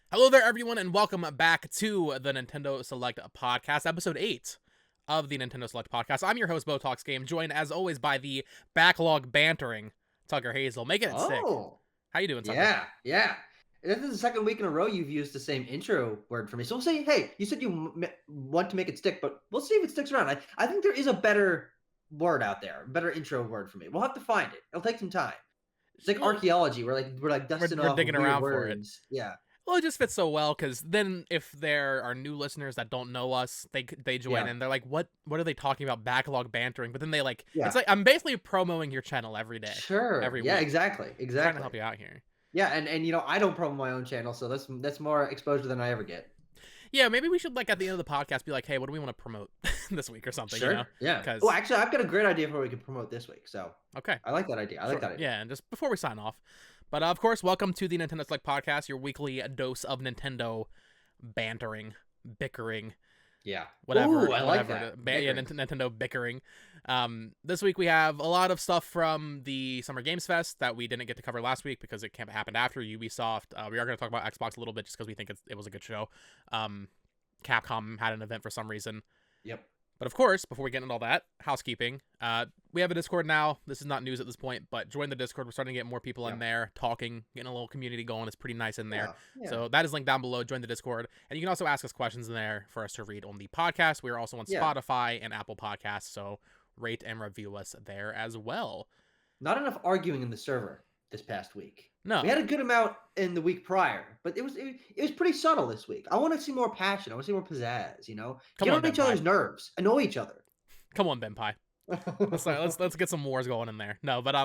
Hello there, everyone, and welcome back to the Nintendo Select Podcast, episode 8 of the Nintendo Select Podcast. I'm your host, BoTalksGames, joined as always by the backlog bantering Tucker Hazel, making it sick. How you doing, Tucker? Yeah. This is the second week in a row you've used the same intro word for me. So we'll say, hey, you said you want to make it stick, but we'll see if it sticks around. I think there is a better word out there, a better intro word for me. We'll have to find it. It'll take some time. It's like archaeology. We're dusting We're off digging weird around words. for it. Yeah. Well, it just fits so well, because then if there are new listeners that don't know us, they join and they're like, what are they talking about, backlog bantering? But then they it's like, I'm basically promoting your channel every day. Sure. Every week. Exactly. I'm trying to help you out here. Yeah, and I don't promote my own channel, so that's more exposure than I ever get. Yeah, maybe we should, at the end of the podcast, be like, hey, what do we want to promote this week or something, Sure. you know? Yeah. Oh, actually, I've got a great idea for what we can promote this week, so. Okay. I like that idea. Yeah, and just before we sign off, but of course, welcome to the Nintendo Select Podcast, your weekly dose of Nintendo bantering, bickering. Yeah. Whatever. Ooh, I like that. Yeah, Nintendo bickering. This week we have a lot of stuff from the Summer Games Fest that we didn't get to cover last week because it happened after Ubisoft. We are going to talk about Xbox a little bit just because we think it was a good show. Capcom had an event for some reason. Yep. But of course, before we get into all that, housekeeping. We have a Discord now. This is not news at this point, but join the Discord. We're starting to get more people in there, talking, getting a little community going. It's pretty nice in there. Yeah. So that is linked down below. Join the Discord. And you can also ask us questions in there for us to read on the podcast. We are also on Spotify and Apple Podcasts, so rate and review us there as well. Not enough arguing in the server this past week. No. We had a good amount in the week prior, but it was pretty subtle this week. I want to see more passion. I want to see more pizzazz, Get on each other's nerves. Annoy each other. Come on, Ben Pie. let's get some wars going in there. No, but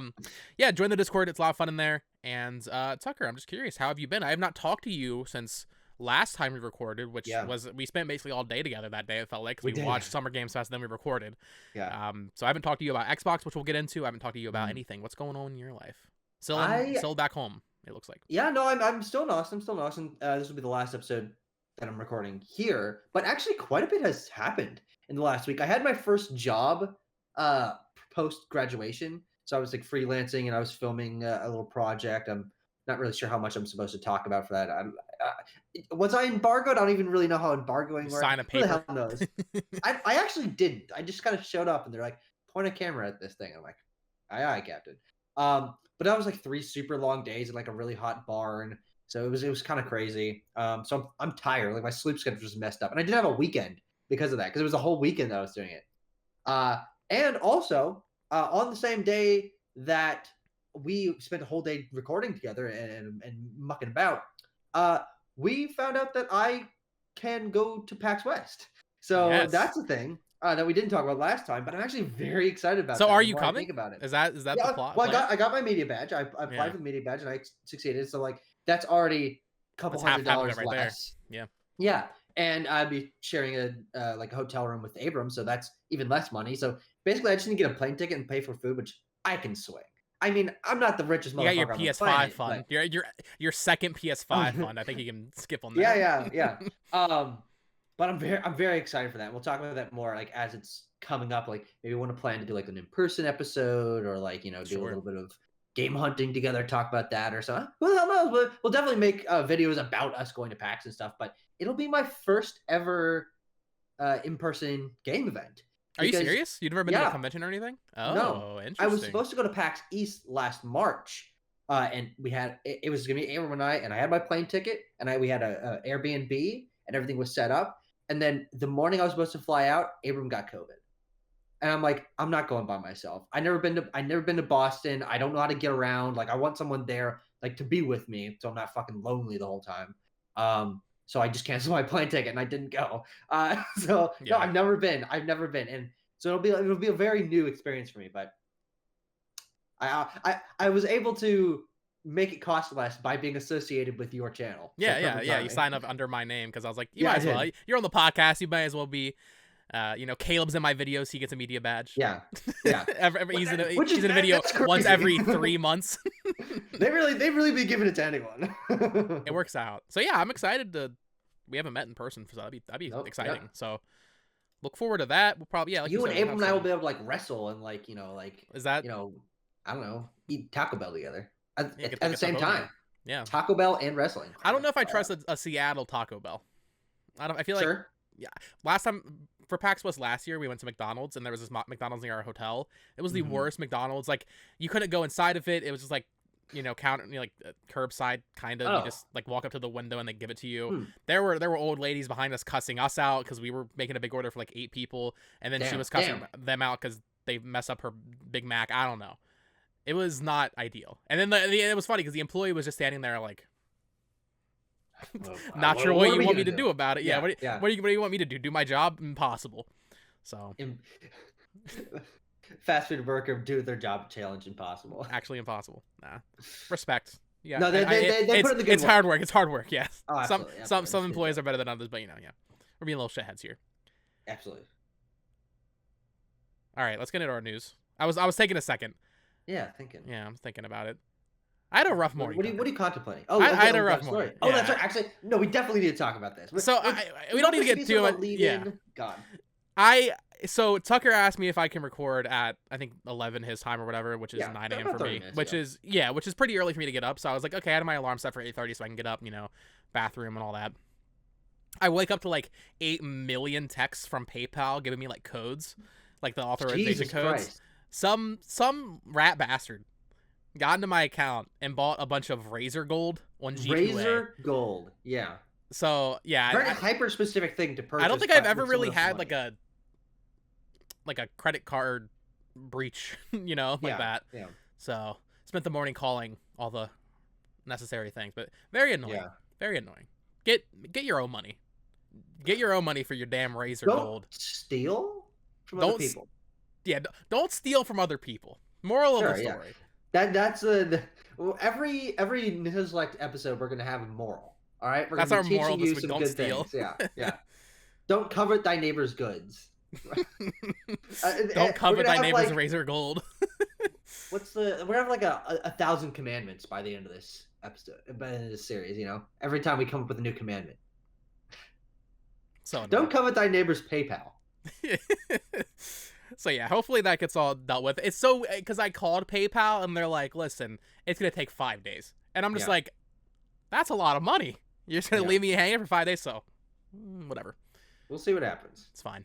yeah, join the Discord. It's a lot of fun in there. And Tucker, I'm just curious, how have you been? I have not talked to you since last time we recorded, which was we spent basically all day together that day. It felt like, because we watched Summer Games Fest and then we recorded. Yeah. So I haven't talked to you about Xbox, which we'll get into. I haven't talked to you about anything. What's going on in your life? Still back home, it looks like. Yeah, no, I'm still in Austin. This will be the last episode that I'm recording here. But actually, quite a bit has happened in the last week. I had my first job post graduation, so I was freelancing and I was filming a little project. I'm not really sure how much I'm supposed to talk about for that. Was I embargoed? I don't even really know how embargoing works. Sign a paper. Who the hell knows? I actually didn't. I just kind of showed up and they're like, point a camera at this thing. I'm like, aye, Captain. But that was 3 super long days in a really hot barn. So it was kind of crazy. So I'm tired. My sleep schedule was messed up. And I did have a weekend because of that, because it was a whole weekend that I was doing it. And also, on the same day that we spent a whole day recording together and mucking about, we found out that I can go to PAX West. So that's the thing. That we didn't talk about last time, but I'm actually very excited about. So that are you coming? Think about it. Is that the plot? Well, I got my media badge. I applied for the media badge and I succeeded. So that's already a couple $100 right less. There. Yeah, and I'd be sharing a hotel room with Abram, so that's even less money. So basically, I just need to get a plane ticket and pay for food, which I can swing. I mean, I'm not the richest motherfucker. You got your PS5 fund. Your second PS5 fund. I think you can skip on that. Yeah. But I'm very excited for that. We'll talk about that more as it's coming up. Maybe we want to plan to do an in-person episode or do a little bit of game hunting together, talk about that or something. Who the hell knows? We'll definitely make videos about us going to PAX and stuff, but it'll be my first ever in-person game event. Are you serious? You've never been to a convention or anything? Oh, no. Interesting. I was supposed to go to PAX East last March. And we had it was gonna be Abram and I had my plane ticket and we had a Airbnb and everything was set up. And then the morning I was supposed to fly out, Abram got COVID. And I'm like, I'm not going by myself. I never been to Boston. I don't know how to get around. I want someone there to be with me, so I'm not fucking lonely the whole time. So I just canceled my plane ticket and I didn't go. No, I've never been. And so it'll be a very new experience for me. But I was able to make it cost less by being associated with your channel. Yeah. You sign up under my name because I was like, you might as well. You're on the podcast. You might as well be. Caleb's in my videos. He gets a media badge. Yeah. He's in a video once every 3 months. They really be giving it to anyone. It works out. So yeah, I'm excited to. We haven't met in person, so that'd be exciting. Yeah. So look forward to that. We'll probably you and Abram and I will be able to wrestle and is that I don't know, eat Taco Bell together at the same time. Yeah. Taco Bell and wrestling. I don't know if I trust a Seattle Taco Bell. I feel like Sure. yeah. Last time for PAX West last year, we went to McDonald's and there was this McDonald's near our hotel. It was the worst McDonald's. Like you couldn't go inside of it. It was just like like curbside kind of. Oh. You just like walk up to the window and they give it to you. Hmm. There were old ladies behind us cussing us out because we were making a big order for like 8 people, and then she was cussing them out because they messed up her Big Mac. I don't know. It was not ideal. And then it was funny because the employee was just standing there like, not sure what you want me to do about it. Yeah. What do you want me to do? Do my job? Impossible. So. Fast food worker do their job challenge impossible. Actually impossible. Nah. Respect. Yeah. No, they put in the good It's hard work. It's hard work. Yes. Oh, some employees are better than others, but yeah, we're being little shitheads here. Absolutely. All right, let's get into our news. I was taking a second. Yeah, thinking. Yeah, I'm thinking about it. I had a rough morning. What are you contemplating? Oh, I had a rough morning. Oh, that's right. Actually, no, we definitely need to talk about this. So we don't need to get too much. Yeah. God. So Tucker asked me if I can record at I think 11 his time or whatever, which is 9 a.m. for me, which is pretty early for me to get up. So I was like, okay, I had my alarm set for 8:30 so I can get up, bathroom and all that. I wake up to like 8 million texts from PayPal giving me like codes, like the authorization codes. Christ. Some rat bastard got into my account and bought a bunch of Razor Gold on G2A. Razor Gold, yeah. So yeah, very hyper specific thing to purchase. I don't think I've ever really had like a credit card breach, that. Yeah. So spent the morning calling all the necessary things, but very annoying. Yeah. Very annoying. Get your own money. Get your own money for your damn Razor Gold. Steal from other people. Yeah, don't steal from other people. Moral of the story. Yeah. That's every Nintendo episode we're gonna have a moral. All right, that's our moral this week. Don't steal. Yeah. Don't covet thy neighbor's goods. Don't covet thy neighbor's Razor Gold. We're gonna have like a 1,000 commandments by the end of this episode, by the end of this series. Every time we come up with a new commandment. So don't covet thy neighbor's PayPal. So yeah, hopefully that gets all dealt with. It's so because I called PayPal and they're like, "Listen, it's gonna take 5 days," and I'm just like, "That's a lot of money. You're just gonna leave me hanging for 5 days?" So, whatever. We'll see what happens. It's fine.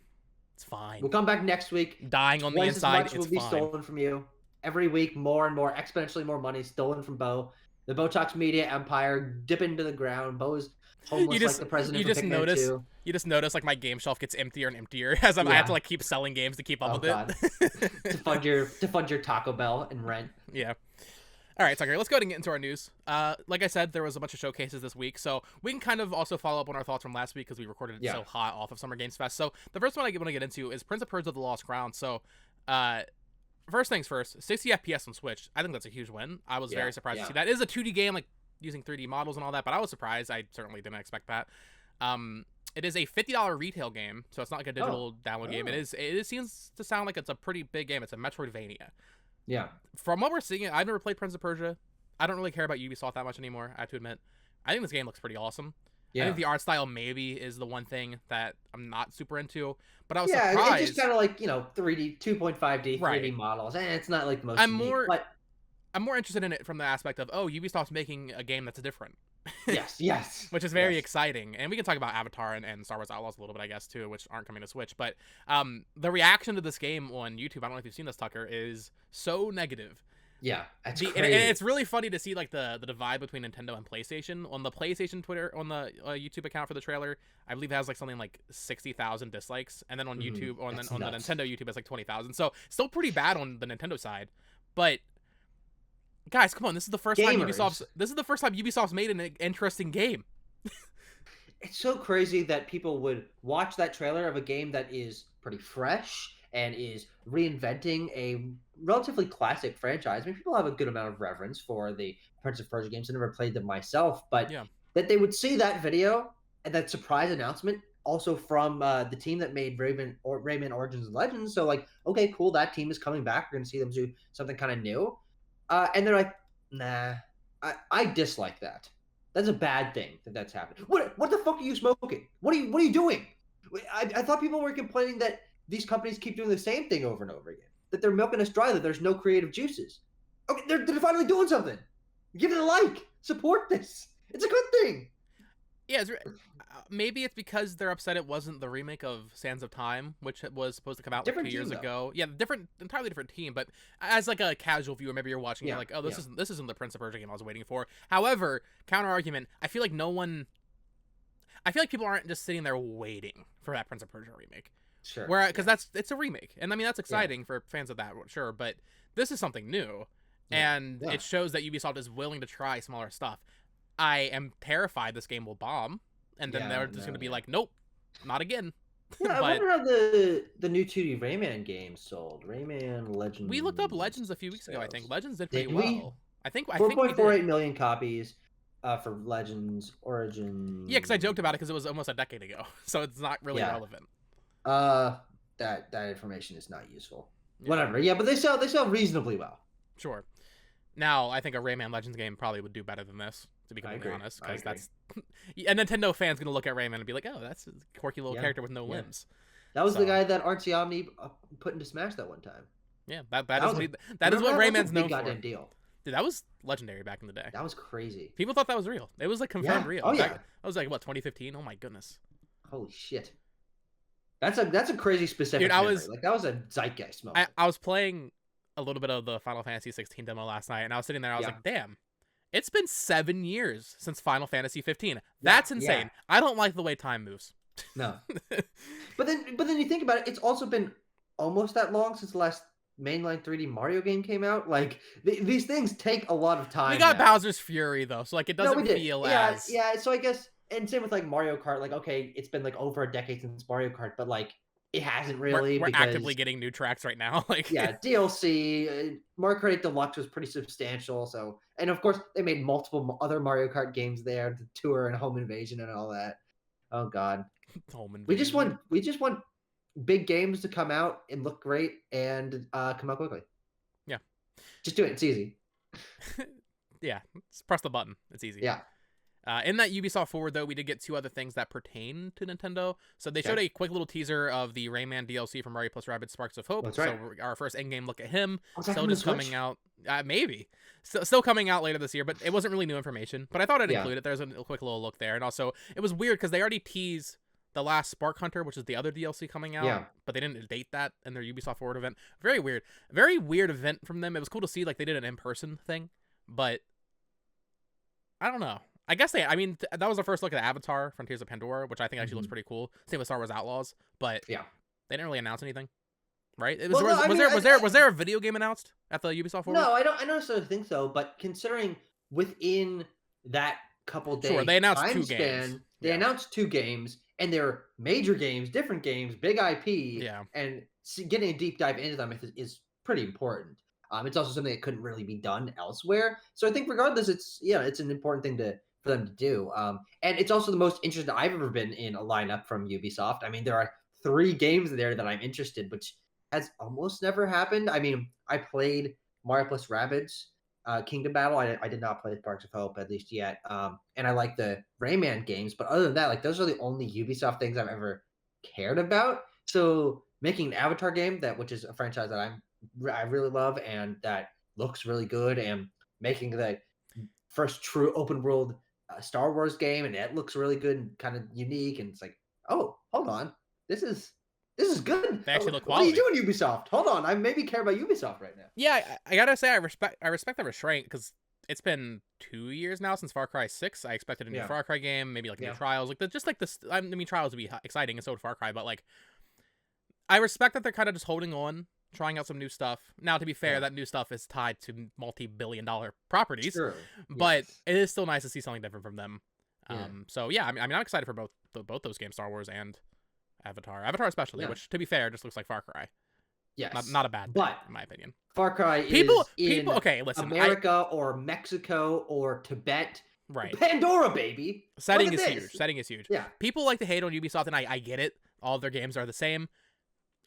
It's fine. We'll come back next week. Dying on the inside. Twice as much will be stolen from you. Every week, more and more, exponentially more money stolen from Bo. The BoTalks Media empire dip into the ground. Bo's homeless like the president. You just notice like my game shelf gets emptier and emptier as I have to like keep selling games to keep up with it. to fund your Taco Bell and rent. Yeah. All right, Tucker, let's go ahead and get into our news. Like I said, there was a bunch of showcases this week, so we can kind of also follow up on our thoughts from last week because we recorded it so hot off of Summer Games Fest. So the first one I want to get into is Prince of Persia: The Lost Crown. So first things first, 60 FPS on Switch. I think that's a huge win. I was very surprised to see that. It is a 2D game, like using 3D models and all that, but I was surprised. I certainly didn't expect that. It is a $50 retail game, so it's not like a digital download game. It seems to sound like it's a pretty big game. It's a Metroidvania. Yeah. From what we're seeing, I've never played Prince of Persia. I don't really care about Ubisoft that much anymore, I have to admit. I think this game looks pretty awesome. Yeah. I think the art style maybe is the one thing that I'm not super into, but I was surprised. Yeah, it's just kind of like, 3D, 2.5D, 3D models. And it's not like the most I'm more interested in it from the aspect of, Ubisoft's making a game that's different. Yes. Which is very exciting. And we can talk about Avatar and Star Wars Outlaws a little bit, I guess, too, which aren't coming to Switch. But the reaction to this game on YouTube, I don't know if you've seen this, Tucker, is so negative. Yeah, that's crazy. And it's really funny to see like the divide between Nintendo and PlayStation. On the PlayStation Twitter, on the YouTube account for the trailer, I believe it has like something like 60,000 dislikes. And then on YouTube, on the Nintendo YouTube, it's like 20,000. So still pretty bad on the Nintendo side. But guys, come on, this is the first time Ubisoft's made an interesting game. It's so crazy that people would watch that trailer of a game that is pretty fresh and is reinventing a relatively classic franchise. I mean, people have a good amount of reverence for the Prince of Persia games. I never played them myself, but that they would see that video and that surprise announcement also from the team that made Rayman Origins and Legends. So like, okay, cool, that team is coming back. We're going to see them do something kind of new. And they're like, nah, I dislike that. That's a bad thing that's happened. What the fuck are you smoking? What are you doing? I thought people were complaining that these companies keep doing the same thing over and over again, that they're milking us dry, that there's no creative juices. Okay, they're finally doing something. Give it a like. support this. It's a good thing. Yeah, maybe it's because they're upset it wasn't the remake of Sands of Time, which was supposed to come out like Different 2 years team, though. ago. Yeah, entirely different team. But as like a casual viewer, maybe you're watching, you're like, oh, this isn't the Prince of Persia game I was waiting for. However, counter argument, I feel like people aren't just sitting there waiting for that Prince of Persia remake. Sure. Because it's a remake, and I mean that's exciting for fans of that, sure. But this is something new, and it shows that Ubisoft is willing to try smaller stuff. I am terrified this game will bomb, and then they're just going to be like, nope, not again. Yeah, I wonder how the new 2D Rayman game sold. Rayman Legends. We looked up Legends a few weeks ago, I think. Legends did pretty well. I think 4.48 million copies for Legends Origins. Yeah, because I joked about it because it was almost a decade ago, so it's not really relevant. That information is not useful. Yeah. Whatever. Yeah, but they sell reasonably well. Sure. Now, I think a Rayman Legends game probably would do better than this, to be completely honest, because that's a Nintendo fan's gonna look at Rayman and be like, "Oh, that's a quirky little character with no limbs." That was the guy that Artsy Omni put into Smash that one time. Yeah, that is what Rayman's known for. Deal. Dude, that was legendary back in the day. That was crazy. People thought that was real. It was like confirmed real. Oh yeah. That was like what 2015. Oh my goodness. Holy shit. That's a crazy specific. Dude, that was a zeitgeist moment. I was playing a little bit of the Final Fantasy 16 demo last night, and I was sitting there. I was like, damn. It's been 7 years since Final Fantasy 15. That's insane. Yeah. I don't like the way time moves. No. but then you think about it, it's also been almost that long since the last mainline 3D Mario game came out. Like these things take a lot of time. We got Bowser's Fury though, so like it doesn't feel as so I guess, and same with like Mario Kart, like okay, it's been like over a decade since Mario Kart, but like it hasn't really. We're actively getting new tracks right now. Like DLC. Mario Kart 8 Deluxe was pretty substantial. So, and of course they made multiple other Mario Kart games there, the Tour and Home Invasion and all that. Oh God, Home Invasion. We just want big games to come out and look great and come out quickly. Yeah, just do it. It's easy. Yeah, just press the button. It's easy. Yeah. In that Ubisoft Forward, though, we did get 2 other things that pertain to Nintendo. So they showed a quick little teaser of the Rayman DLC from Mario plus Rabbids Sparks of Hope. That's right. So our first in-game look at him. Still just coming out. Maybe. Still coming out later this year, but it wasn't really new information. But I thought I'd include it. There's a quick little look there. And also, it was weird because they already teased the last Spark Hunter, which is the other DLC coming out. But they didn't date that in their Ubisoft Forward event. Very weird. Very weird event from them. It was cool to see like they did an in-person thing. But I don't know. I guess that was the first look at Avatar, Frontiers of Pandora, which I think actually looks pretty cool. Same with Star Wars Outlaws, but they didn't really announce anything, right? Was there a video game announced at the Ubisoft Forward? No, I don't necessarily think so. But considering within that couple days, they announced 2 games. They announced 2 games, and they're major games, different games, big IP. Yeah, and getting a deep dive into them is pretty important. It's also something that couldn't really be done elsewhere. So I think regardless, it's an important thing for them to do. And it's also the most interested I've ever been in a lineup from Ubisoft. I mean, there are 3 games there that I'm interested, which has almost never happened. I mean, I played Mario plus Rabbids, Kingdom Battle. I did not play Sparks of Hope, at least yet. And I like the Rayman games, but other than that, like those are the only Ubisoft things I've ever cared about. So making an Avatar game, which is a franchise that I really love and that looks really good, and making the first true open world Star Wars game, and it looks really good and kind of unique, and it's like, oh, hold on, this is good. They actually look quality. What are you doing, Ubisoft? Hold on, I maybe care about Ubisoft right now. Yeah, I gotta say I respect the restraint, because it's been 2 years now since Far Cry 6. I expected a new Far Cry game, maybe like new Trials, like just like this. I mean, Trials would be exciting, and so would Far Cry, but like, I respect that they're kind of just holding on, trying out some new stuff. Now, to be fair, that new stuff is tied to multi-billion-dollar properties, but it is still nice to see something different from them. So yeah, I mean, I'm excited for both those games, Star Wars and Avatar. Avatar especially, which, to be fair, just looks like Far Cry. Yes, not a bad thing, in my opinion. Far Cry people, okay, listen, America or Mexico or Tibet. Right. Pandora, baby. Setting is huge. Setting is huge. Yeah. People like to hate on Ubisoft, and I get it. All of their games are the same.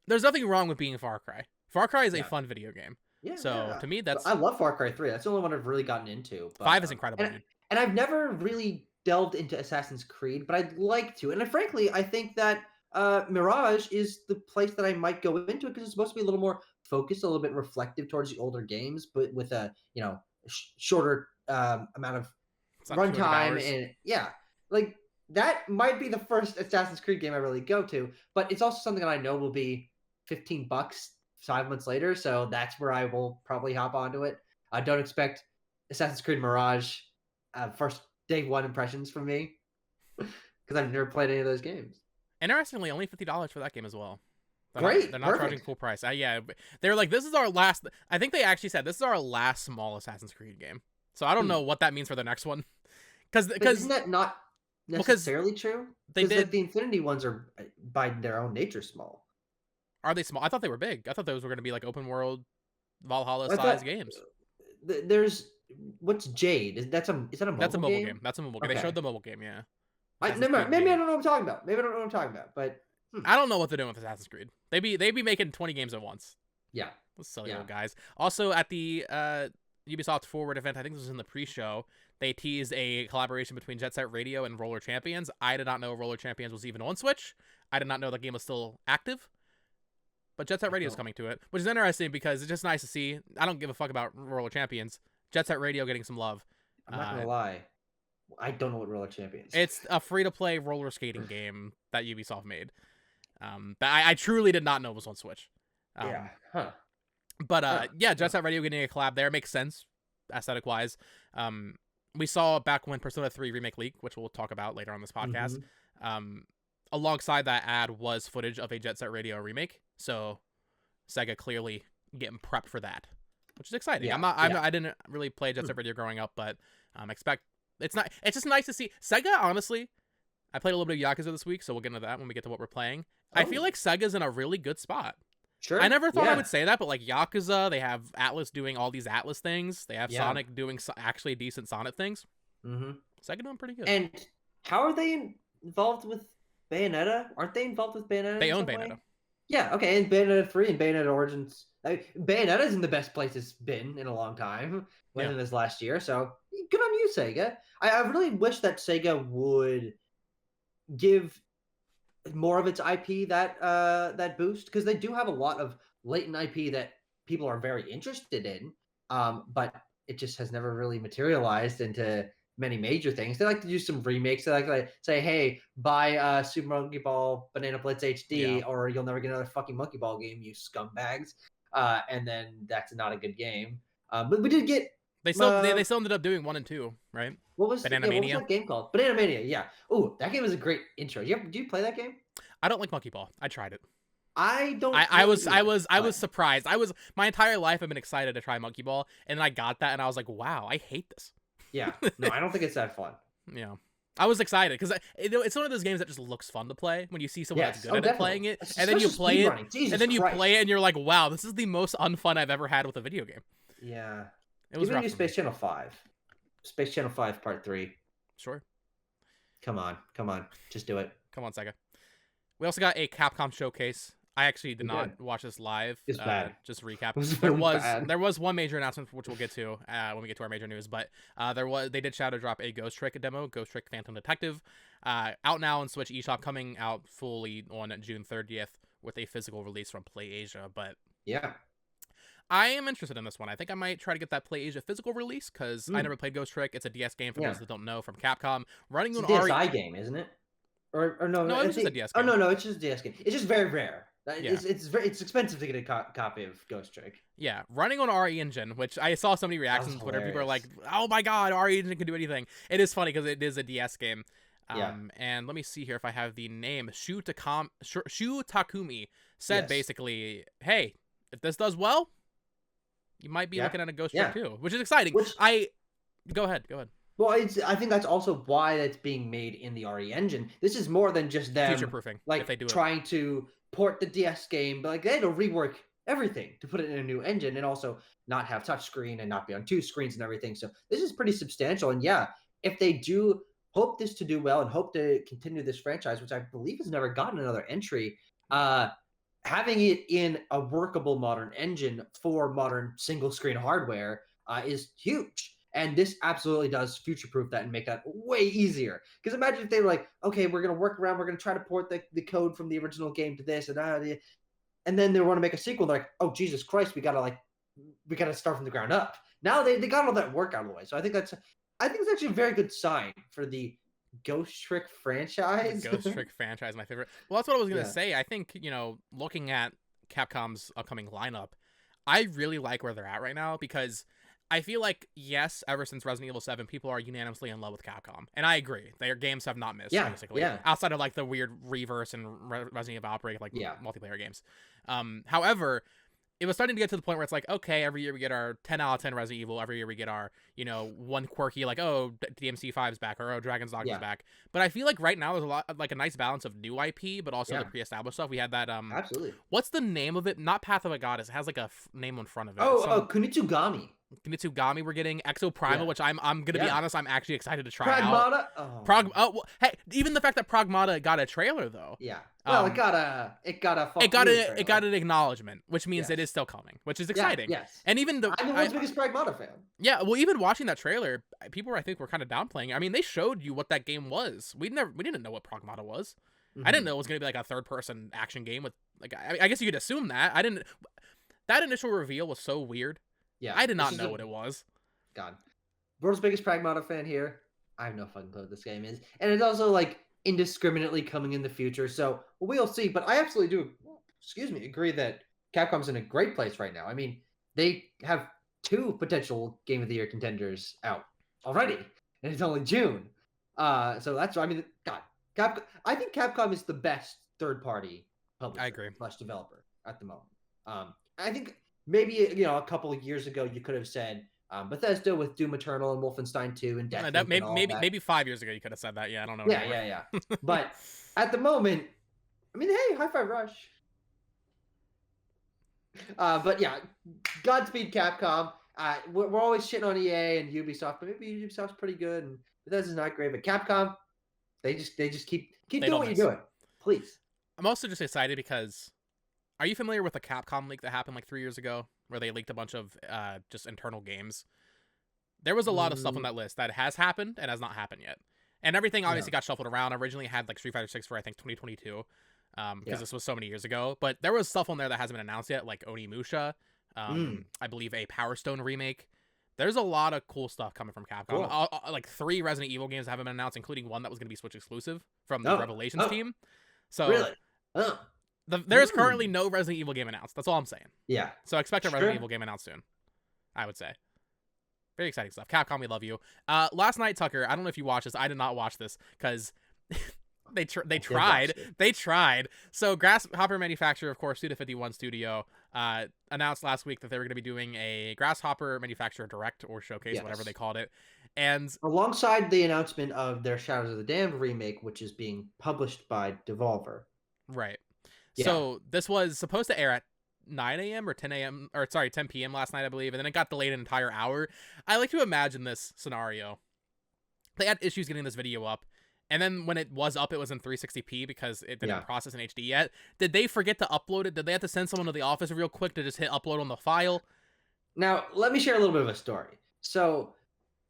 There's nothing wrong with being Far Cry. Far Cry is a fun video game. Yeah. So to me, I love Far Cry 3. That's the only one I've really gotten into. But, 5 is incredible. And I've never really delved into Assassin's Creed, but I'd like to. And frankly, I think that Mirage is the place that I might go into, because it's supposed to be a little more focused, a little bit reflective towards the older games, but with a shorter amount of not 200 runtime, hours. and like that might be the first Assassin's Creed game I really go to, but it's also something that I know will be $15 5 months later, so that's where I will probably hop onto it. I don't expect Assassin's Creed Mirage first day one impressions from me because I've never played any of those games. Interestingly, only $50 for that game as well. Great, they're not charging full price. Yeah, they're like, this is our last. I think they actually said this is our last small Assassin's Creed game. So I don't know what that means for the next one. Because isn't that not necessarily true? They did. Like, the Infinity ones are by their own nature small. Are they small? I thought they were big. I thought those were going to be like open world Valhalla size games. There's what's Jade? Is that a mobile game? That's a mobile game. That's a mobile game. They showed the mobile game. Yeah. Never mind. Maybe I don't know what I'm talking about. Maybe I don't know what I'm talking about. But I don't know what they're doing with Assassin's Creed. They be making 20 games at once. Yeah. Those silly old guys. Also at the Ubisoft Forward event, I think this was in the pre-show, they teased a collaboration between Jet Set Radio and Roller Champions. I did not know Roller Champions was even on Switch. I did not know the game was still active. But Jet Set Radio is coming to it, which is interesting because it's just nice to see. I don't give a fuck about Roller Champions. Jet Set Radio getting some love. I'm not gonna lie, I don't know what Roller Champions. It's a free-to-play roller skating game that Ubisoft made. But I truly did not know it was on Switch. But Jet Set Radio getting a collab there makes sense, aesthetic-wise. We saw back when Persona 3 Remake leaked, which we'll talk about later on this podcast. Alongside that ad was footage of a Jet Set Radio remake, so Sega clearly getting prepped for that, which is exciting. I didn't really play Jet Set Radio growing up, but it's just nice to see Sega. Honestly, I played a little bit of Yakuza this week, so we'll get into that when we get to what we're playing. I feel like Sega's in a really good spot. Sure. I never thought I would say that, but like Yakuza, they have Atlus doing all these Atlus things. They have Sonic doing actually decent Sonic things. Sega doing pretty good. And how are they involved with Bayonetta? Aren't they involved with Bayonetta? They own Bayonetta. Yeah, okay, and Bayonetta 3 and Bayonetta Origins. Bayonetta's in the best place it's been in a long time within this last year, so good on you, Sega. I really wish that Sega would give more of its IP that boost, because they do have a lot of latent IP that people are very interested in, but it just has never really materialized into many major things. They like to do some remakes. They like to say, hey, buy Super Monkey Ball Banana Blitz HD or you'll never get another fucking Monkey Ball game, you scumbags. And then that's not a good game. But we did get... They still ended up doing 1 and 2, right? What was that game called? Banana Mania, yeah. Oh, that game was a great intro. Do you play that game? I don't like Monkey Ball. I tried it. I don't. I was surprised. My entire life I've been excited to try Monkey Ball, and then I got that, and I was like, wow, I hate this. Yeah, no, I don't think it's that fun. Yeah, I was excited because it's one of those games that just looks fun to play when you see someone that's good at playing it, and then you play it, and you're like, wow, this is the most unfun I've ever had with a video game. Yeah, it was rough. Space Channel 5, Space Channel 5 Part 3. Sure. Come on, just do it. Come on, Sega. We also got a Capcom showcase. I actually did not watch this live. It's bad. Just recap. There was one major announcement which we'll get to when we get to our major news, but they did shadow drop a Ghost Trick demo, Ghost Trick Phantom Detective, out now on Switch eShop, coming out fully on June 30th with a physical release from PlayAsia. But yeah, I am interested in this one. I think I might try to get that PlayAsia physical release because I never played Ghost Trick. It's a DS game for those that don't know, from Capcom. Running on DSi game, isn't it? Or no, it's just a DS game. Oh no, it's just a DS game. It's just very rare. It's expensive to get a copy of Ghost Trick. Yeah, running on RE Engine, which I saw so many reactions on Twitter. People are like, "Oh my god, RE Engine can do anything." It is funny because it is a DS game. And let me see here if I have the name. Shu Takumi said basically, "Hey, if this does well, you might be looking at a Ghost Trick too," which is exciting. Go ahead. Well, I think that's also why it's being made in the RE Engine. This is more than just them future-proofing, like if they do trying to port the DS game, but like they had to rework everything to put it in a new engine and also not have touchscreen and not be on 2 screens and everything. So this is pretty substantial. And yeah, if they do hope this to do well and hope to continue this franchise, which I believe has never gotten another entry, having it in a workable modern engine for modern single screen hardware is huge. And this absolutely does future-proof that and make that way easier. Because imagine if they were like, okay, we're going to work around, we're going to try to port the code from the original game to this, and then they want to make a sequel. They're like, oh, Jesus Christ, we got to start from the ground up. Now they got all that work out of the way. So I think that's I think it's actually a very good sign for the Ghost Trick franchise. The Ghost Trick franchise, my favorite. Well, that's what I was gonna Yeah. say. I think, looking at Capcom's upcoming lineup, I really like where they're at right now because I feel like, yes, ever since Resident Evil 7, people are unanimously in love with Capcom, and I agree. Their games have not missed, basically, outside of like the weird Reverse and Resident Evil Outbreak, like multiplayer games. However, it was starting to get to the point where it's like, okay, every year we get our 10 out of 10 Resident Evil. Every year we get our, one quirky, like, oh, DMC5's back, or oh, Dragon's Dogma's back. But I feel like right now there's a lot, like a nice balance of new IP, but also the pre-established stuff. We had that, absolutely. What's the name of it? Not Path of a Goddess. It has like a name in front of it. Kunitsugami. Kunitsugami we're getting. Exo Primal, which I'm gonna be honest, I'm actually excited to try Pragmata? out. Well, hey, even the fact that Pragmata got a trailer though. Yeah. Well, it got an acknowledgement, which means it is still coming, which is exciting. Yes. And even I'm the world's biggest Pragmata fan. Yeah, well, even watching that trailer, people I think were kind of downplaying it. I mean, they showed you what that game was. We didn't know what Pragmata was. Mm-hmm. I didn't know it was gonna be like a third-person action game with like. I guess you could assume that. I didn't. That initial reveal was so weird. Yeah, I did not know what it was. God, world's biggest Pragmata fan here. I have no fucking clue what this game is, and it's also like indiscriminately coming in the future. So we'll see. But I absolutely do. Agree that Capcom's in a great place right now. I mean, they have 2 potential Game of the Year contenders out already, and it's only June. So that's. I mean, God, I think Capcom is the best third-party publisher. I agree. / developer at the moment. I think. Maybe a couple of years ago you could have said Bethesda with Doom Eternal and Wolfenstein 2 and Death. Maybe 5 years ago you could have said that. Yeah, I don't know. Yeah. But at the moment, I mean, hey, High Five Rush. But yeah, Godspeed Capcom. We're always shitting on EA and Ubisoft, but maybe Ubisoft's pretty good and Bethesda's not great. But Capcom, they just keep doing what you're doing, please. I'm also just excited because. Are you familiar with the Capcom leak that happened like 3 years ago where they leaked a bunch of just internal games? There was a lot of stuff on that list that has happened and has not happened yet. And everything obviously got shuffled around. I originally had like Street Fighter 6 for I think 2022 because this was so many years ago. But there was stuff on there that hasn't been announced yet, like Onimusha, I believe a Power Stone remake. There's a lot of cool stuff coming from Capcom. Cool. Like 3 Resident Evil games haven't been announced, including one that was going to be Switch exclusive from the Revelations team. So really? There is currently no Resident Evil game announced. That's all I'm saying. Yeah. So expect a Resident Evil game announced soon, I would say. Very exciting stuff. Capcom, we love you. Last night, Tucker, I don't know if you watched this. I did not watch this because they tried. They tried. So Grasshopper manufacturer, of course, Suda51 Studio, announced last week that they were going to be doing a Grasshopper manufacturer direct or showcase, whatever they called it. And alongside the announcement of their Shadows of the Damned remake, which is being published by Devolver. Right. Yeah. So this was supposed to air at 9 a.m. or 10 a.m. or 10 p.m. last night, I believe, and then it got delayed an entire hour. I like to imagine this scenario. They had issues getting this video up, and then when it was up, it was in 360p because it didn't process in HD yet. Did they forget to upload it? Did they have to send someone to the office real quick to just hit upload on the file? Now, let me share a little bit of a story. So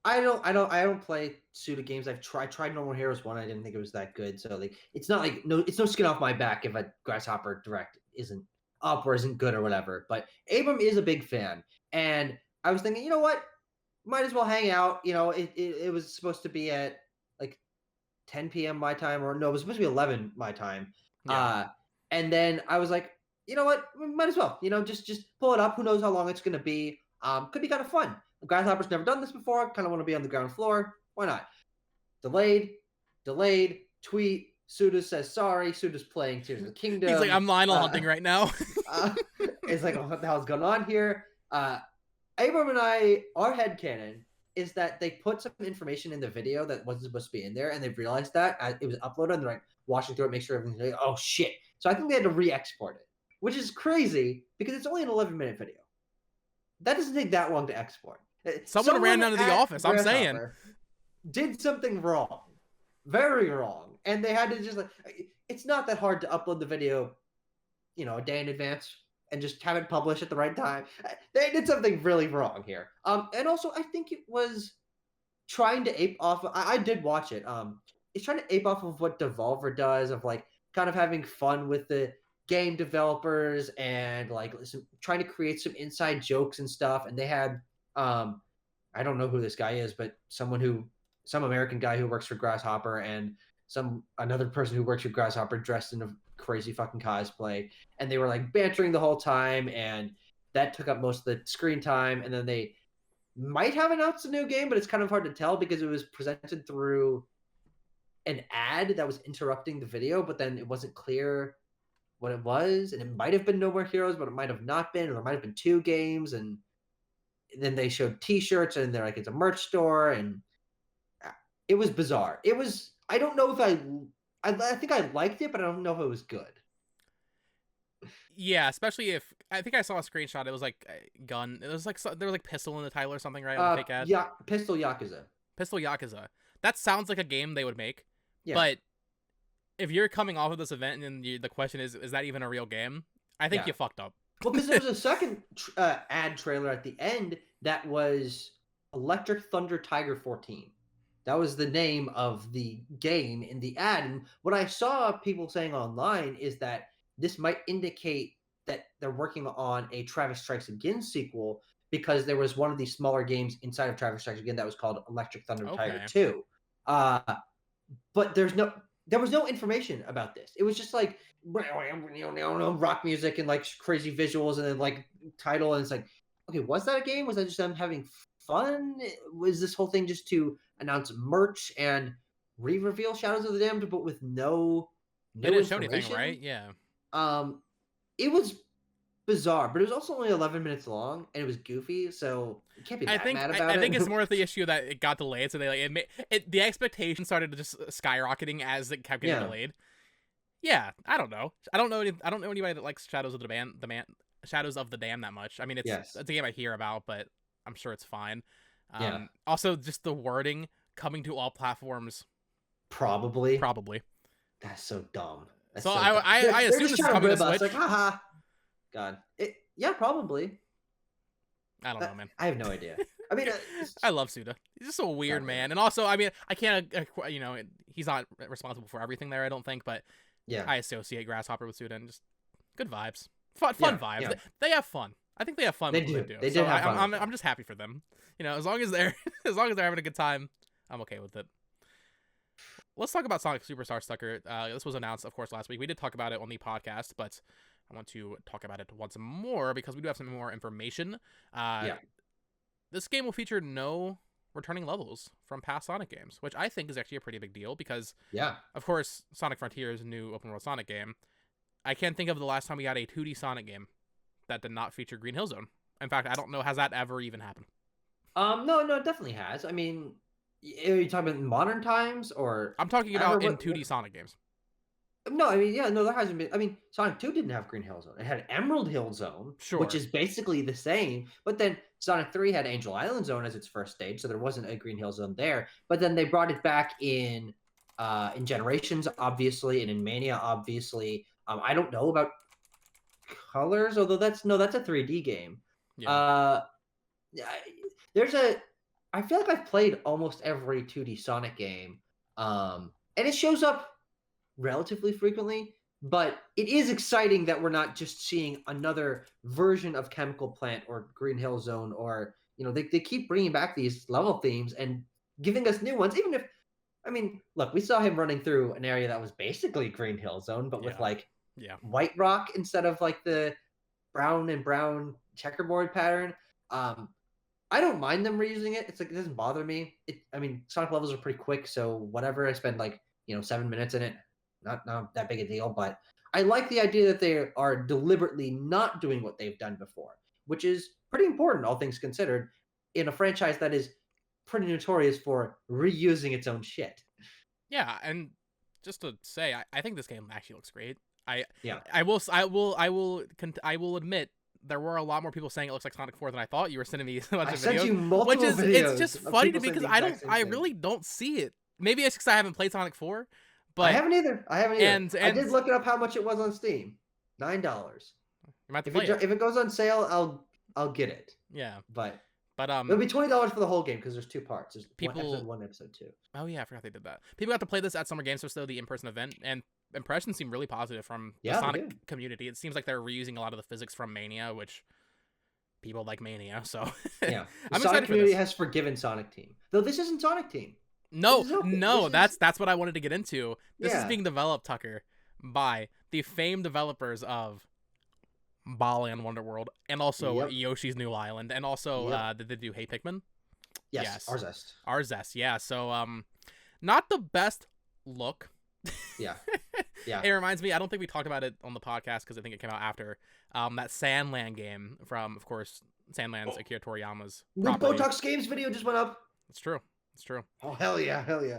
I don't play Suda games. I've tried Normal Heroes 1. I didn't think it was that good. So like it's no skin off my back if a Grasshopper Direct isn't up or isn't good or whatever. But Abram is a big fan. And I was thinking, you know what? Might as well hang out. It was supposed to be at like 10 p.m. my time, or no, it was supposed to be 11 my time. Yeah. And then I was like, you know what? Might as well. Just pull it up. Who knows how long it's gonna be? Could be kind of fun. Grasshopper's never done this before. Kind of want to be on the ground floor. Why not? Delayed. Tweet. Suda says sorry. Suda's playing Tears of the Kingdom. He's like, I'm Lionel hunting right now. It's like, what the hell's going on here? Abram and our headcanon is that they put some information in the video that wasn't supposed to be in there, and they realized that it was uploaded, and they're like watching through it, make sure everything's like, oh shit. So I think they had to re-export it, which is crazy because it's only an 11-minute video. That doesn't take that long to export. Someone ran down to the office. I'm saying did something wrong, very wrong, and they had to just it's not that hard to upload the video, a day in advance and just have it published at the right time. They did something really wrong here. And also I think it was trying to ape off. I did watch it. It's trying to ape off of what Devolver does, of like kind of having fun with the game developers and like trying to create some inside jokes and stuff. And they had I don't know who this guy is, but some American guy who works for Grasshopper and another person who works for Grasshopper dressed in a crazy fucking cosplay, and they were like bantering the whole time, and that took up most of the screen time. And then they might have announced a new game, but it's kind of hard to tell because it was presented through an ad that was interrupting the video, but then it wasn't clear what it was, and it might have been No More Heroes, but it might have not been, or there might have been two games. And then they showed T-shirts, and they're like, it's a merch store, and it was bizarre. It was. I don't know if I think I liked it, but I don't know if it was good. Yeah, especially if I think I saw a screenshot. It was like a gun. It was like there was like pistol in the title or something, right? On the fake ad. Yeah, Pistol Yakuza. Pistol Yakuza. That sounds like a game they would make. Yeah. But if you're coming off of this event and the question is that even a real game? I think you fucked up. Well, because there was a second ad trailer at the end that was Electric Thunder Tiger 14. That was the name of the game in the ad. And what I saw people saying online is that this might indicate that they're working on a Travis Strikes Again sequel, because there was one of these smaller games inside of Travis Strikes Again that was called Electric Thunder Tiger 2. But there was no information about this. It was just like rock music and like crazy visuals and then like title, and it's like, okay, was that a game? Was that just them having fun? Was this whole thing just to announce merch and re-reveal Shadows of the Damned, but with no they didn't show anything, right? Yeah. It was bizarre, but it was also only 11 minutes long, and it was goofy, so you can't be mad about it. I think it's more of the issue that it got delayed, so they like the expectation started to just skyrocketing as it kept getting delayed. Yeah, I don't know. I don't know anybody that likes Shadows of the Damned that much. I mean, it's a game I hear about, but I'm sure it's fine. Also, just the wording coming to all platforms. Probably. That's so dumb. I assume this is coming to Switch. Like, haha. God. Yeah, probably. I don't know, man. I have no idea. I mean, I love Suda. He's just a weird man. And also, I mean, I can't, he's not responsible for everything there, I don't think, but I associate Grasshopper with Suda and just good vibes. Fun vibes. Yeah. They have fun. I think they have fun with what they do. They did have fun. I'm just happy for them. As long as they're having a good time, I'm okay with it. Let's talk about Sonic Superstar Sucker. This was announced, of course, last week. We did talk about it on the podcast, but I want to talk about it once more because we do have some more information. This game will feature no returning levels from past Sonic games, which I think is actually a pretty big deal because, of course, Sonic Frontier is a new open world Sonic game. I can't think of the last time we got a 2D Sonic game that did not feature Green Hill Zone. In fact, I don't know, has that ever even happened? No, it definitely has. I mean, are you talking about modern times, or I'm talking about in 2D Sonic games? No, I mean, there hasn't been. I mean, Sonic 2 didn't have Green Hill Zone. It had Emerald Hill Zone, which is basically the same. But then Sonic 3 had Angel Island Zone as its first stage, so there wasn't a Green Hill Zone there. But then they brought it back in Generations, obviously, and in Mania, obviously. I don't know about Colors, although that's a 3D game. Yeah. I feel like I've played almost every 2D Sonic game, and it shows up relatively frequently, but it is exciting that we're not just seeing another version of Chemical Plant or Green Hill Zone, or they keep bringing back these level themes and giving us new ones. Even if, I mean, look, we saw him running through an area that was basically Green Hill Zone, but with white rock instead of like the brown and brown checkerboard pattern. I don't mind them reusing it. It's like, it doesn't bother me. I mean, Sonic levels are pretty quick, so whatever. I spend 7 minutes in it. Not that big a deal, but I like the idea that they are deliberately not doing what they've done before, which is pretty important, all things considered, in a franchise that is pretty notorious for reusing its own shit. Yeah, and just to say, I think this game actually looks great. I will admit there were a lot more people saying it looks like Sonic 4 than I thought. You were sending me a bunch of videos. I sent you multiple videos. It's just funny to me because I really don't see it. Maybe it's because I haven't played Sonic 4. But I haven't either. And I did look it up how much it was on Steam. $9. If it goes on sale, I'll get it. Yeah, but it'll be $20 for the whole game because there's two parts. There's one episode 2. Oh yeah, I forgot they did that. People got to play this at SummerGameFest, though, the in-person event, and impressions seem really positive from the Sonic community. It seems like they're reusing a lot of the physics from Mania, which people like Mania. So Yeah, the I'm Sonic excited for community this. has forgiven Sonic Team, though this isn't Sonic Team. No, This is okay. no, This is that's what I wanted to get into. This is yeah, being developed, Tucker, by the famed developers of Bali and Wonderworld, and also yep, Yoshi's New Island, and also yep, did they do Hey Pikmin? yes, Yes, Arzest. Arzest. Yeah. So not the best look. Yeah, yeah. It reminds me. I don't think we talked about it on the podcast because I think it came out after that Sandland game from, of course, Sandland's Akira Toriyama's The property. BoTalksGames video just went up. It's true. It's true. Oh hell yeah, hell yeah.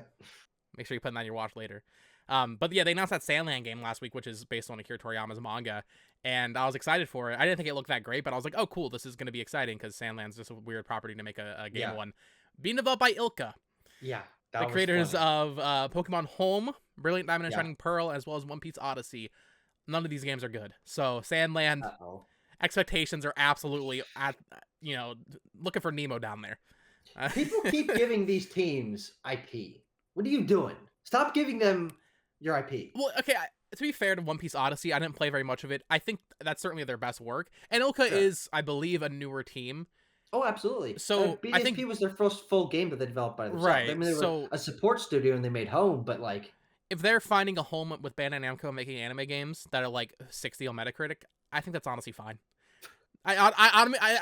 Make sure you put that on your watch later. But yeah, they announced that Sandland game last week, which is based on Akira Toriyama's manga, and I was excited for it. I didn't think it looked that great, but I was like, oh cool, this is going to be exciting because Sandland's just a weird property to make a game Yeah. one. Being developed by Ilka, Yeah, the creators of Pokemon Home, Brilliant Diamond and Yeah. Shining Pearl, as well as One Piece Odyssey. None of these games are good. So Sandland Uh-oh. expectations are absolutely at looking for Nemo down there. People keep giving these teams IP. What are you doing? Stop giving them your IP. Well, okay, to be fair to One Piece Odyssey, I didn't play very much of it. I think that's certainly their best work. And Ilka Sure. is, I believe, a newer team. Oh, absolutely. So, BSP I think was their first full game that they developed by themselves. Right, I mean, they were so- a support studio and they made Home, but like, if they're finding a home with Bandai Namco making anime games that are like 60 on Metacritic, I think that's honestly fine. I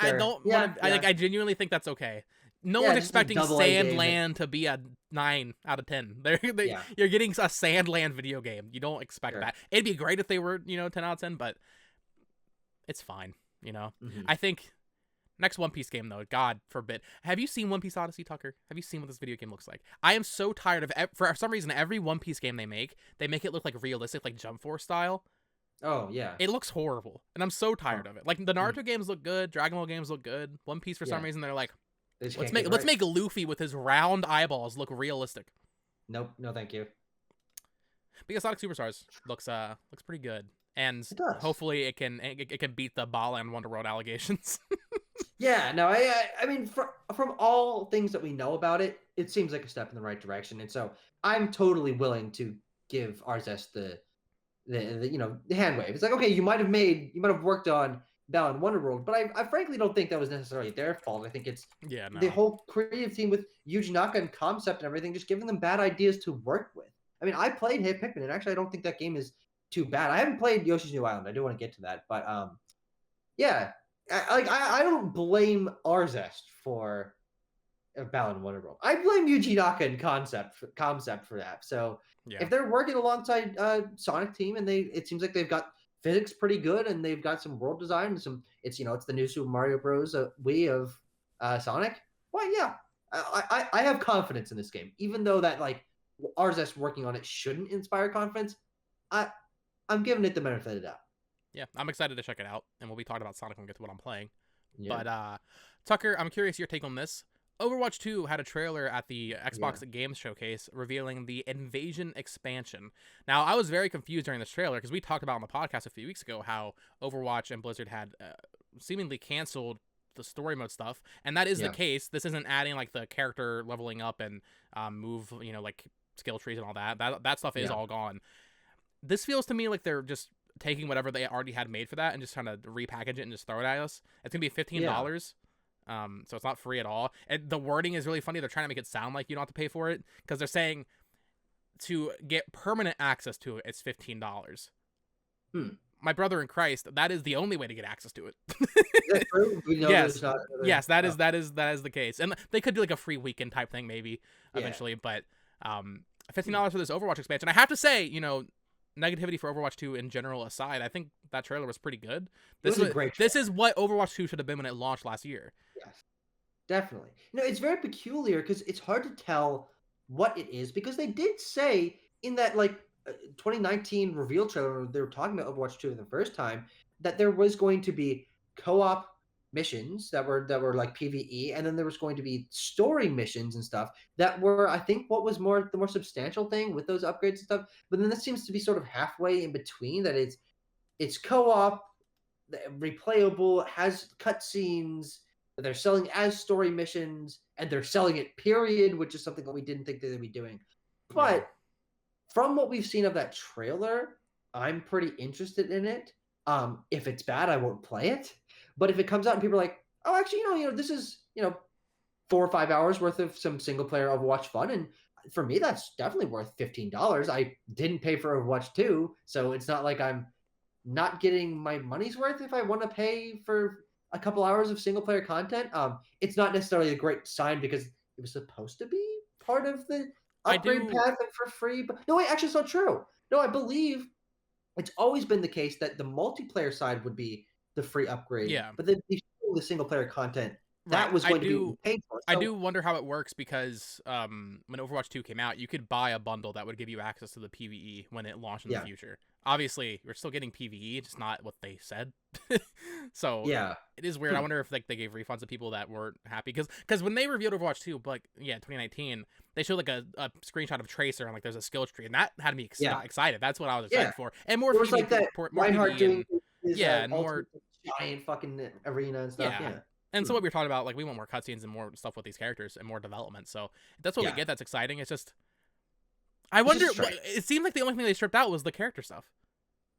Sure. don't Yeah, want to. yeah. I genuinely think that's okay. No Yeah, one's just a expecting double A game Sandland to be a 9 out of 10. Yeah. You're getting a Sandland video game. You don't expect Sure. that. It'd be great if they were 10 out of 10, but it's fine. Mhm. I think next One Piece game though, God forbid. Have you seen One Piece Odyssey, Tucker? Have you seen what this video game looks like? I am so tired of for some reason every One Piece game they make it look like realistic, like Jump Force style. Oh yeah. It looks horrible, and I'm so tired of it. Like the Naruto games look good, Dragon Ball games look good. One Piece for some Yeah. reason they're like, They just let's can't get make it right. make Luffy with his round eyeballs look realistic. Nope. No, thank you. Because Sonic Superstars looks pretty good, and It does. hopefully it can beat the Bala and Wonderworld allegations. Yeah. No. I mean, from all things that we know about it, it seems like a step in the right direction, and so I'm totally willing to give Arzest the hand wave. It's like, okay, you might have worked on Ballad and Wonderworld, but I frankly don't think that was necessarily their fault. I think it's Yeah, no. the whole creative team with Yuji Naka and concept and everything, just giving them bad ideas to work with. I mean, I played Hey Pikmin, and actually I don't think that game is too bad. I haven't played Yoshi's New Island. I do want to get to that, but yeah, I don't blame Arzest for Ballad and Wonderworld. I blame Yuji Naka and concept for that. So Yeah. if they're working alongside Sonic Team and it seems like they've got physics pretty good and they've got some world design and it's the new Super Mario Bros. Wii of Sonic. Well, yeah, I have confidence in this game, even though that like Arzest working on it shouldn't inspire confidence. I'm giving it the benefit of the doubt. Yeah, I'm excited to check it out, and we'll be talking about Sonic when we get to what I'm playing. Yeah. But Tucker, I'm curious your take on this. Overwatch 2 had a trailer at the Xbox Games Showcase revealing the Invasion expansion. Now, I was very confused during this trailer because we talked about on the podcast a few weeks ago how Overwatch and Blizzard had seemingly canceled the story mode stuff, and that is the case. This isn't adding like the character leveling up and move, like skill trees and all that. That stuff is all gone. This feels to me like they're just taking whatever they already had made for that and just trying to repackage it and just throw it at us. It's gonna be $15. So it's not free at all. And the wording is really funny. They're trying to make it sound like you don't have to pay for it because they're saying to get permanent access to it, it's $15. My brother in Christ, that is the only way to get access to it. Is that true? We know Yes. there's not Yes, that is the case. And they could do like a free weekend type thing maybe eventually, but $15 for this Overwatch expansion. I have to say, negativity for Overwatch 2 in general aside, I think that trailer was pretty good. This was a great trailer. This is what Overwatch 2 should have been when it launched last year. Yes, definitely. It's very peculiar because it's hard to tell what it is because they did say in that 2019 reveal trailer they were talking about Overwatch 2 the first time that there was going to be co-op missions that were like PvE, and then there was going to be story missions and stuff that were, I think, what was the more substantial thing with those upgrades and stuff. But then this seems to be sort of halfway in between, that it's co-op, replayable, has cutscenes, that they're selling as story missions, and they're selling it period, which is something that we didn't think they'd be doing. But from what we've seen of that trailer, I'm pretty interested in it. If it's bad, I won't play it. But if it comes out and people are like, oh, actually, this is 4 or 5 hours worth of some single player Overwatch fun, and for me, that's definitely worth $15. I didn't pay for Overwatch 2, so it's not like I'm not getting my money's worth if I want to pay for a couple hours of single player content. It's not necessarily a great sign because it was supposed to be part of the upgrade path and for free. But no, wait, actually, it's not true. No, I believe it's always been the case that the multiplayer side would be the free upgrade. Yeah. But then the single player content that was going to be paid for. I do wonder how it works because when Overwatch 2 came out, you could buy a bundle that would give you access to the PvE when it launched in the future. Obviously, we're still getting PvE, just not what they said. So yeah, it is weird. I wonder if like they gave refunds to people that weren't happy because when they revealed Overwatch 2, like 2019, they showed like a screenshot of Tracer and like there's a skill tree, and that had me excited. That's what I was excited for. And more PvE, like that Reinhardt doing and more giant fucking arena and stuff. Yeah. And so what we were talking about, like we want more cutscenes and more stuff with these characters and more development. So if that's what we get, that's exciting. It's just, I wonder. It seemed like the only thing they stripped out was the character stuff.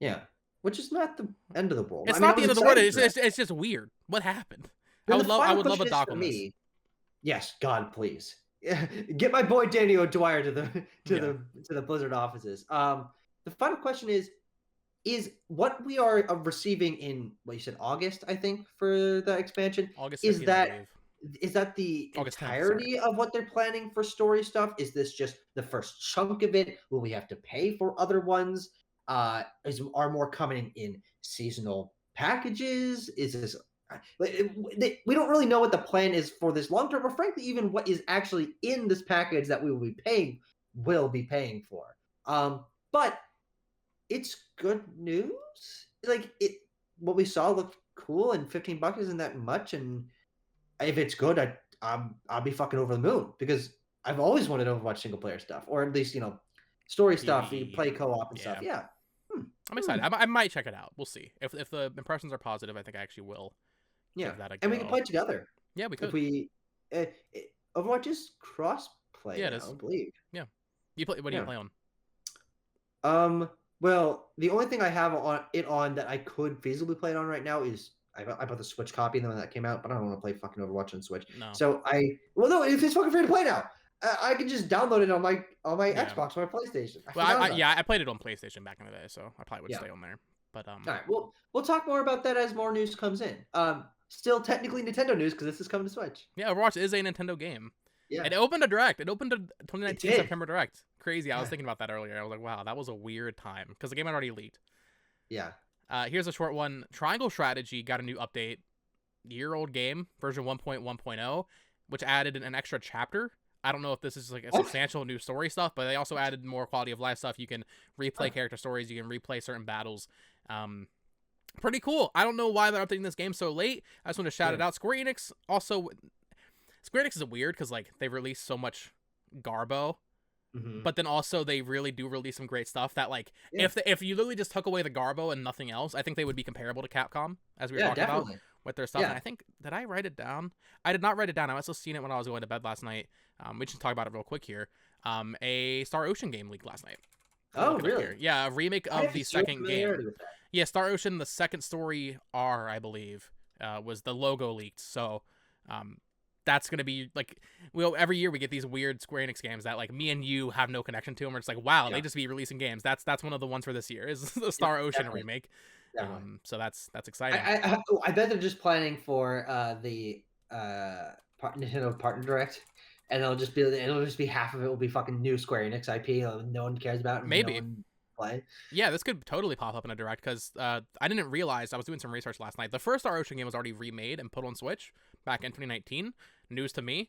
Yeah, which is not the end of the world. It's not the end of the world. It's just weird. What happened? I would love a doc on this. Yes, God, please get my boy Daniel Dwyer to the Blizzard offices. The final question is what we are receiving in what you said August, I think, for the expansion. August 15th, is that the entirety of what they're planning for story stuff? Is this just the first chunk of it? Will we have to pay for other ones? Are more coming in seasonal packages? Is this we don't really know what the plan is for this long term, or frankly, even what is actually in this package that we will be paying for. But it's good news. Like what we saw looked cool, and $15 isn't that much. And if it's good, I'll be fucking over the moon because I've always wanted to Overwatch single player stuff, or at least story stuff. You play co-op and stuff. Yeah, I'm excited. I might check it out. We'll see if the impressions are positive. I think I actually will. Yeah, and we can play together. Yeah, we could. If we Overwatch is cross play. Yeah, I believe. Yeah, you play. What do you play on? Well, the only thing I have on that I could feasibly play it on right now is I bought the Switch copy and then when that came out, but I don't want to play fucking Overwatch on Switch. No. So it's fucking free to play now. I can just download it on my Xbox or my PlayStation. I played it on PlayStation back in the day, so I probably would stay on there. But all right, we'll talk more about that as more news comes in. Still technically Nintendo news because this is coming to Switch. Yeah, Overwatch is a Nintendo game. Yeah, it opened a Direct. It opened a 2019 September Direct. Crazy. I was thinking about that earlier. I was like, wow, that was a weird time because the game had already leaked. Yeah. Here's a short one. Triangle Strategy got a new update. Year-old game, version 1.1.0, which added an extra chapter. I don't know if this is like a substantial new story stuff, but they also added more quality of life stuff. You can replay character stories. You can replay certain battles. Pretty cool. I don't know why they're updating this game so late. I just want to shout it out. Square Enix is weird because like they release so much garbo, but then also they really do release some great stuff that like if you literally just took away the garbo and nothing else, I think they would be comparable to Capcom as we were talking about with their stuff. And I think, did I write it down? I did not write it down. I must have seen it when I was going to bed last night. We should talk about it real quick here. A Star Ocean game leaked last night. Oh, really? Yeah, a remake of the second game. Yeah, Star Ocean, the second story R, I believe, was the logo leaked. So, that's gonna be like, every year we get these weird Square Enix games that like me and you have no connection to them. We're just like, wow, they just be releasing games. That's one of the ones for this year is the Star Ocean remake. So that's exciting. I bet they're just planning for the Nintendo Partner Direct. And it'll just be half of it will be fucking new Square Enix IP no one cares about. Maybe. No one play. Yeah, this could totally pop up in a Direct because I didn't realize, I was doing some research last night. The first Star Ocean game was already remade and put on Switch back in 2019. News to me.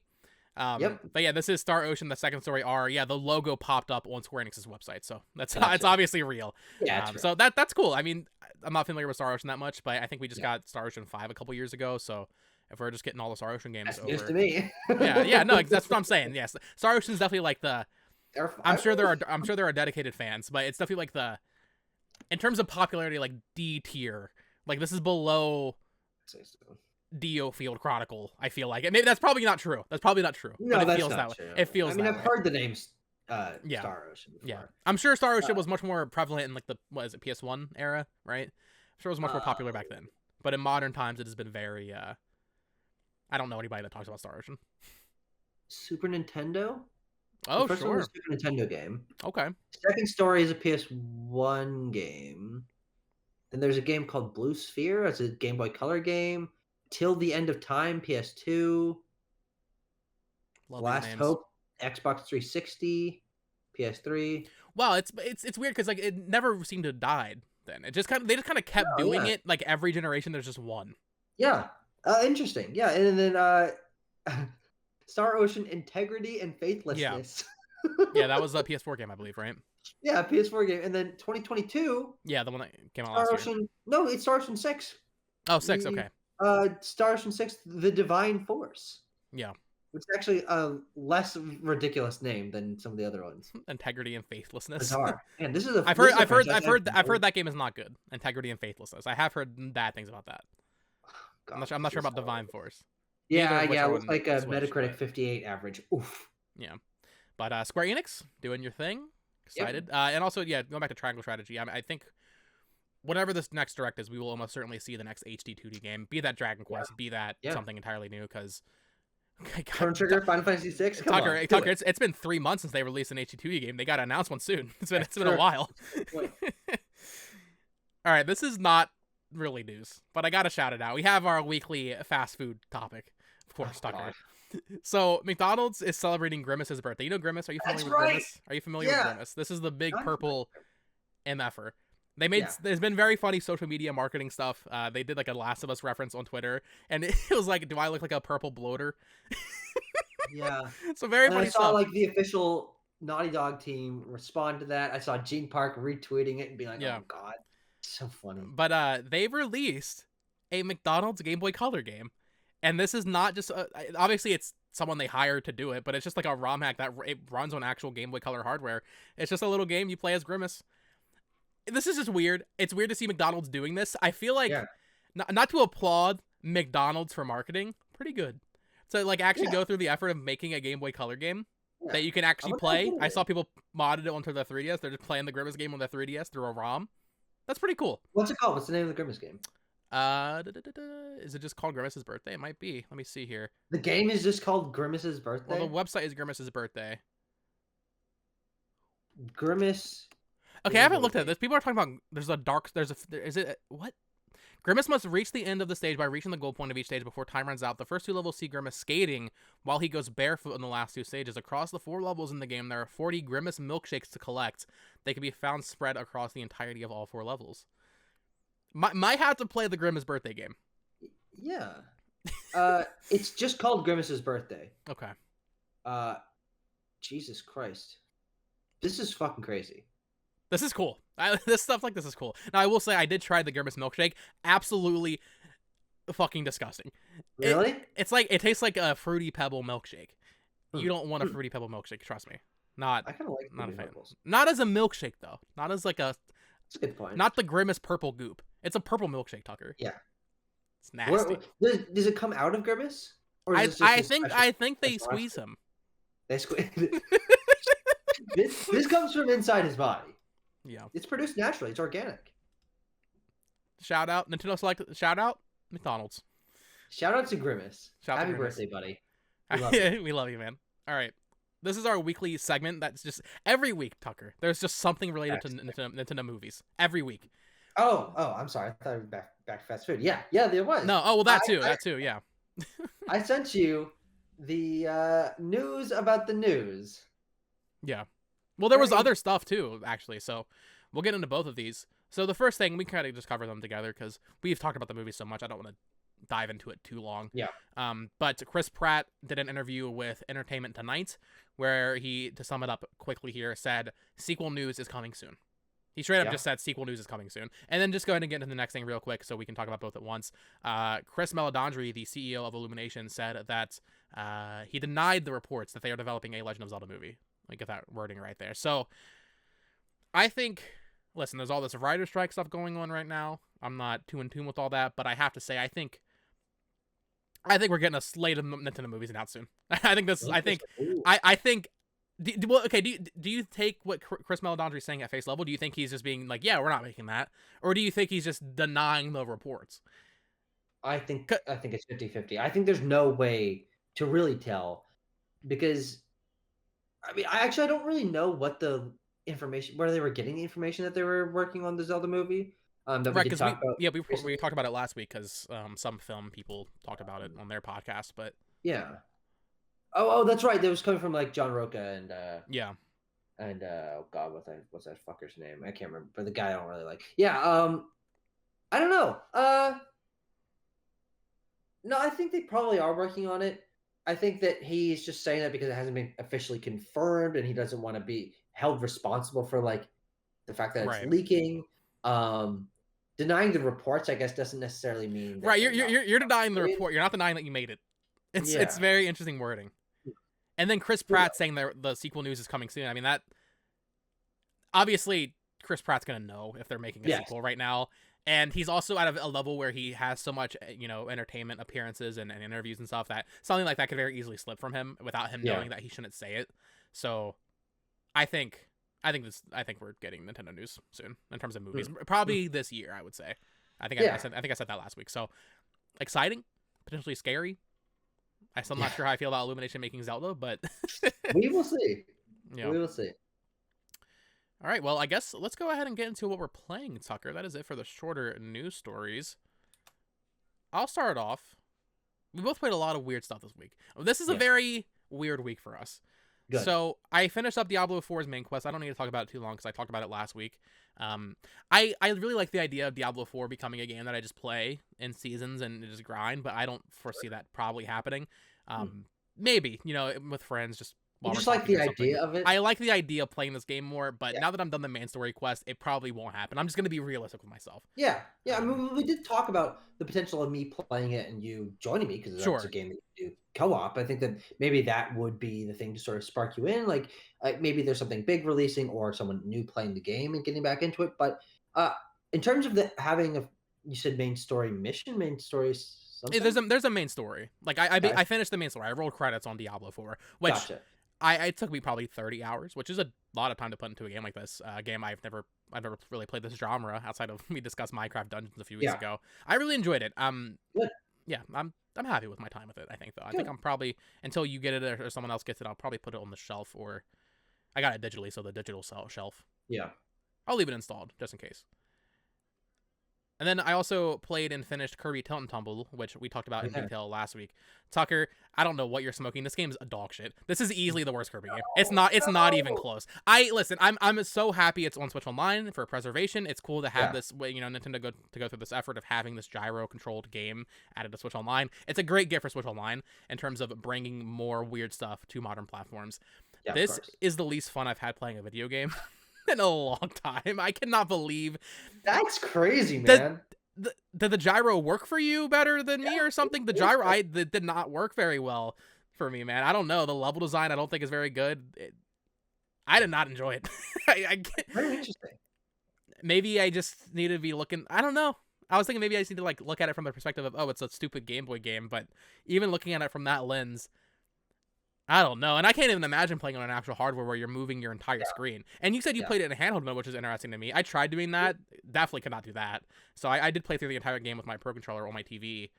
But yeah, this is Star Ocean, the second story R. Yeah, the logo popped up on Square Enix's website, so it's obviously real. Yeah, so that's cool. I mean, I'm not familiar with Star Ocean that much, but I think we just got Star Ocean 5 a couple years ago, so if we're just getting all the Star Ocean games over. News to me. No, that's what I'm saying. Yes, Star Ocean's definitely like the. I'm sure there are dedicated fans, but it's definitely like the, in terms of popularity, like D tier. Like this is below Dio Field Chronicle. I feel like, and maybe that's probably not true. No, but it feels that way. It feels. I mean, I've heard the names. Star Ocean before. Yeah, I'm sure Star Ocean was much more prevalent in like the PS1 era, right? I'm sure it was much more popular back then. But in modern times, it has been very I don't know anybody that talks about Star Ocean. Super Nintendo. Oh, The first one was sure. a Super Nintendo game. Okay. Second Story is a PS1 game. Then there's a game called Blue Sphere. It's a Game Boy Color game. Till the End of Time, PS2. Love these Last names. Hope, Xbox 360, PS3. Wow, it's weird because like it never seemed to have died. Then it just they just kind of kept Oh, doing yeah. it. Like every generation, there's just one. Yeah. Interesting. Yeah, and then Star Ocean Integrity and Faithlessness. Yeah, that was a PS4 game, I believe, right? Yeah, PS4 game. And then 2022, Yeah, the one that came out Star last year. Ocean. No, it's Star Ocean 6. Oh, 6, okay. Star Ocean 6, The Divine Force. Yeah. Which is actually a less ridiculous name than some of the other ones. Integrity and Faithlessness. Bizarre. Man, this is a. I've this is a heard franchise I've heard that game is not good. Integrity and Faithlessness. I have heard bad things about that. God, I'm not sure about Divine Force. Yeah, Neither of which yeah, are it looks on like a Switch, Metacritic but- 58 average. Oof. Yeah, but Square Enix doing your thing. Excited. And also, yeah, going back to Triangle Strategy. I think whatever this next direct is, we will almost certainly see the next HD 2D game. Be that Dragon Quest, be that something entirely new. Because Chrono Trigger, Final Fantasy 6. Tucker, it's been 3 months since they released an HD 2D game. They got to announce one soon. It's been a while. All right, this is not really news, but I gotta shout it out. We have our weekly fast food topic, of course, Tucker. So McDonald's is celebrating Grimace's birthday. You know Grimace? Are you familiar with Grimace? Are you familiar with Grimace? This is the big purple MFer. They made there's been very funny social media marketing stuff. They did like a Last of Us reference on Twitter, and it was like, "Do I look like a purple bloater?" Yeah. So very funny I saw stuff. like the official Naughty Dog team respond to that. I saw Gene Park retweeting it and be like, "Oh God, so funny." But they've released a McDonald's Game Boy Color game, and this is not just obviously it's someone they hired to do it, but it's just like a ROM hack that it runs on actual Game Boy Color hardware. It's just a little game you play as Grimace. This is just weird. It's weird to see McDonald's doing this. I feel like not to applaud McDonald's for marketing, pretty good. To like actually go through the effort of making a Game Boy Color game that you can actually play. I saw people modded it onto their 3DS. They're just playing the Grimace game on their 3DS through a ROM. That's pretty cool. What's it called? What's the name of the Grimace game? Is it just called Grimace's Birthday? It might be. Let me see here. The game is just called Grimace's Birthday? Well, the website is Grimace's Birthday. Grimace. Okay, I haven't looked at this. People are talking about what? Grimace must reach the end of the stage by reaching the goal point of each stage before time runs out. The first 2 levels see Grimace skating while he goes barefoot in the last 2 stages. Across the 4 levels in the game, there are 40 Grimace milkshakes to collect. They can be found spread across the entirety of all 4 levels. Might have to play the Grimace birthday game. Yeah. It's just called Grimace's Birthday. Okay. Jesus Christ. This is fucking crazy. This is cool. This stuff like this is cool. Now, I will say I did try the Grimace milkshake. Absolutely fucking disgusting. Really? It's like, it tastes like a Fruity Pebble milkshake. You don't want a Fruity Pebble milkshake, trust me. I kind of like not a fan. Pebbles. Not as a milkshake, though. Not as like a... That's a good point. Not the Grimace purple goop. It's a purple milkshake, Tucker. Yeah. It's nasty. Does it come out of Grimace? Or I think they squeeze him. They squeeze. This comes from inside his body. Yeah. It's produced naturally. It's organic. Shout out Nintendo Select. Shout out McDonald's. Shout out to Grimace. Happy Grimace. birthday, buddy. We love you, man. All right. This is our weekly segment that's just every week, Tucker. There's just something related to Nintendo movies. Every week. Oh, I'm sorry. I thought it was back to fast food. Yeah, there was. No, well, that too, yeah. I sent you the news about the news. Yeah. Well, there was other stuff too, actually. So we'll get into both of these. So the first thing, we kind of just cover them together because we've talked about the movie so much. I don't want to dive into it too long. Yeah. But Chris Pratt did an interview with Entertainment Tonight where he, to sum it up quickly here, said sequel news is coming soon. He straight up just said sequel news is coming soon. And then just go ahead and get into the next thing real quick so we can talk about both at once. Chris Meledandri, the CEO of Illumination, said that he denied the reports that they are developing a Legend of Zelda movie. Like, get that wording right there. So I think, listen, there's all this writer strike stuff going on right now. I'm not too in tune with all that, but I have to say, I think we're getting a slate of Nintendo movies announced soon. I think. Do you take what Chris Meledandri is saying at face level? Do you think he's just being like, yeah, we're not making that? Or do you think he's just denying the reports? I think it's 50-50. I think there's no way to really tell because I mean, I don't really know what the information where they were getting the information that they were working on the Zelda movie. That we Right, did because talk about we recently. talked about it last week because some film people talked about it on their podcast, but Yeah. Oh, that's right. That was coming from like John Roca yeah, and oh god, what's that fucker's name? I can't remember, but the guy I don't really like. Yeah. I don't know. No, I think they probably are working on it. I think that he's just saying that because it hasn't been officially confirmed, and he doesn't want to be held responsible for like the fact that it's right, leaking. Um, Denying the reports, I guess, doesn't necessarily mean that right. they're not You're denying the related. report. You're not denying that you made it. It's Yeah. very interesting wording. And then Chris Pratt saying the sequel news is coming soon. I mean, that obviously Chris Pratt's gonna know if they're making a Yes. sequel right now, and he's also at a level where he has so much entertainment appearances and interviews and stuff that something like that could very easily slip from him without him Yeah. knowing that he shouldn't say it. So I think I think we're getting Nintendo news soon in terms of movies. Probably this year, I would say. Yeah. I think I said that last week. So exciting, potentially scary. I'm still not sure how I feel about Illumination making Zelda, but We will see. you know. We will see. All right, well, I guess let's go ahead and get into what we're playing, Tucker. That is it for the shorter news stories. I'll start off. We both played a lot of weird stuff this week. This is a Yes. very weird week for us. Good. So I finished up Diablo 4's main quest. I don't need to talk about it too long because I talked about it last week. I really like the idea of Diablo 4 becoming a game that I just play in seasons and just grind, but I don't foresee that probably happening. Maybe, with friends, just You while we're just like talking the or something. idea of it. I like the idea of playing this game more, but Yeah. now that I'm done the main story quest, it probably won't happen. I'm just going to be realistic with myself. Yeah. I mean, we did talk about the potential of me playing it and you joining me because that's Sure. a game that you do co-op. I think that maybe that would be the thing to sort of spark you in. Like maybe there's something big releasing or someone new playing the game and getting back into it. But in terms of having you said main story mission, main story something. There's a main story. Like Okay. I finished the main story. I rolled credits on Diablo 4, which Gotcha. it took me probably 30 hours, which is a lot of time to put into a game like this. A game I've never really played this genre outside of we discussed Minecraft Dungeons a few weeks ago. I really enjoyed it. Good. Yeah, I'm happy with my time with it. I think though. I Good. think I'm probably until you get it or someone else gets it, I'll probably put it on the shelf or I got it digitally, so the digital shelf. Yeah. I'll leave it installed just in case. And then I also played and finished Kirby Tilt and Tumble, which we talked about in detail last week. Tucker, I don't know what you're smoking. This game is a dog shit. This is easily the worst Kirby game. It's not even close. I'm so happy it's on Switch Online for preservation. It's cool to have this way, Nintendo go through this effort of having this gyro controlled game added to Switch Online. It's a great gift for Switch Online in terms of bringing more weird stuff to modern platforms. Yeah, this is the least fun I've had playing a video game in a long time. I cannot believe that's crazy, man. Did the gyro work for you better than me or something? The gyro did not work very well for me, man. I don't know. The level design I don't think is very good. I did not enjoy it. Very interesting. Maybe I just need to be looking. I don't know. I was thinking maybe I just need to look at it from the perspective of it's a stupid Game Boy game, but even looking at it from that lens, I don't know. And I can't even imagine playing on an actual hardware where you're moving your entire screen. And you said you played it in handheld mode, which is interesting to me. I tried doing that. Definitely could not do that. So I did play through the entire game with my Pro Controller on my TV.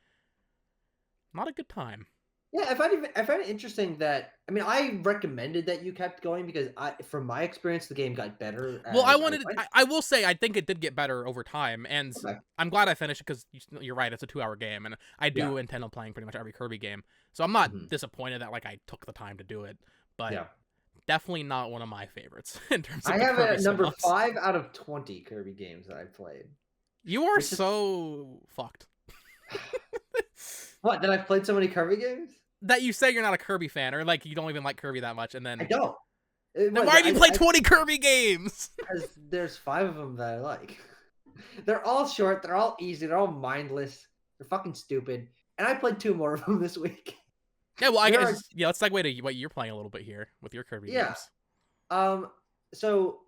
Not a good time. Yeah, I find it interesting that I recommended that you kept going because from my experience, the game got better. Well, I will say I think it did get better over time, and I'm glad I finished it because you're right, it's a 2-hour game, and I do intend on playing pretty much every Kirby game, so I'm not disappointed that I took the time to do it, but definitely not one of my favorites in terms of. I have a number 5 out of 20 Kirby games that I've played. You are so fucked. What? That I've played so many Kirby games? That you say you're not a Kirby fan, or you don't even like Kirby that much, and then I don't. Then why do you play 20 Kirby games? Because there's 5 of them that I like. They're all short. They're all easy. They're all mindless. They're fucking stupid. And I played 2 more of them this week. Yeah, well, I guess let's segue to what you're playing a little bit here with your Kirby games. So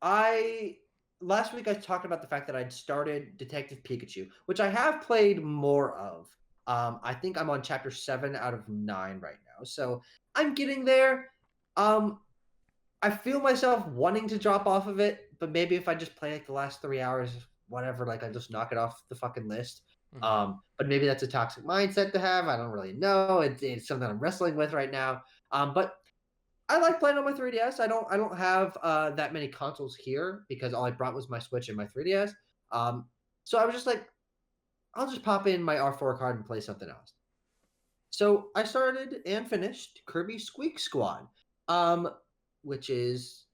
last week I talked about the fact that I'd started Detective Pikachu, which I have played more of. I think I'm on chapter 7 out of 9 right now. So I'm getting there. I feel myself wanting to drop off of it, but maybe if I just play the last 3 hours, whatever, I just knock it off the fucking list. Hmm. But maybe that's a toxic mindset to have. I don't really know. It's something I'm wrestling with right now. But I like playing on my 3DS. I don't have that many consoles here because all I brought was my Switch and my 3DS. Um, so I was just like, I'll just pop in my R4 card and play something else. So I started and finished Kirby Squeak Squad, um, which is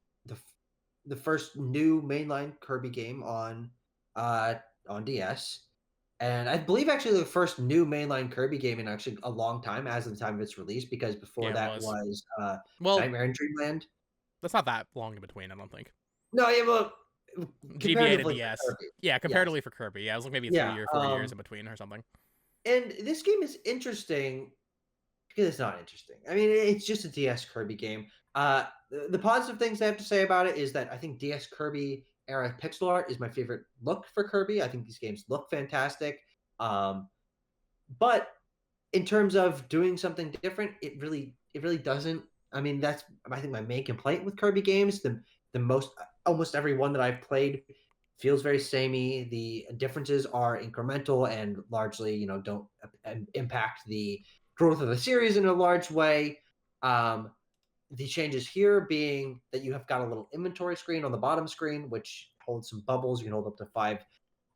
the first new mainline Kirby game uh, on DS, and I believe actually the first new mainline Kirby game in actually a long time, as of the time of its release, because before Yeah, it that was. was Well, Nightmare in Dreamland. that's not that long in between, I don't think. No, yeah, well, GBA to comparatively for DS. Kirby, Yeah, yes, comparatively for Kirby. Yeah, it was like maybe yeah. 3 or 4 years in between or something. And this game is interesting because it's not interesting. I mean, it's just a DS Kirby game. The positive things I have to say about it is that I think DS Kirby era pixel art is my favorite look for Kirby. I think these games look fantastic. Um, but in terms of doing something different, it really doesn't. I mean, that's I think my main complaint with Kirby games. The most almost every one that I've played feels very samey. The differences are incremental and largely, don't impact the growth of the series in a large way. Um, the changes here being that you have got a little inventory screen on the bottom screen, which holds some bubbles. You can hold up to 5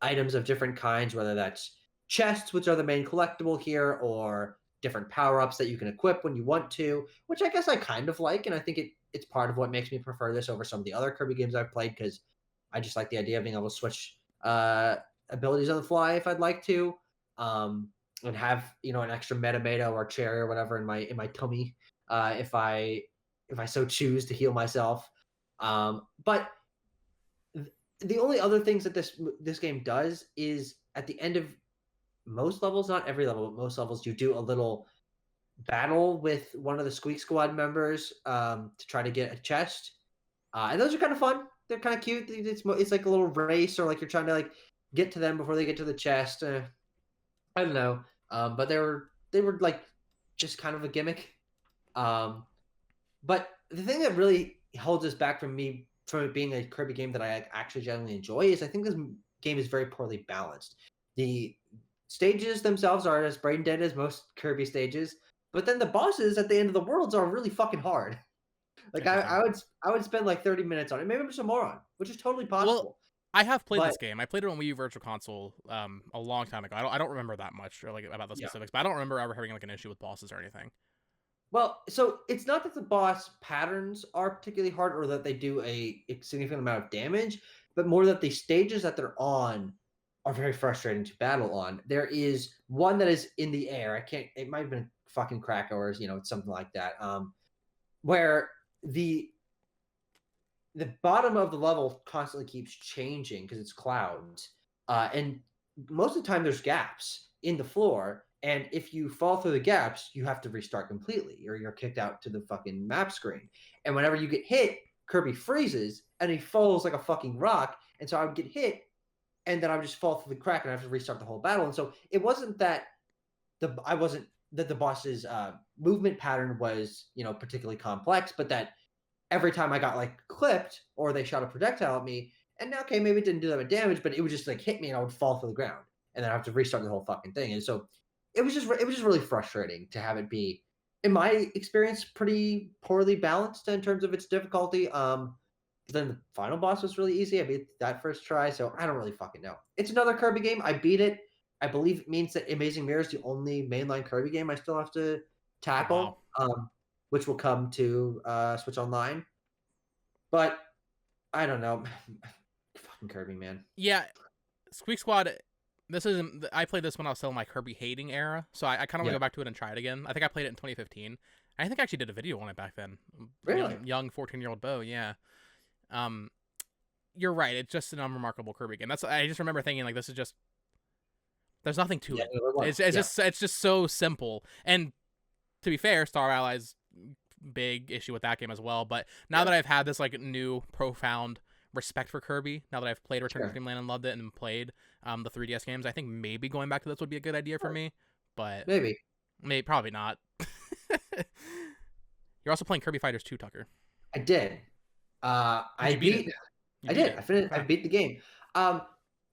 items of different kinds, whether that's chests, which are the main collectible here, or different power ups that you can equip when you want to, which I guess I kind of like. And I think it's part of what makes me prefer this over some of the other Kirby games I've played because I just like the idea of being able to switch abilities on the fly if I'd like to, and have an extra Metamato or cherry or whatever in my tummy if I so choose to heal myself. But the only other things that this game does is at the end of most levels, not every level, but most levels, you do a little battle with one of the Squeak Squad members to try to get a chest, and those are kind of fun. They're kind of cute. It's like a little race, or like you're trying to like get to them before they get to the chest. I don't know, but they were like just kind of a gimmick. Um, but the thing that really holds us back from it being a Kirby game that I actually genuinely enjoy is I think this game is very poorly balanced. The stages themselves are as brain dead as most Kirby stages, but then the bosses at the end of the worlds are really fucking hard. Like I, Interesting. I would I would spend like 30 minutes on it. Maybe I'm just a moron, which is totally Well, possible. I have played But this game. I played it on Wii U Virtual Console a long time ago. I don't remember that much or like about the yeah. specifics, but I don't remember ever having like an issue with bosses or anything. Well, so it's not that the boss patterns are particularly hard or that they do a significant amount of damage, but more that the stages that they're on are very frustrating to battle on. There is one that is in the air. It might have been fucking Krakauers, something like that. Where the bottom of the level constantly keeps changing because it's clouds. And most of the time there's gaps in the floor. And if you fall through the gaps, you have to restart completely or you're kicked out to the fucking map screen. And whenever you get hit, Kirby freezes and he falls like a fucking rock. And so I would get hit and then I would just fall through the crack and I have to restart the whole battle. And so it wasn't that the boss's movement pattern was, particularly complex, but that every time I got like clipped or they shot a projectile at me, and okay, maybe it didn't do that much damage, but it would just like hit me and I would fall to the ground, and then I have to restart the whole fucking thing. And so it was just really frustrating to have it be, in my experience, pretty poorly balanced in terms of its difficulty. But then the final boss was really easy. I beat that first try, so I don't really fucking know. It's another Kirby game. I beat it. I believe it means that Amazing Mirror is the only mainline Kirby game I still have to Oh wow. tackle, which will come to Switch Online. But I don't know. Fucking Kirby, man. Yeah, Squeak Squad. This isn't. I played this when I was still in my Kirby hating era, so I kind of want to Yeah. go back to it and try it again. I think I played it in 2015. I think I actually did a video on it back then. Really? Young 14-year-old Bo. Yeah. Um, you're right. It's just an unremarkable Kirby game. I just remember thinking like this is just. There's nothing to Yeah, it. no, there was. It's Yeah. just so simple. And to be fair, Star Allies big issue with that game as well. But now Yeah. that I've had this like new profound respect for Kirby, now that I've played Return to Sure. Dreamland and loved it and played the 3DS games, I think maybe going back to this would be a good idea for me. But Maybe. maybe probably not. You're also playing Kirby Fighters 2, Tucker. I did. I you beat it? beat. You I beat did. it. I finished. I Okay. beat the game.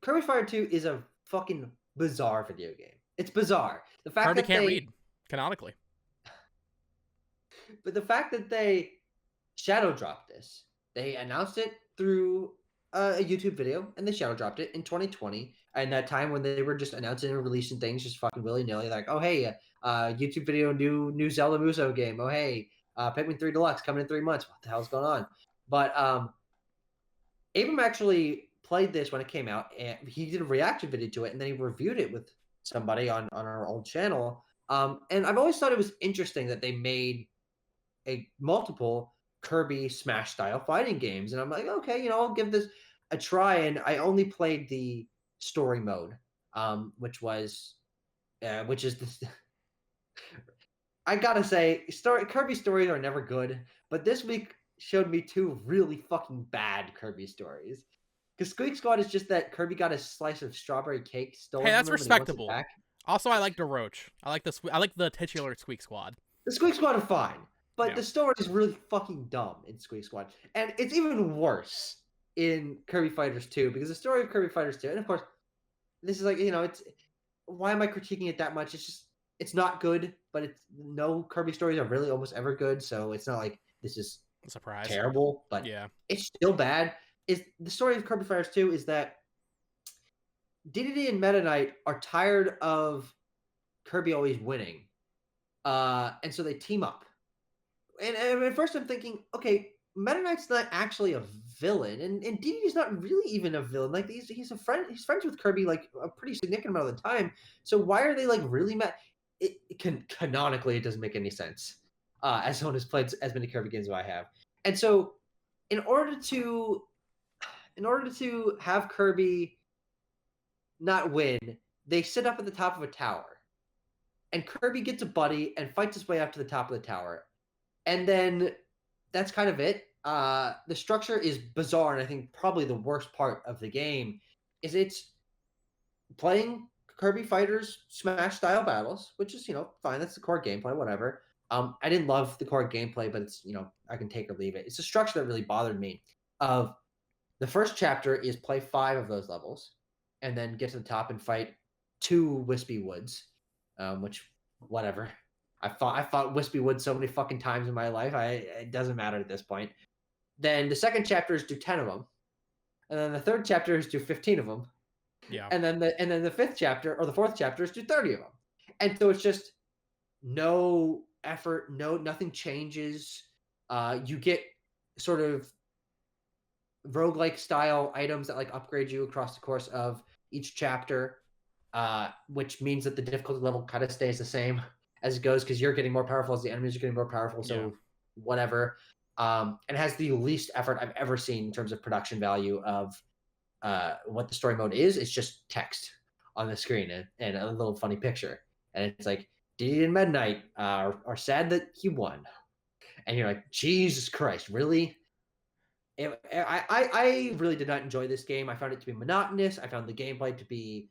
Kirby Fire 2 is a fucking bizarre video game. It's bizarre. The fact Kirby that can't read canonically. but the fact that they shadow dropped this, they announced it through a YouTube video, and they shadow dropped it in 2020. And that time when they were just announcing and releasing things just fucking willy nilly, like, oh hey, YouTube video, new Zelda Muso game. Oh hey, Pikmin 3 Deluxe coming in 3 months. What the hell's going on? But Abram actually played this when it came out, and he did a reaction video to it, and then he reviewed it with somebody on our old channel. And I've always thought it was interesting that they made a multiple Kirby Smash style fighting games, and I'm like, okay, I'll give this a try. And I only played the story mode, which is this. I gotta say, Kirby stories are never good, but this week showed me 2 really fucking bad Kirby stories. Because Squeak Squad is just that Kirby got a slice of strawberry cake stolen. Hey, that's from him and he wants it respectable. back. Also, I like the Roach. I like the titular Squeak Squad. The Squeak Squad are fine, but Yeah. the story is really fucking dumb in Squeak Squad, and it's even worse in Kirby Fighters 2, because the story of Kirby Fighters 2, and of course, this is like, it's, why am I critiquing it that much? It's just, it's not good, but it's, no Kirby stories are really almost ever good, so it's not like this is A surprise. terrible, but Yeah. it's still bad. Is the story of Kirby Fighters 2 is that DDD and Meta Knight are tired of Kirby always winning, and so they team up. And at first I'm thinking, okay, Meta Knight's not actually a villain, and DDD's not really even a villain. Like, he's a friend. He's friends with Kirby like a pretty significant amount of the time. So why are they like really mad? Canonically, it doesn't make any sense. As someone who's played as many Kirby games as I have, and so in order to have Kirby not win, they sit up at the top of a tower, and Kirby gets a buddy and fights his way up to the top of the tower. And then that's kind of it. The structure is bizarre, and I think probably the worst part of the game is it's playing Kirby Fighters Smash style battles, which is, fine. That's the core gameplay, whatever. I didn't love the core gameplay, but it's, I can take or leave it. It's a structure that really bothered me. Of the first chapter is play 5 of those levels, and then get to the top and fight 2 Wispy Woods, which, whatever. I fought Wispy Wood so many fucking times in my life. It doesn't matter at this point. Then the second chapter is do 10 of them, and then the third chapter is do 15 of them. Yeah. And then the fifth chapter or the fourth chapter is do 30 of them. And so it's just no effort, nothing changes. You get sort of roguelike style items that like upgrade you across the course of each chapter, which means that the difficulty level kind of stays the same as it goes, because you're getting more powerful as the enemies are getting more powerful. So whatever. And it has the least effort I've ever seen in terms of production value of what the story mode is. It's just text on the screen and a little funny picture. And it's like, Diddy and Midnight are sad that he won. And you're like, Jesus Christ, really? I really did not enjoy this game. I found it to be monotonous. I found the gameplay to be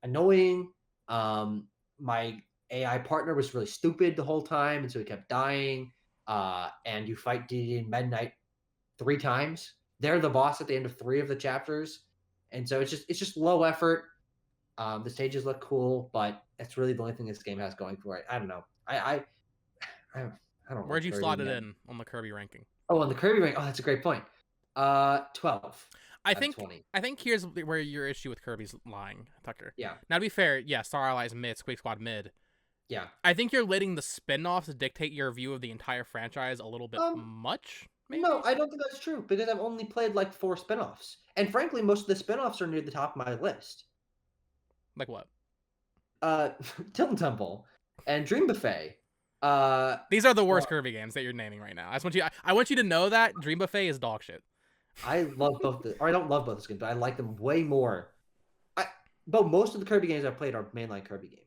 annoying. My AI partner was really stupid the whole time, and so he kept dying. And you fight Diddy and Midnight 3 times. They're the boss at the end of 3 of the chapters, and so it's just low effort. The stages look cool, but that's really the only thing this game has going for it. I don't know. I don't know. Where'd you slot it in on the Kirby ranking? Oh, on the Kirby rank. Oh, that's a great point. 12. I think here's where your issue with Kirby's lying, Tucker. Yeah. Now, to be fair, yeah, Star Allies mid, Squeak Squad mid. Yeah. I think you're letting the spin-offs dictate your view of the entire franchise a little bit much, maybe? No, I don't think that's true, because I've only played like 4 spin-offs. And frankly, most of the spin-offs are near the top of my list. Like what? Tilton Temple and Dream Buffet. These are the worst Kirby games that you're naming right now. I want you to know that Dream Buffet is dog shit. I love both I don't love both those games, but I like them way more. But most of the Kirby games I've played are mainline Kirby games.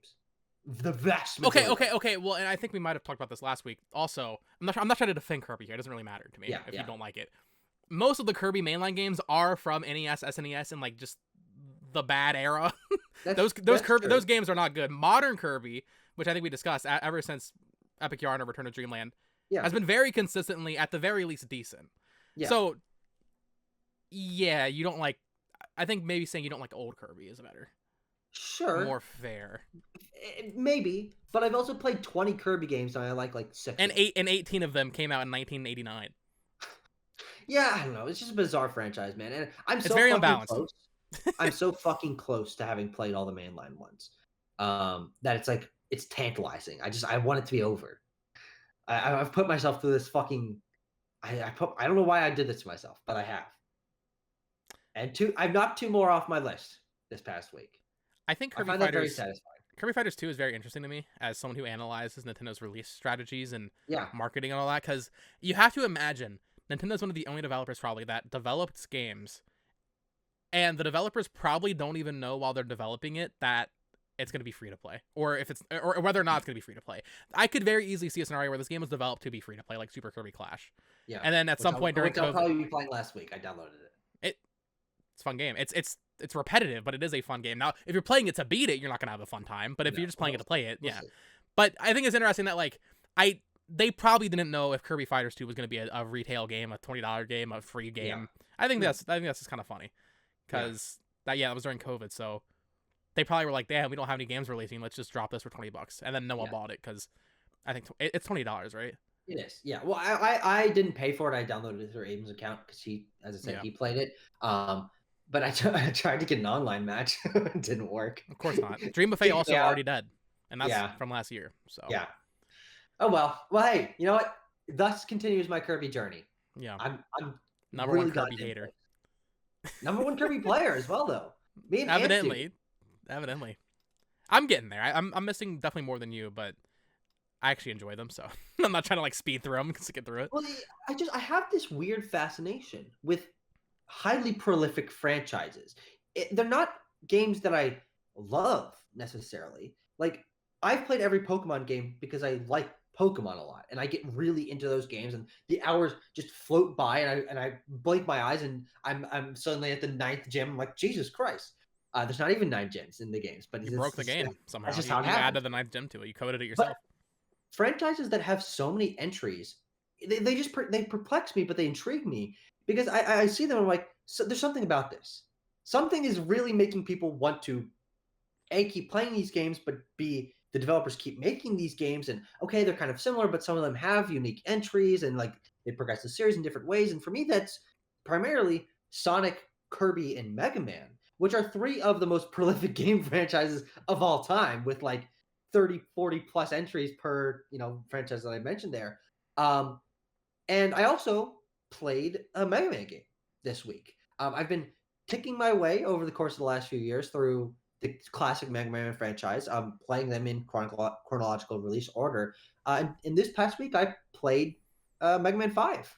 The vast majority. Okay. Well, and I think we might have talked about this last week. Also, I'm not trying to defend Kirby here. It doesn't really matter to me if you don't like it. Most of the Kirby mainline games are from NES, SNES, and like just the bad era. Those games are not good. Modern Kirby, which I think we discussed ever since Epic Yarn or Return to Dreamland, has been very consistently, at the very least, decent. Yeah. So, yeah, you don't like. I think maybe saying you don't like old Kirby is better. Sure, more fair. maybe, but I've also played 20 Kirby games, and I like six And of them. 18 of them came out in 1989. Yeah, I don't know. It's just a bizarre franchise, man, and I'm It's so very fucking unbalanced. close. I'm so fucking close to having played all the mainline ones, that it's like it's tantalizing. I want it to be over. I've put myself through this fucking. I don't know why I did this to myself, but I have. And I've knocked two more off my list this past week. I think I find that very satisfying. Kirby Fighters 2 is very interesting to me as someone who analyzes Nintendo's release strategies and Yeah, marketing and all that, because you have to imagine Nintendo's one of the only developers probably that developed games, and the developers probably don't even know while they're developing it that it's going to be free to play, or if it's or whether or not it's going to be free to play. I could very easily see a scenario where this game was developed to be free to play, like Super Kirby Clash, yeah. and then at some point during Which I'll COVID, probably be playing last week. I downloaded it. it's a fun game. It's repetitive, but it is a fun game. Now, if you're playing it to beat it, you're not gonna have a fun time. But if No, you're just playing it to play it, we'll yeah. see. But I think it's interesting that they probably didn't know if Kirby Fighters 2 was gonna be a retail game, a $20 game, a free game. Yeah. I think that's just kind of funny, because that was during COVID, so they probably were like, damn, we don't have any games releasing. Let's just drop this for $20, and then no one bought it because I think it's $20, right? It is. Yeah. Well, I didn't pay for it. I downloaded it through Aiden's account because he, as I said, Yeah. he played it. But I tried to get an online match. It didn't work. Of course not. Dream Buffet also Yeah. already dead, and that's from last year. So Yeah. Oh well. Well, hey, you know what? Thus continues my Kirby journey. yeah, I'm number really one Kirby gotten into hater. it. Number one Kirby player as well, though. Me and Evidently. I'm getting there. I'm missing definitely more than you, but I actually enjoy them, so I'm not trying to like speed through them to get through it. Well, I have this weird fascination with highly prolific franchises. They're not games that I love necessarily. Like I've played every Pokemon game because I like Pokemon a lot, and I get really into those games, and the hours just float by, and I blink my eyes, and I'm suddenly at the 9th gym. I'm like, Jesus Christ! There's not even 9 gyms in the games, but You broke the game somehow. That's just you how it you happens. added the 9th gem to it. You coded it yourself. But franchises that have so many entries, they just they perplex me, but they intrigue me because I see them. I'm like, so there's something about this. Something is really making people want to keep playing these games, but b the developers keep making these games, and okay, they're kind of similar, but some of them have unique entries, and like they progress the series in different ways. And for me, that's primarily Sonic, Kirby, and Mega Man, which are 3 of the most prolific game franchises of all time, with like 30, 40 plus entries per, franchise that I mentioned there. And I also played a Mega Man game this week. I've been ticking my way over the course of the last few years through the classic Mega Man franchise, playing them in chronological release order. And in this past week, I played Mega Man 5.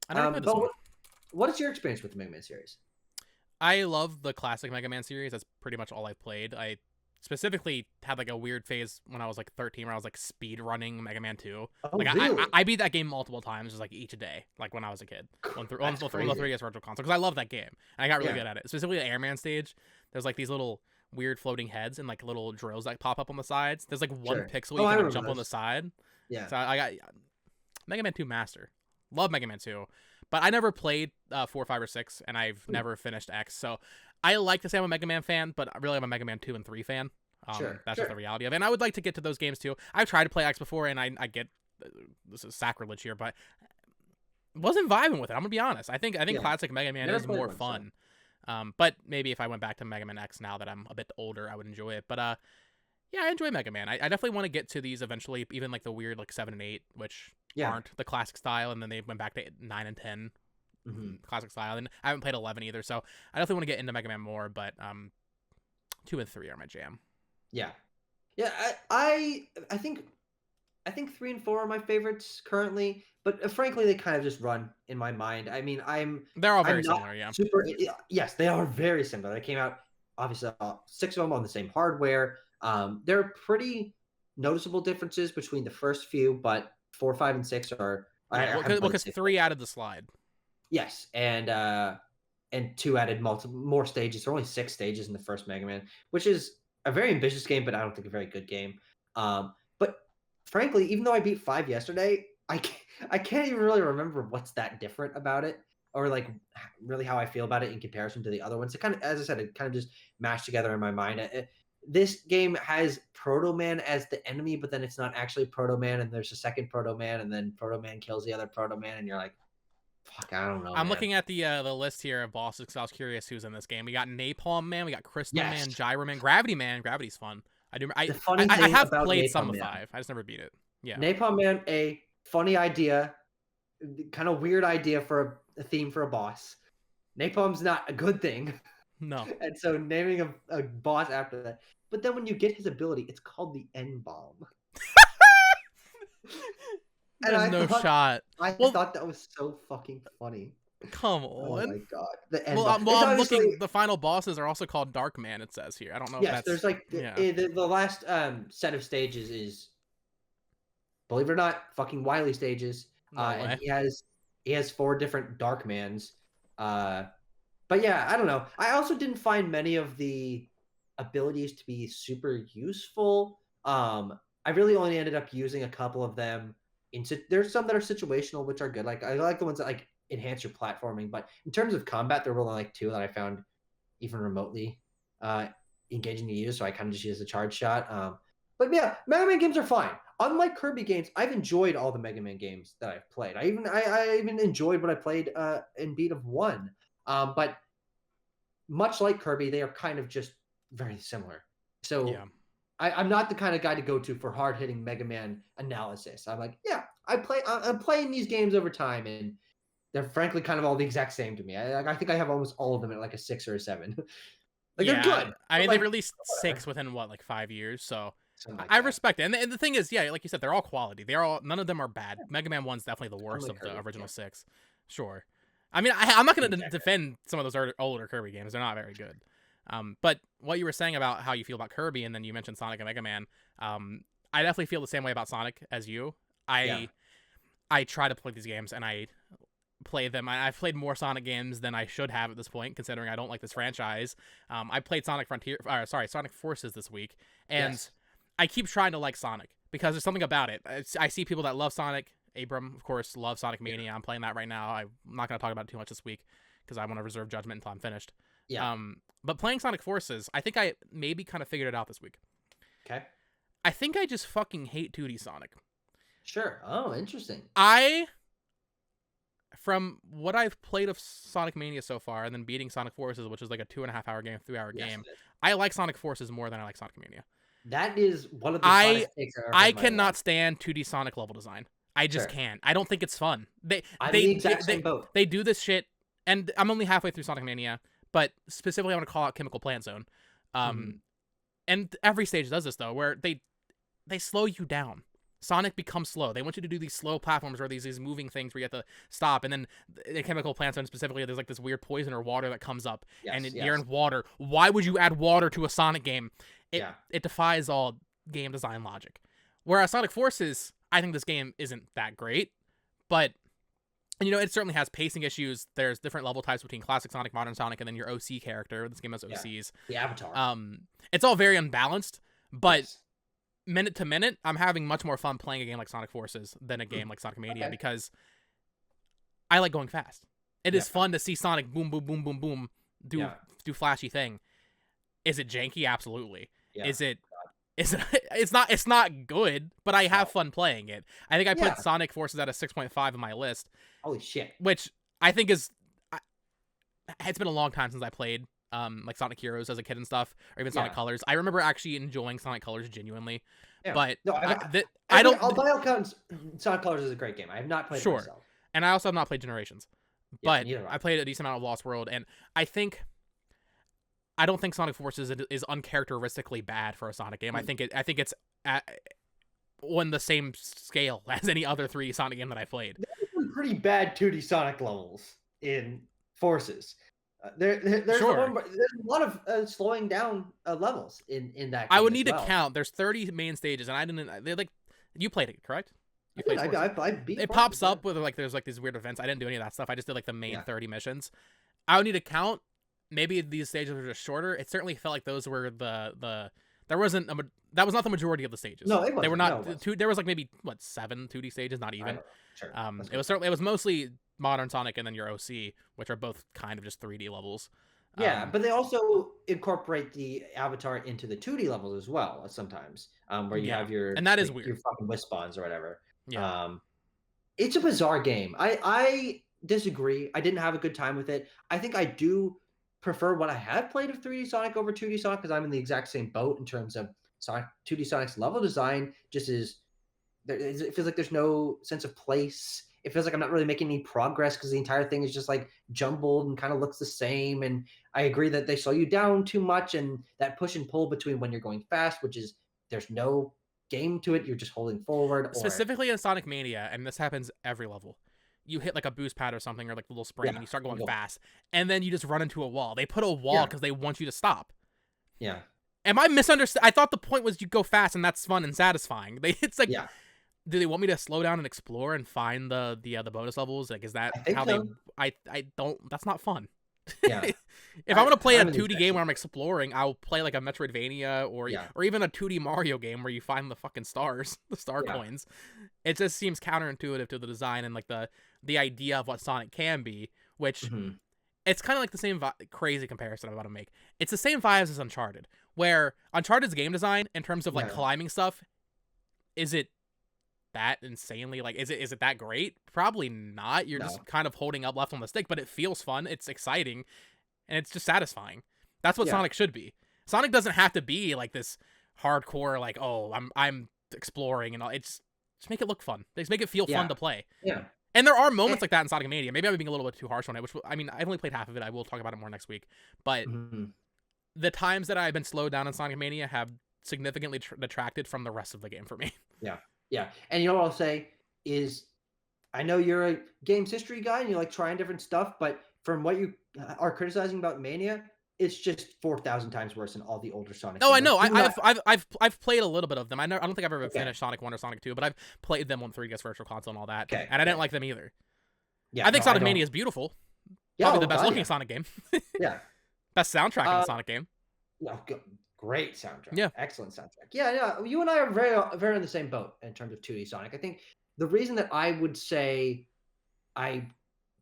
I never played this one. What is your experience with the Mega Man series? I love the classic Mega Man series. That's pretty much all I've played. I specifically had like a weird phase when I was like 13 where I was like speed running Mega Man 2. Oh, Like really? I beat that game multiple times, just like each day, like when I was a kid. On the 3DS Virtual Console, because I love that game and I got really good at it. Specifically the Airman stage, there's like these little weird floating heads and like little drills that pop up on the sides. There's like one pixel you can jump on the side. Yeah. So I got Mega Man 2 Master. Love Mega Man 2. But I never played 4, 5, or 6, and I've never finished X. So I like to say I'm a Mega Man fan, but really I'm a Mega Man 2 and 3 fan. That's just the reality of it. And I would like to get to those games too. I've tried to play X before, and I get this is sacrilege here, but wasn't vibing with it. I'm gonna be honest. I think classic Mega Man is more fun. But maybe if I went back to Mega Man X now that I'm a bit older, I would enjoy it. But yeah, I enjoy Mega Man. I definitely want to get to these eventually, even like the weird like 7 and 8, which aren't the classic style, and then they went back to 9 and 10 classic style. And I haven't played 11 either, so I definitely want to get into Mega Man more. But 2 and 3 are my jam. Yeah. I think 3 and 4 are my favorites currently, but frankly, they kind of just run in my mind. I mean, they're all very similar. Yeah. Yes, they are very similar. They came out obviously 6 of them on the same hardware. There are pretty noticeable differences between the first few, but 4, 5, and 6 are because 3 added the slide. Yes, and 2 added more stages. There are only 6 stages in the first Mega Man, which is a very ambitious game, but I don't think a very good game. But frankly, even though I beat 5 yesterday, I can't even really remember what's that different about it. or like really how I feel about it in comparison to the other ones. It kind of, as I said, it kind of just mashed together in my mind. This game has Proto Man as the enemy, but then it's not actually Proto Man, and there's a second Proto Man, and then Proto Man kills the other Proto Man, and you're like, fuck, I don't know. I'm man. looking at the list here of bosses because I was curious who's in this game. We got Napalm Man, we got Crystal Yes. Man, Gyro Man, Gravity Man. Gravity's fun. The funny I thing have about played Napalm some of Man. 5. I just never beat it. Yeah. Napalm Man, a funny idea, kind of weird idea for a theme for a boss. Napalm's not a good thing. No. And so naming a boss after that. But then when you get his ability, it's called the N-Bomb. There's no shot. I thought that was so fucking funny. Come Oh on. my god. The N-Bomb. Well, I'm looking. The final bosses are also called Dark Man, it says here. I don't know if that's... there's like the last set of stages is, believe it or not, fucking Wily stages. And he has 4 different Dark Mans. But yeah, I don't know. I also didn't find many of the abilities to be super useful. I really only ended up using a couple of them. There's some that are situational, which are good. Like I like the ones that like enhance your platforming. But in terms of combat, there were only like 2 that I found even remotely engaging to use. So I kind of just used the charge shot. But yeah, Mega Man games are fine. Unlike Kirby games, I've enjoyed all the Mega Man games that I've played. I even enjoyed what I played in Beat of 1. But much like Kirby, they are kind of just very similar. So yeah. I'm not the kind of guy to go to for hard-hitting Mega Man analysis. I'm like, yeah, I'm playing these games over time, and they're frankly kind of all the exact same to me. I think I have almost all of them at like a 6 or a 7. Like yeah, they're good. I mean, like, they released 6 within what, like 5 years, so like I respect it. And the thing is, yeah, like you said, they're all quality. None of them are bad. Yeah. Mega Man 1's definitely the worst of Kirby, the original 6. Sure. I mean, I'm not going to defend some of those older Kirby games. They're not very good. But what you were saying about how you feel about Kirby, and then you mentioned Sonic and Mega Man, I definitely feel the same way about Sonic as you. I try to play these games, and I play them. I've played more Sonic games than I should have at this point, considering I don't like this franchise. I played Sonic Forces this week, and I keep trying to like Sonic because there's something about it. I see people that love Sonic. Abram, of course, loves Sonic Mania. Yeah. I'm playing that right now. I'm not going to talk about it too much this week because I want to reserve judgment until I'm finished. Yeah. But playing Sonic Forces, I think I maybe kind of figured it out this week. Okay. I think I just fucking hate 2D Sonic. Sure. Oh, interesting. From what I've played of Sonic Mania so far, and then beating Sonic Forces, which is like a 2.5 hour game, 3 hour game, I like Sonic Forces more than I like Sonic Mania. That is one of the funnest takes I've ever I cannot stand 2D Sonic level design. I just can't. I don't think it's fun. They do this shit, and I'm only halfway through Sonic Mania, but specifically I want to call out Chemical Plant Zone. And every stage does this though, where they slow you down. Sonic becomes slow. They want you to do these slow platforms where these moving things where you have to stop, and then the Chemical Plant Zone specifically, there's like this weird poison or water that comes up, and you're in water. Why would you add water to a Sonic game? It defies all game design logic. Whereas Sonic Forces, I think this game isn't that great, but it certainly has pacing issues. There's different level types between classic Sonic, modern Sonic, and then your OC character. This game has OCs. The Avatar. It's all very unbalanced, but minute to minute, I'm having much more fun playing a game like Sonic Forces than a game like Sonic Mania because I like going fast. It is fun to see Sonic boom, boom, boom, boom, boom, do flashy thing. Is it janky? Absolutely. Yeah. Is it? It's not good, but I have fun playing it. I think I put Sonic Forces at a 6.5 on my list. Holy shit! Which I think is, it's been a long time since I played like Sonic Heroes as a kid and stuff, or even Sonic Colors. I remember actually enjoying Sonic Colors genuinely, but no, I don't. By all accounts, Sonic Colors is a great game. I have not played it myself, and I also have not played Generations, but I played a decent amount of Lost World, and I don't think Sonic Forces is uncharacteristically bad for a Sonic game. I think it's on the same scale as any other 3D Sonic game that I played. There's some pretty bad 2D Sonic levels in Forces. There's a lot of slowing down levels in that game. I would need to count. There's 30 main stages, and I didn't. They you played it, correct? I beat it. Pops up with there's these weird events. I didn't do any of that stuff. I just did the main 30 missions. I would need to count. Maybe these stages were just shorter. It certainly felt like those were the There wasn't that was not the majority of the stages. No, it wasn't. They were not No, it wasn't. two. There was like maybe 7 2D stages, not I even. don't know. Sure. It was certainly, it was mostly Modern Sonic and then your OC, which are both kind of just 3D levels. Yeah, but they also incorporate the avatar into the 2D levels as well sometimes, where you have your and that is like, weird. your fucking Wispawns or whatever. Yeah. It's a bizarre game. I disagree. I didn't have a good time with it. I think I do prefer what I have played of 3D Sonic over 2D Sonic because I'm in the exact same boat in terms of Sonic 2D Sonic's level design. Just it feels like there's no sense of place. It feels like I'm not really making any progress because the entire thing is just like jumbled and kind of looks the same. And I agree that they slow you down too much, and that push and pull between when you're going fast, which is there's no game to it. You're just holding forward. Specifically in Sonic Mania, and this happens every level. You hit like a boost pad or something, or like a little spring, and you start going fast, and then you just run into a wall. They put a wall because they want you to stop. Yeah. Am I misunderstood? I thought the point was you go fast and that's fun and satisfying. It's like, do they want me to slow down and explore and find the bonus levels? Like, is that how they? I don't. That's not fun. Yeah. If I want to play a 2D game where I'm exploring, I'll play like a Metroidvania or even a 2D Mario game where you find the fucking stars, the star coins. It just seems counterintuitive to the design and like the idea of what Sonic can be, which it's kind of like the same crazy comparison I'm about to make. It's the same vibes as Uncharted, where Uncharted's game design in terms of like climbing stuff, is it that insanely like is it that great? Probably not. You're just kind of holding up left on the stick, but it feels fun, it's exciting, and it's just satisfying. That's what Sonic should be. Sonic doesn't have to be like this hardcore like, oh, I'm exploring and all. It's just make it look fun. Just make it feel fun to play. Yeah. And there are moments like that in Sonic Mania. Maybe I'm being a little bit too harsh on it, which I mean, I've only played half of it. I will talk about it more next week. But the times that I've been slowed down in Sonic Mania have significantly detracted from the rest of the game for me. Yeah. Yeah. And you know what I'll say is, I know you're a games history guy and you like trying different stuff, but from what you are criticizing about Mania, it's just 4,000 times worse than all the older Sonic games. I know. I've played a little bit of them. I don't think I've ever finished Sonic 1 or Sonic 2, but I've played them on 3DS Virtual Console and all that. And I didn't like them either. Yeah, I think Sonic Mania is beautiful. Probably the best looking Sonic game. Best soundtrack in the Sonic game. Yeah, great soundtrack. Yeah. Excellent soundtrack. Yeah, you and I are very in the same boat in terms of 2D Sonic. I think the reason that I would say I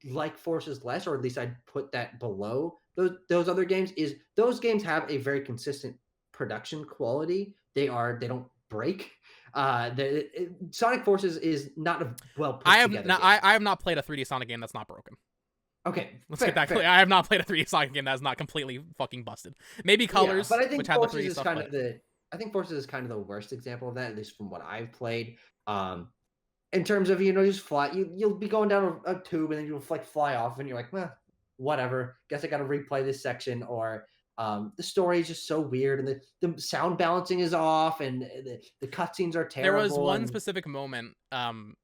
like Forces less, or at least I'd put that below those other games, is those games have a very consistent production quality. They don't break. Sonic Forces is not a well put together game. I have not played a 3D Sonic game that's not broken. Okay, let's get that clear. I have not played a 3D Sonic game that's not completely fucking busted. Maybe Colors, but I think which had the 3D is stuff. Kind of I think Forces is kind of the worst example of that, at least from what I've played. In terms of just fly, you'll be going down a tube and then you'll like fly off and you're like, well, whatever. Guess I got to replay this section. Or the story is just so weird and the sound balancing is off and the cutscenes are terrible. There was one specific moment.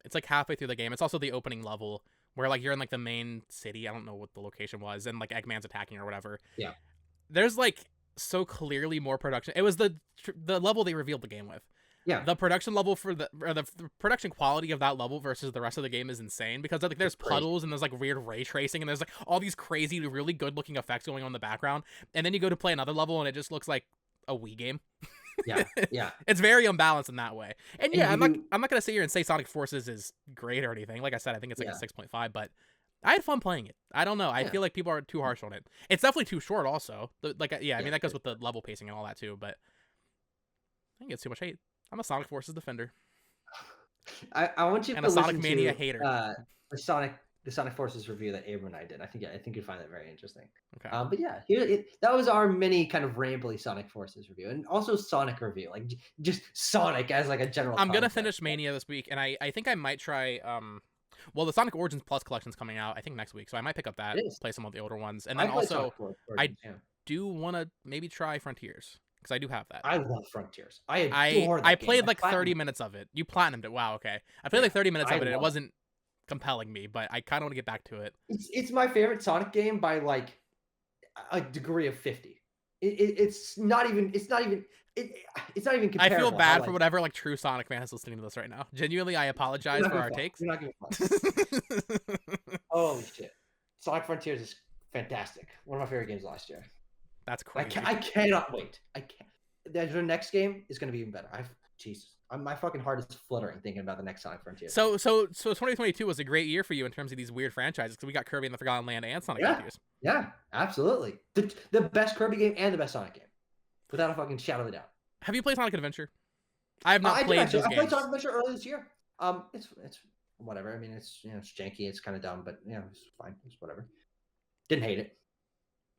It's like halfway through the game. It's also the opening level where like you're in like the main city. I don't know what the location was, and like Eggman's attacking or whatever. Yeah. There's like so clearly more production. It was the level they revealed the game with. Yeah. The production level for the production quality of that level versus the rest of the game is insane, because like there's puddles and there's like weird ray tracing and there's like all these crazy, really good looking effects going on in the background. And then you go to play another level and it just looks like a Wii game. Yeah. It's very unbalanced in that way. And I'm not gonna sit here and say Sonic Forces is great or anything. Like I said, I think it's like a 6.5, but I had fun playing it. I don't know. I feel like people are too harsh on it. It's definitely too short also. I mean that goes with the level pacing and all that too, but I think it's too much hate. I'm a Sonic Forces defender. I want you and to a Sonic listen Mania to hater. The Sonic Forces review that Abram and I did. I think you'd find that very interesting. Okay. But yeah, that was our mini kind of rambly Sonic Forces review, and also Sonic review, like just Sonic as like a general. I'm gonna finish Mania this week, and I think I might try. Well, the Sonic Origins Plus collection's coming out, I think next week, so I might pick up that, play some of the older ones, and then also I do want to maybe try Frontiers. Because I do have that. I love Frontiers. I adore that I game. played like 30 minutes of it. You platinumed it. Wow, okay. I played like 30 minutes of it, and it wasn't compelling me, but I kind of want to get back to it. It's my favorite Sonic game by like a degree of 50. It's not even comparable. I feel bad for whatever like true Sonic fan is listening to this right now. Genuinely, I apologize for our takes. You're not gonna Holy shit. Sonic Frontiers is fantastic. One of my favorite games last year. That's crazy. I cannot wait. I can't. the next game is going to be even better. Jesus, my fucking heart is fluttering thinking about the next Sonic Frontiers. So 2022 was a great year for you in terms of these weird franchises because we got Kirby and the Forgotten Land and Sonic Frontiers. Yeah, absolutely. The best Kirby game and the best Sonic game, without a fucking shadow of a doubt. Have you played Sonic Adventure? I have not played those games. I played Sonic Adventure earlier this year. It's whatever. I mean, it's it's janky. It's kind of dumb, but it's fine. It's whatever. Didn't hate it.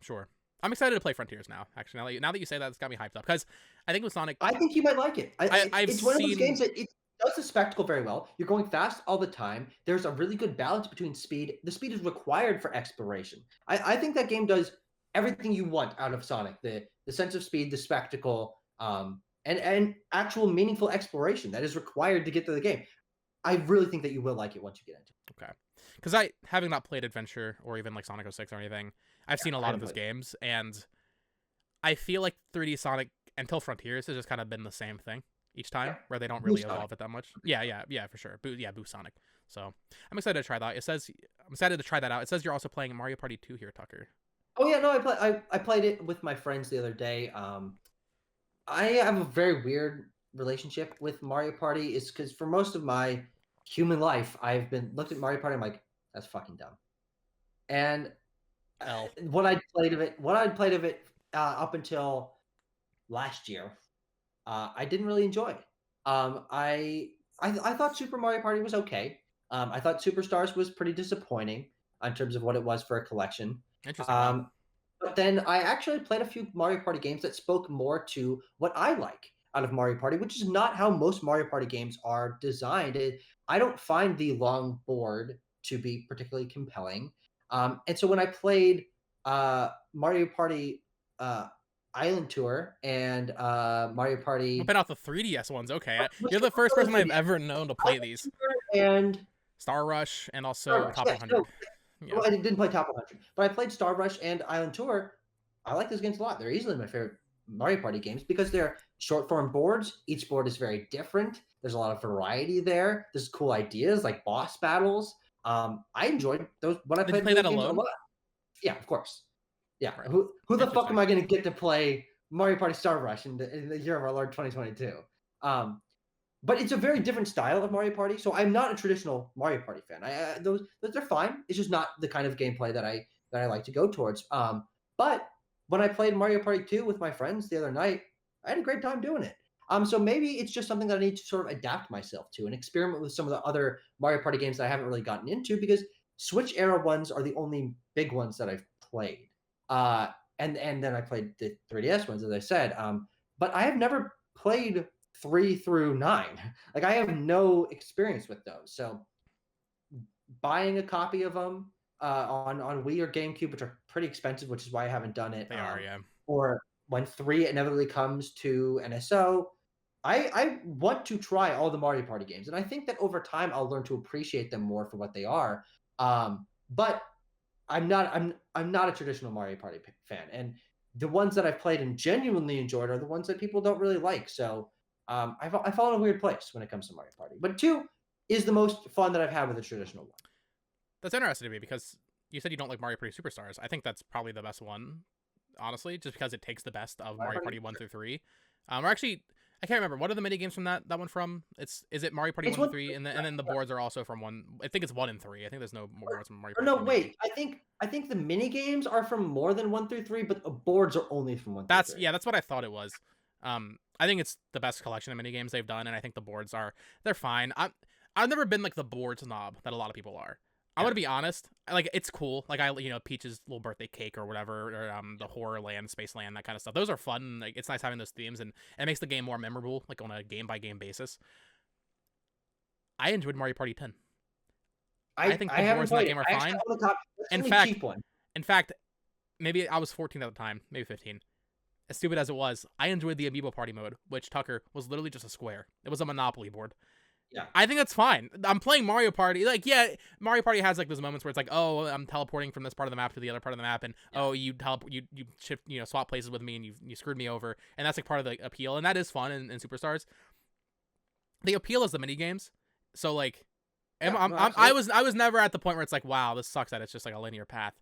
Sure. I'm excited to play Frontiers now. Actually, now that you say that, it's got me hyped up because I think with Sonic, I think you might like it. It's one of those games that it does the spectacle very well. You're going fast all the time. There's a really good balance between speed. The speed is required for exploration. I think that game does everything you want out of Sonic. The sense of speed, the spectacle, and actual meaningful exploration that is required to get to the game. I really think that you will like it once you get into it. Okay. Because having not played Adventure or even like Sonic 06 or anything, I've seen a lot of those games, and I feel like 3D Sonic until Frontiers has just kind of been the same thing each time, where they don't really evolve it that much. Yeah, for sure. Boo Sonic. So I'm excited to try that. I'm excited to try that out. It says you're also playing Mario Party 2 here, Tucker. Oh yeah, no, I played it with my friends the other day. I have a very weird relationship with Mario Party. It's because for most of my human life, I've been looked at Mario Party. I'm like, that's fucking dumb. And what I'd played of it up until last year, I didn't really enjoy. I thought Super Mario Party was okay. I thought Superstars was pretty disappointing in terms of what it was for a collection. Interesting. But then I actually played a few Mario Party games that spoke more to what I like out of Mario Party, which is not how most Mario Party games are designed. I don't find the long board to be particularly compelling. And so when I played Mario Party Island Tour and Mario Party... I've been out the 3DS ones. Okay. You're the first person I've ever known to play these. And Star Rush and also Top 100. No. Yeah. Well, I didn't play Top 100, but I played Star Rush and Island Tour. I like those games a lot. They're easily my favorite Mario Party games because they're short form boards. Each board is very different. There's a lot of variety there. There's cool ideas like boss battles. I enjoyed those when I played. Did you play that alone? Yeah, of course. Yeah. Right. Who the fuck am I going to get to play Mario Party Star Rush in the year of our Lord 2022? But it's a very different style of Mario Party, so I'm not a traditional Mario Party fan. Those are fine. It's just not the kind of gameplay that I like to go towards. But when I played Mario Party 2 with my friends the other night, I had a great time doing it. So maybe it's just something that I need to sort of adapt myself to and experiment with some of the other Mario Party games that I haven't really gotten into because Switch era ones are the only big ones that I've played. And then I played the 3DS ones, as I said. But I have never played 3 through 9. Like I have no experience with those. So buying a copy of them on Wii or GameCube, which are pretty expensive, which is why I haven't done it. They are, yeah. Or when 3 inevitably comes to NSO, I want to try all the Mario Party games, and I think that over time I'll learn to appreciate them more for what they are. But I'm not a traditional Mario Party fan, and the ones that I've played and genuinely enjoyed are the ones that people don't really like. So I fall in a weird place when it comes to Mario Party. But 2 is the most fun that I've had with a traditional one. That's interesting to me because you said you don't like Mario Party Superstars. I think that's probably the best one, honestly, just because it takes the best of Mario Party 1 through 3. Or actually, I can't remember. What are the mini games from that one from? Is it Mario Party 1 through 3, and then the boards are also from 1. I think it's 1 and 3. I think there's no more boards from Mario Party. No, wait. I think the mini games are from more than 1 through 3, but the boards are only from 1 through 3. Yeah, that's what I thought it was. I think it's the best collection of mini games they've done, and I think the boards they're fine. I've never been like the board snob that a lot of people are. I want to be honest. Like it's cool. Like Peach's little birthday cake or whatever, or the horror land, space land, that kind of stuff. Those are fun. Like it's nice having those themes, and it makes the game more memorable, like on a game by game basis. I enjoyed Mario Party 10. I think the boards in that game are fine. In fact, maybe I was 14 at the time, maybe 15. As stupid as it was, I enjoyed the Amiibo Party mode, which, Tucker, was literally just a square. It was a Monopoly board. Yeah. I think that's fine. I'm playing Mario Party. Like, yeah, Mario Party has like those moments where it's like, oh, I'm teleporting from this part of the map to the other part of the map, and oh, you shift, swap places with me, and you screwed me over, and that's like part of the appeal, and that is fun in Superstars. The appeal is the mini games. So like, I was never at the point where it's like, wow, this sucks that it's just like a linear path.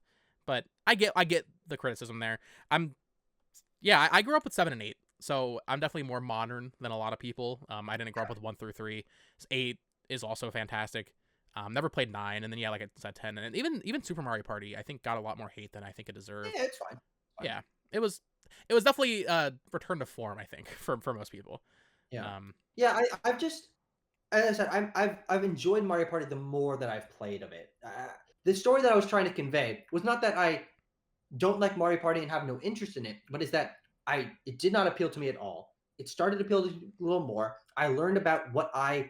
But I get the criticism there. I grew up with 7 and 8. So I'm definitely more modern than a lot of people. I didn't grow up with 1 through 3. 8 is also fantastic. Never played 9, and then like it's at 10, and even Super Mario Party I think got a lot more hate than I think it deserved. Yeah, it's fine. Yeah, it was definitely return to form, I think, for most people. Yeah. Yeah, I've just, as I said, I've enjoyed Mario Party the more that I've played of it. The story that I was trying to convey was not that I don't like Mario Party and have no interest in it, but is that it did not appeal to me at all. It started to appeal to me a little more. I learned about what I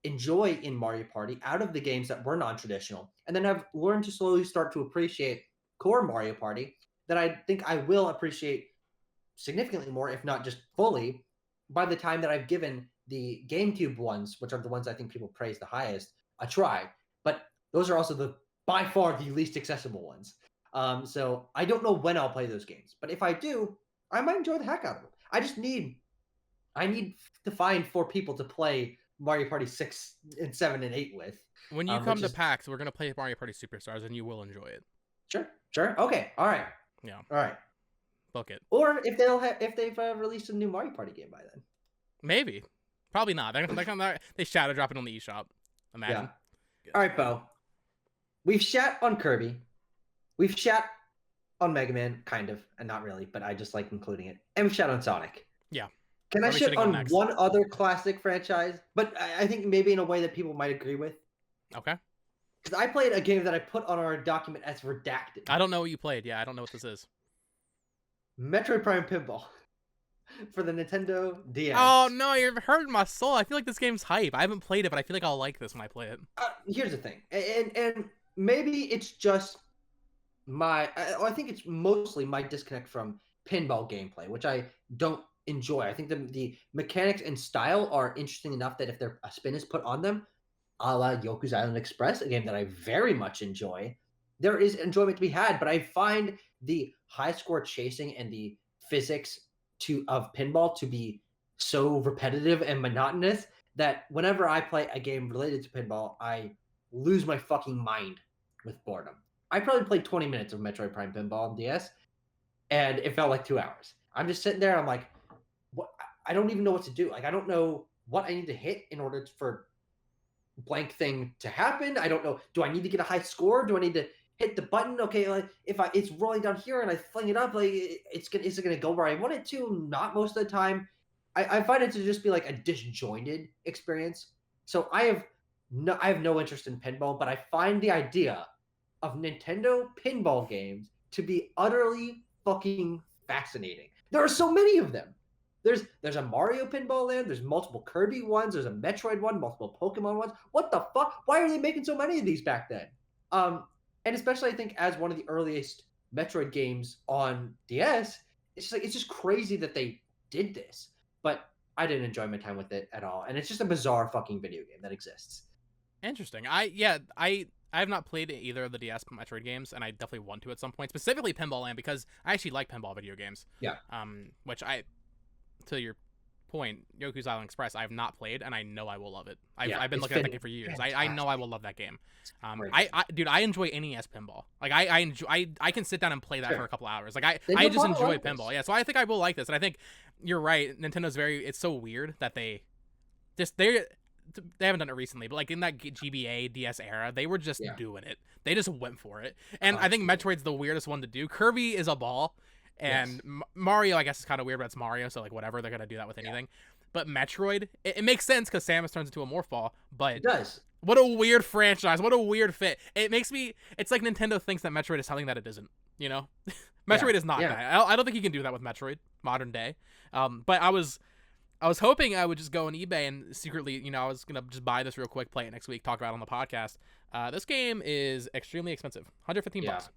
enjoy in Mario Party out of the games that were non-traditional, and then I've learned to slowly start to appreciate core Mario Party that I think I will appreciate significantly more, if not just fully, by the time that I've given the GameCube ones, which are the ones I think people praise the highest, a try. But those are also by far the least accessible ones. So I don't know when I'll play those games, but if I do, I might enjoy the heck out of them. I need to find 4 people to play Mario Party 6 and 7 and 8 with. When you come to PAX, we're gonna play Mario Party Superstars, and you will enjoy it. Sure. Okay. All right. Yeah. All right. Book it. Or if they've released a new Mario Party game by then. Maybe. Probably not. They shadow drop it on the eShop. Imagine. Yeah. All right, Bo. We've shat on Kirby. We've shat on Mega Man, kind of, and not really, but I just like including it. And we've shat on Sonic. Yeah. Can I shit on one other classic franchise? But I think maybe in a way that people might agree with. Okay. Because I played a game that I put on our document as redacted. I don't know what you played. Yeah, I don't know what this is. Metroid Prime Pinball. For the Nintendo DS. Oh, no, you're hurting my soul. I feel like this game's hype. I haven't played it, but I feel like I'll like this when I play it. Here's the thing. And maybe it's just I think it's mostly my disconnect from pinball gameplay, which I don't enjoy. I think the mechanics and style are interesting enough that if a spin is put on them, a la Yoku's Island Express, a game that I very much enjoy, there is enjoyment to be had, but I find the high score chasing and the physics of pinball to be so repetitive and monotonous that whenever I play a game related to pinball, I lose my fucking mind with boredom. I probably played 20 minutes of Metroid Prime Pinball on DS, and it felt like 2 hours. I'm just sitting there, I'm like, what? I don't even know what to do. Like, I don't know what I need to hit in order for blank thing to happen. I don't know. Do I need to get a high score? Do I need to hit the button? Okay, like if it's rolling down here and I fling it up, like is it gonna go where I want it to? Not most of the time. I find it to just be like a disjointed experience. So I have no interest in pinball, but I find the idea of Nintendo pinball games to be utterly fucking fascinating. There are so many of them. There's a Mario pinball land. There's multiple Kirby ones. There's a Metroid one. Multiple Pokemon ones. What the fuck? Why are they making so many of these back then? And especially I think as one of the earliest Metroid games on DS, it's just crazy that they did this. But I didn't enjoy my time with it at all, and it's just a bizarre fucking video game that exists. Interesting. I have not played either of the DS Metroid games, and I definitely want to at some point. Specifically Pinball Land, because I actually like pinball video games. Yeah. Which to your point, Yoku's Island Express, I have not played, and I know I will love it. I've been looking at that game for years. I know I will love that game. Dude, I enjoy NES pinball. Like I can sit down and play that for a couple hours. Like I just enjoy pinball. Yeah, so I think I will like this, and I think you're right. Nintendo's it's so weird that they haven't done it recently, but like in that GBA DS era, they were just doing it. They just went for it, and I think Metroid's the weirdest one to do. Kirby is a ball. And Mario, I guess, is kind of weird, but it's Mario, so like whatever, they're gonna do that with anything. But Metroid, it makes sense because Samus turns into a morph ball. But it does. What a weird franchise! What a weird fit! It's like Nintendo thinks that Metroid is something that it isn't. You know, Metroid is not that. I don't think you can do that with Metroid modern day. But I was hoping I would just go on eBay and secretly, I was gonna just buy this real quick, play it next week, talk about it on the podcast. This game is extremely expensive, $115.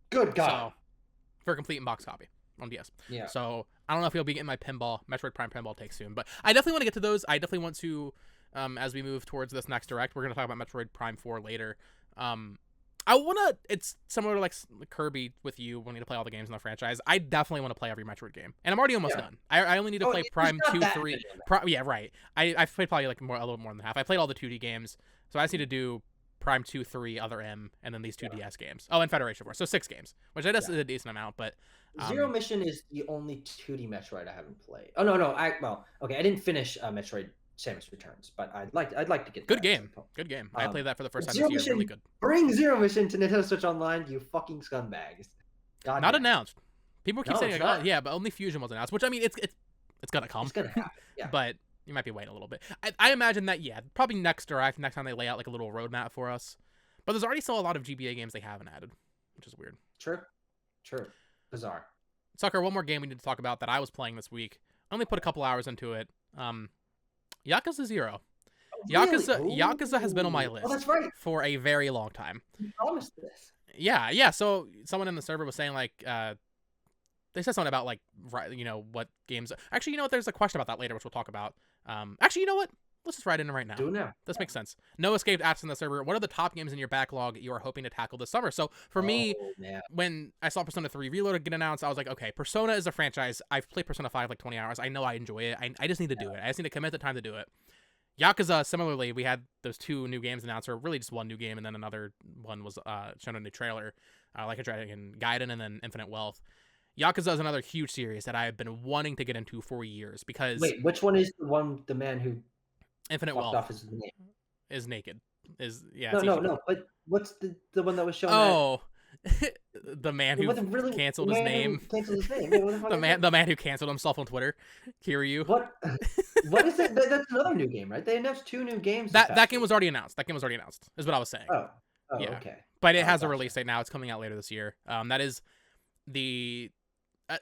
Good God. So, for a complete in-box copy on DS. Yeah. So I don't know if you'll be getting my Metroid Prime pinball take soon, but I definitely want to get to those. I definitely want to, as we move towards this next direct, we're going to talk about Metroid Prime 4 later. It's similar to like Kirby with you wanting to play all the games in the franchise. I definitely want to play every Metroid game, and I'm already almost done. I only need to play Prime 2, 3. Yeah, right. I've played probably like a little more than half. I played all the 2D games, so I just need to do Prime 2, 3, Other M, and then these two DS games. Oh, and Federation Force. So 6 games, which I guess is a decent amount, but Zero Mission is the only 2D Metroid I haven't played. Oh no, I didn't finish Metroid Samus Returns, but I'd like to get good that game. Good game. I played that for the first time Zero this year. Mission, Really good. Bring Zero Mission to Nintendo Switch Online, you fucking scumbags. God Not damn. announced. People keep saying, it's like, not. oh, yeah, but only Fusion was announced, which I mean, it's gonna come. It's gonna happen. Yeah. But you might be waiting a little bit. I imagine that, yeah, probably next Direct, next time they lay out like a little roadmap for us. But there's already still a lot of GBA games they haven't added, which is weird. True. Bizarre. Sucker, one more game we need to talk about that I was playing this week. I only put a couple hours into it. Yakuza 0. Yakuza has been on my list that's right. for a very long time. You promised this. Yeah. So someone in the server was saying like, they said something about like, what games. Actually, you know what? There's a question about that later, which we'll talk about. Actually, you know what? Let's just write in right now. Do it now. This makes sense. No Escape asks in the server, what are the top games in your backlog you are hoping to tackle this summer? So for me, when I saw Persona 3 Reloaded get announced, I was like, okay, Persona is a franchise. I've played Persona 5 like 20 hours. I know I enjoy it. I just need to do it. I just need to commit the time to do it. Yakuza, similarly, we had those 2 new games announced, or really just 1 new game, and then another one was shown in a new trailer, Like a Dragon Gaiden, and then Infinite Wealth. Yakuza is another huge series that I've been wanting to get into for years because... Wait, which one is the man who... Infinite Wealth off his name? Is naked. No. But what's the one that was shown? Oh, the man who canceled his name. The man who canceled himself on Twitter. Kiryu. What? What is it? That's another new game, right? They announced 2 new games. That game was already announced. Is what I was saying. Oh, yeah. Okay. But it has a release date now. It's coming out later this year. That is the...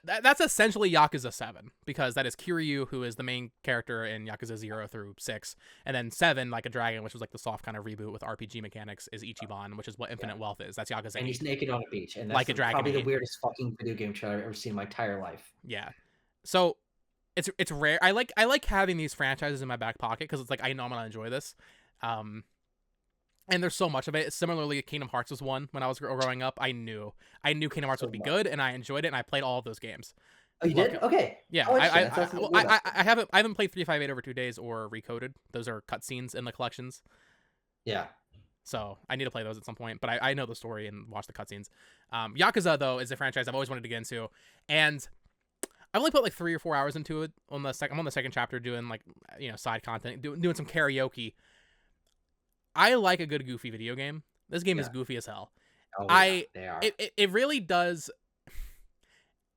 that's essentially Yakuza 7, because that is Kiryu, who is the main character in Yakuza 0 through 6, and then 7, Like a Dragon, which was like the soft kind of reboot with RPG mechanics, is Ichiban, which is what Infinite Wealth is. That's Yakuza 8. And he's naked on a beach, and that's Like a Dragon probably 8. the weirdest fucking video game trailer I've ever seen in my entire life. Yeah. So it's rare. I like having these franchises in my back pocket because it's like I know I'm gonna enjoy this. And there's so much of it. Similarly, Kingdom Hearts was one when I was growing up. I knew Kingdom Hearts would be good, and I enjoyed it, and I played all of those games. Oh, you did? Okay. Yeah, I haven't played 358 over 2 days or Recoded. Those are cutscenes in the collections. Yeah. So I need to play those at some point, but I know the story and watch the cutscenes. Yakuza though is a franchise I've always wanted to get into, and I've only put like 3 or 4 hours into it. I'm on the second chapter doing like side content, doing some karaoke. I like a good goofy video game. This game is goofy as hell. Oh, yeah, they are. It really does.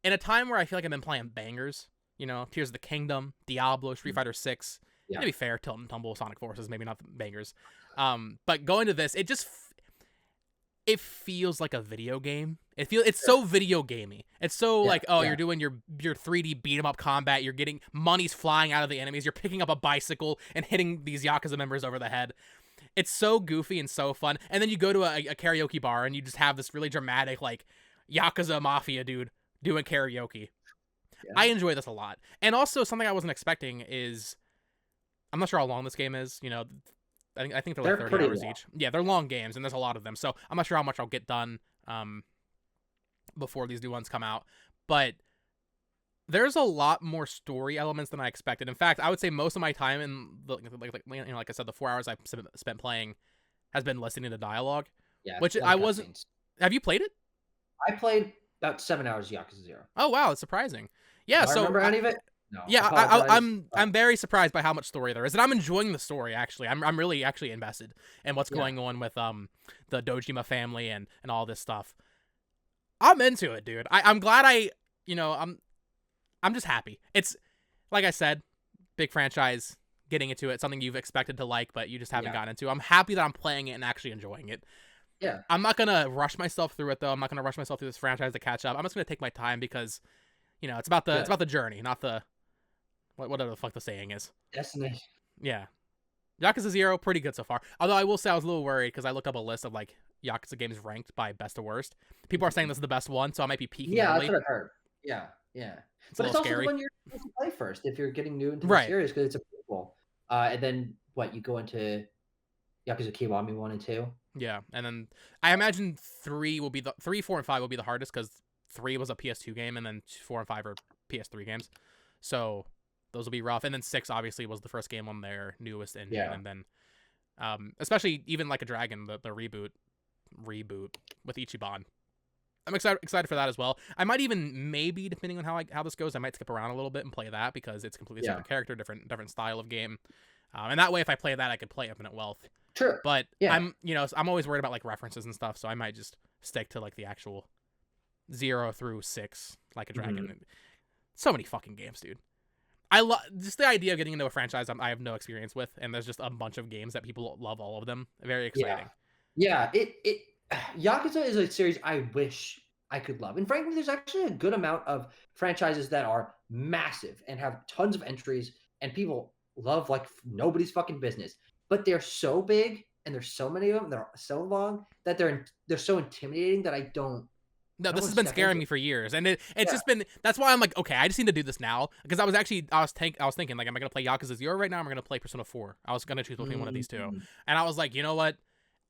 In a time where I feel like I've been playing bangers, Tears of the Kingdom, Diablo, Street Fighter 6. Yeah. To be fair, Tilt and Tumble, Sonic Forces, maybe not the bangers. But going to this, it feels like a video game. It's so video gamey. It's so you're doing your 3D beat 'em up combat. You're getting money's flying out of the enemies. You're picking up a bicycle and hitting these Yakuza members over the head. It's so goofy and so fun. And then you go to a karaoke bar and you just have this really dramatic like Yakuza Mafia dude doing karaoke. Yeah. I enjoy this a lot. And also something I wasn't expecting is, I'm not sure how long this game is. I think they're like 30 hours each. Yeah, they're long games and there's a lot of them. So I'm not sure how much I'll get done before these new ones come out. But there's a lot more story elements than I expected. In fact, I would say most of my time in like I said, the 4 hours I've spent playing has been listening to dialogue. Yeah, which I wasn't. Scenes. Have you played it? I played about 7 hours of Yakuza 0. Oh wow, that's surprising. Yeah, do I remember any of it? No. Yeah, I'm very surprised by how much story there is, and I'm enjoying the story. Actually, I'm really actually invested in what's going on with the Dojima family and all this stuff. I'm into it, dude. I'm glad I'm just happy. It's, like I said, big franchise, getting into it, something you've expected to like, but you just haven't gotten into. I'm happy that I'm playing it and actually enjoying it. Yeah. I'm not going to rush myself through it, though. I'm not going to rush myself through this franchise to catch up. I'm just going to take my time because, it's about the journey, not the, whatever the fuck the saying is. Destination. Yeah. Yakuza 0, pretty good so far. Although I will say I was a little worried because I looked up a list of, like, Yakuza games ranked by best to worst. People are saying this is the best one, so I might be peaking early. That's what I've heard. Yeah. But it's also scary. the one you're supposed to play first if you're getting new into the series because it's a prequel. And then you go into Yakuza Kiwami 1 and 2. Yeah, and then I imagine 3, 4, and 5 will be the hardest because 3 was a PS2 game, and then 4 and 5 are PS3 games. So those will be rough. And then 6 obviously was the first game on their newest engine, and then Especially even Like a Dragon, the reboot with Ichiban. I'm excited for that as well. I might even, maybe depending on how this goes, I might skip around a little bit and play that because it's completely separate character, different style of game. And that way, if I play that, I could play Infinite Wealth. True. But Yeah. I'm always worried about like references and stuff, so I might just stick to like the actual 0 through 6 Like a Dragon. So many fucking games, dude. I love just the idea of getting into a franchise I have no experience with, and there's just a bunch of games that people love all of them. Very exciting. Yeah. Yakuza is a series I wish I could love. And frankly, there's actually a good amount of franchises that are massive and have tons of entries and people love like nobody's fucking business. But they're so big and there's so many of them, they're so long that they're so intimidating that I don't. No, this has been scaring me for years, and it's just been. That's why I'm like, okay, I just need to do this now because I was thinking like, am I gonna play Yakuza 0 right now? Or am I gonna play Persona 4? I was gonna choose between one of these two, and I was like, you know what?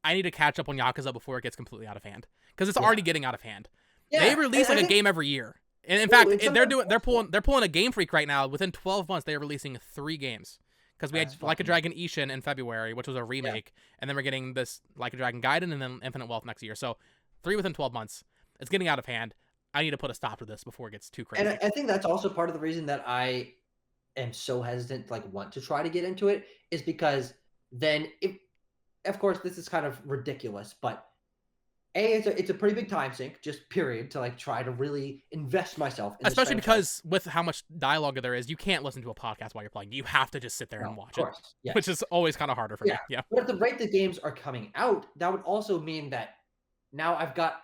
I need to catch up on Yakuza before it gets completely out of hand because it's already getting out of hand. Yeah. They release like a game every year, and in fact, they're pulling a Game Freak right now. Within 12 months, they are releasing 3 games. Because we had Like a Dragon Ishin in February, which was a remake, and then we're getting this Like a Dragon Gaiden and then Infinite Wealth next year. So 3 within 12 months. It's getting out of hand. I need to put a stop to this before it gets too crazy. And I think that's also part of the reason that I am so hesitant to like want to try to get into it is because then if, of course, this is kind of ridiculous, but it's a pretty big time sink, just period, to like try to really invest myself in especially because with how much dialogue there is, you can't listen to a podcast while you're playing. You have to just sit there and watch it, which is always kind of harder for me. Yeah. But at the rate the games are coming out, that would also mean that now I've got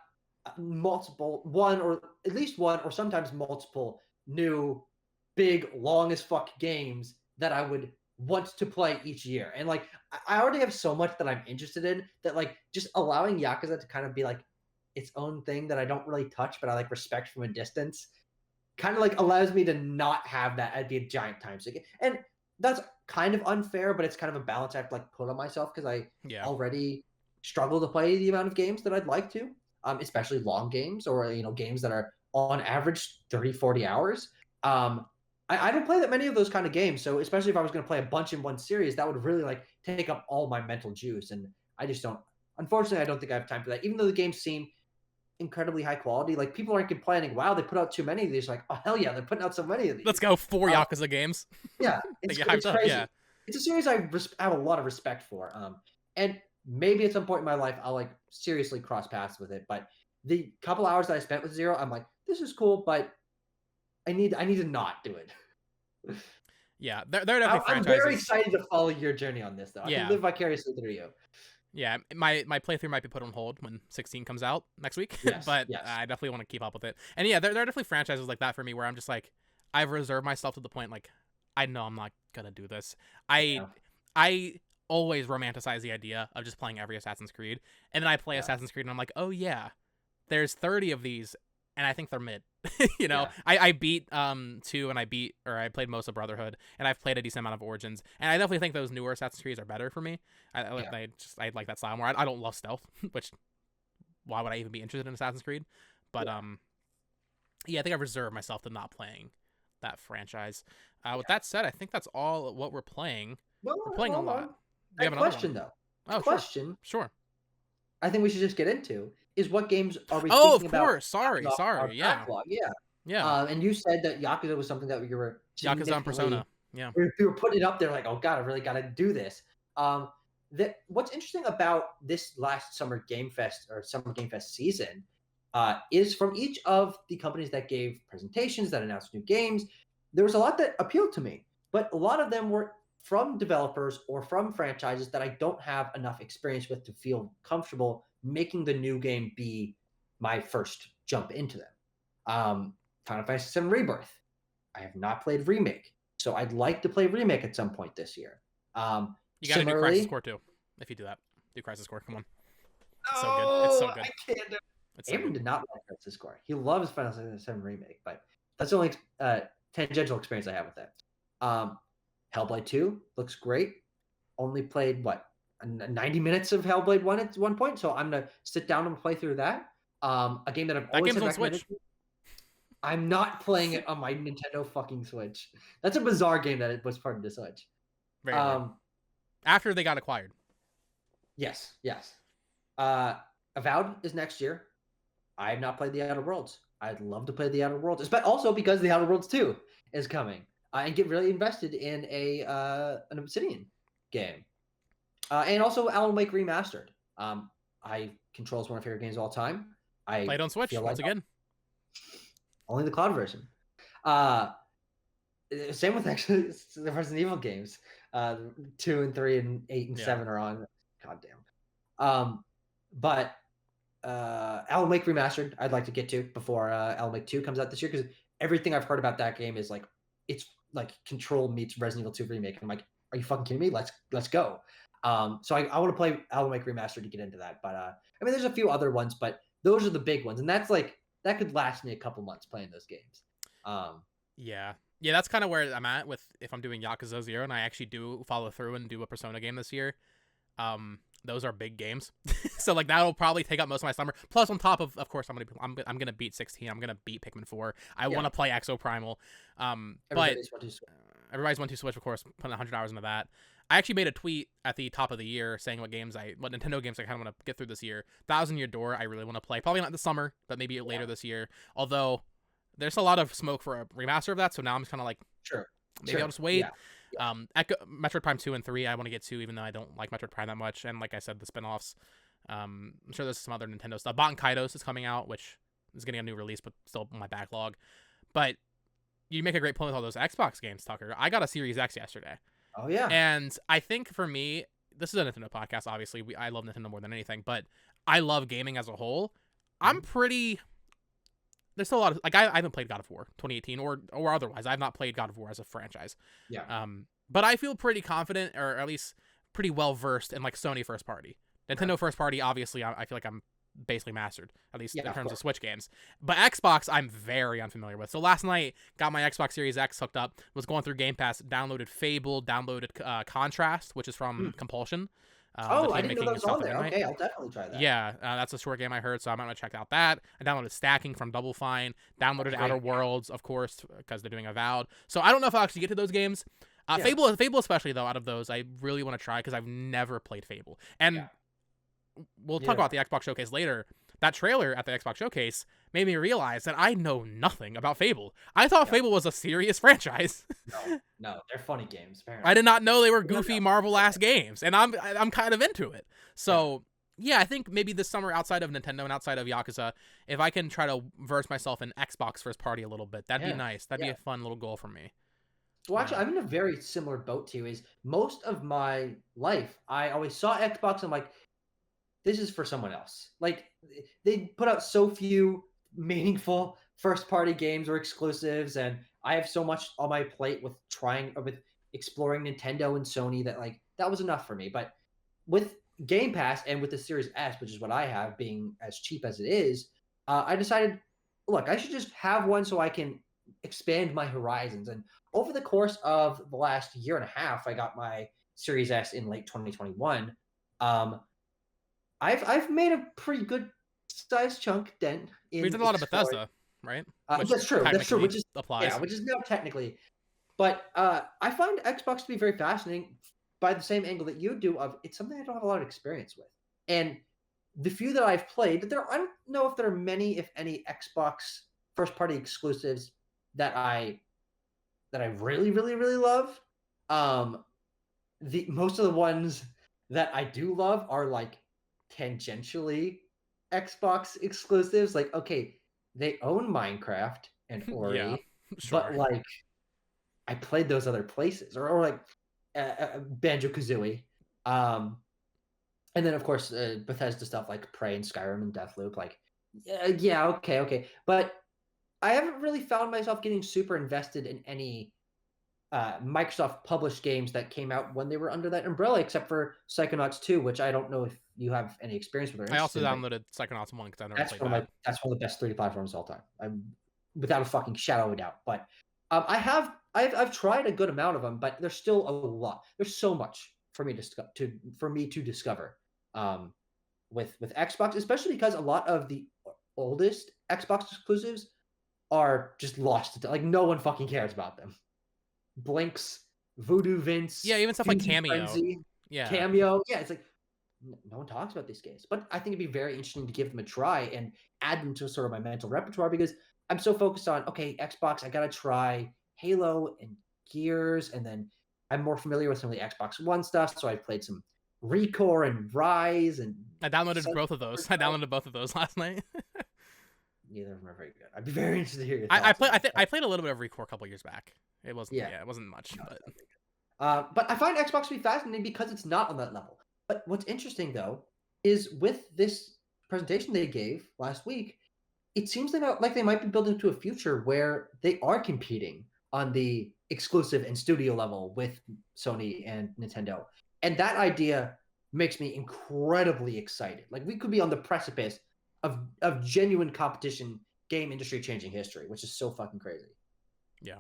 one or sometimes multiple new big long as fuck games that I would want to play each year. And like I already have so much that I'm interested in that like just allowing Yakuza to kind of be like its own thing that I don't really touch but I like respect from a distance kind of like allows me to not have that I'd be a giant time sink. And that's kind of unfair, but it's kind of a balance I have to like put on myself because I already struggle to play the amount of games that I'd like to, especially long games or games that are on average 30-40 hours. I don't play that many of those kind of games, so especially if I was going to play a bunch in one series, that would really like take up all my mental juice, and I just don't. Unfortunately, I don't think I have time for that. Even though the games seem incredibly high quality, like people aren't complaining. Wow, they put out too many of these. Like, oh hell yeah, they're putting out so many of these. Let's go 4 Yakuza games. Yeah, it's crazy. Yeah. It's a series I have a lot of respect for. And maybe at some point in my life I'll like seriously cross paths with it. But the couple hours that I spent with Zero, I'm like, this is cool, but I need to not do it. Yeah, they're definitely franchises. I'm very excited to follow your journey on this, though. I can live vicariously through you. Yeah, my playthrough might be put on hold when 16 comes out next week, but I definitely want to keep up with it. And yeah, there are definitely franchises like that for me where I'm just like, I've reserved myself to the point like, I know I'm not gonna do this. I always romanticize the idea of just playing every Assassin's Creed, and then I play Assassin's Creed and I'm like, oh yeah, there's 30 of these, and I think they're mid. I beat 2 and I played most of Brotherhood, and I've played a decent amount of Origins, and I definitely think those newer Assassin's Creeds are better for me. I like that style more. I don't love stealth, which why would I even be interested in Assassin's Creed? But I think I've reserved myself to not playing that franchise. With that said, I think that's all what we're playing. Well, we're playing a lot. I have a question though. Sure. I think we should just get into is what games are we thinking about? Oh, of course. Sorry. Yeah. Backlog. Yeah. And you said that Yakuza was something that you were Yakuza and Persona. Yeah. We were putting it up there like, oh god, I really got to do this. What's interesting about this last Summer Game Fest or Summer Game Fest season is from each of the companies that gave presentations that announced new games, there was a lot that appealed to me, but a lot of them were from developers or from franchises that I don't have enough experience with to feel comfortable making the new game be my first jump into them. Final Fantasy VII Rebirth. I have not played Remake, so I'd like to play Remake at some point this year. You gotta do Crisis Core too. If you do that, do Crisis Core. Come on. It's so good. It's so good. I can't do it. Aaron did not like Crisis Core. He loves Final Fantasy VII Remake, but that's the only tangential experience I have with it. Hellblade 2 looks great. Only played 90 minutes of Hellblade 1 at one point, so I'm gonna sit down and play through that. A game that I've always had recommended. I'm not playing it on my Nintendo fucking Switch. That's a bizarre game that it was part of the Switch. Very after they got acquired. Yes, yes. Avowed is next year. I have not played the Outer Worlds. I'd love to play the Outer Worlds, but also because the Outer Worlds 2 is coming, and get really invested in an Obsidian game, and also Alan Wake Remastered. I Control is one of my favorite games of all time. I Played on Switch feel once like again. only the cloud version. Uh, Same with actually the Resident Evil games. 2 and 3 and 8 and Yeah. 7 are on. God damn. But Alan Wake Remastered, I'd like to get to before Alan Wake 2 comes out this year, because everything I've heard about that game is like it's like Control meets Resident Evil 2 remake. I'm like, are you fucking kidding me? Let's go. So I want to play Alan Wake Remastered to get into that. But I mean, there's a few other ones, but those are the big ones, and that's like that could last me a couple months playing those games. Yeah. Yeah, that's kind of where I'm at with if I'm doing Yakuza 0 and I actually do follow through and do a Persona game this year. Those are big games. So like that'll probably take up most of my summer. Plus on top of course I'm going to beat 16. I'm going to beat Pikmin 4. I want to play Exoprimal. Everybody's went to Switch, of course, putting 100 hours into that. I actually made a tweet at the top of the year saying what Nintendo games I kind of want to get through this year. Thousand Year Door I really want to play. Probably not this summer, but maybe later this year. Although there's a lot of smoke for a remaster of that, so now I'm just kind of like, maybe I'll just wait. Yeah. Metroid Prime 2 and 3 I want to get to, even though I don't like Metroid Prime that much. And like I said, the spinoffs. I'm sure there's some other Nintendo stuff. Baten Kaitos is coming out, which is getting a new release, but still on my backlog. But you make a great point with all those Xbox games, Tucker. I got a Series X yesterday. Oh, yeah. And I think for me, this is a Nintendo podcast, obviously. I love Nintendo more than anything, but I love gaming as a whole. I'm pretty... There's still a lot of... Like, I haven't played God of War 2018 or otherwise. I've not played God of War as a franchise. Yeah. But I feel pretty confident, or at least pretty well-versed in, like, Sony first party. Nintendo first party, obviously, I feel like I'm basically mastered, at least in terms of Switch games. But Xbox, I'm very unfamiliar with. So last night, got my Xbox Series X hooked up, was going through Game Pass, downloaded Fable, downloaded Contrast, which is from Compulsion. I didn't know that was on there. Okay, I'll definitely try that. Yeah, that's a short game I heard, so I'm going to check out that. I downloaded Stacking from Double Fine, downloaded Outer Worlds, of course, because they're doing Avowed. So I don't know if I'll actually get to those games. Fable especially, though, out of those, I really want to try, because I've never played Fable. And we'll talk about the Xbox Showcase later. That trailer at the Xbox Showcase made me realize that I know nothing about Fable. I thought Fable was a serious franchise. No, they're funny games. Apparently. I did not know they were goofy Marvel-ass games, and I'm kind of into it. So yeah, I think maybe this summer, outside of Nintendo and outside of Yakuza, if I can try to verse myself in Xbox first party a little bit, that'd be nice. That'd be a fun little goal for me. Well, actually, I'm in a very similar boat to you. Is most of my life, I always saw Xbox and I'm like, this is for someone else. Like, they put out so few meaningful first-party games or exclusives, and I have so much on my plate with exploring Nintendo and Sony that like that was enough for me. But with Game Pass and with the Series S, which is what I have, being as cheap as it is, I decided, look, I should just have one so I can expand my horizons. And over the course of the last year and a half, I got my Series S in late 2021. I've made a pretty good size chunk dent in. We did a lot of Bethesda, right? That's true. That's true. Which is applies. Which is now technically. But I find Xbox to be very fascinating by the same angle that you do. Of it's something I don't have a lot of experience with, and the few that I've played, I don't know if there are many, if any, Xbox first party exclusives that I really, really, really love. The most of the ones that I do love are like tangentially Xbox exclusives. Like, okay, they own Minecraft and Ori, but like I played those other places, or like Banjo-Kazooie, and then of course Bethesda stuff like Prey and Skyrim and Deathloop. Like, okay, but I haven't really found myself getting super invested in any Microsoft published games that came out when they were under that umbrella, except for Psychonauts 2, which I don't know if you have any experience with. I also downloaded Psychonauts 1 because I never played that. That's one of the best 3D platforms of all time. I'm without a fucking shadow of a doubt. But I've tried a good amount of them, but there's still a lot. There's so much for me to discover with Xbox, especially because a lot of the oldest Xbox exclusives are just lost. Like, no one fucking cares about them. Blinks, Voodoo Vince. Yeah, even stuff like Cameo. Frenzy, Cameo. Yeah, it's like, no one talks about these games. But I think it'd be very interesting to give them a try and add them to sort of my mental repertoire because I'm so focused on, okay, Xbox, I gotta try Halo and Gears, and then I'm more familiar with some of the Xbox One stuff, so I played some Recore and Rise and I downloaded both of those. I downloaded both of those last night. neither of them are very good. I'd be very interested to hear your I thoughts. I played a little bit of Recore a couple years back. It wasn't Yeah. it wasn't much, No, but but I find Xbox to be fascinating because it's not on that level. But what's interesting though is with this presentation they gave last week, it seems like they might be building to a future where they are competing on the exclusive and studio level with Sony and Nintendo. And that idea makes me incredibly excited. Like we could be on the precipice of genuine competition, game industry changing history, which is so fucking crazy. yeah,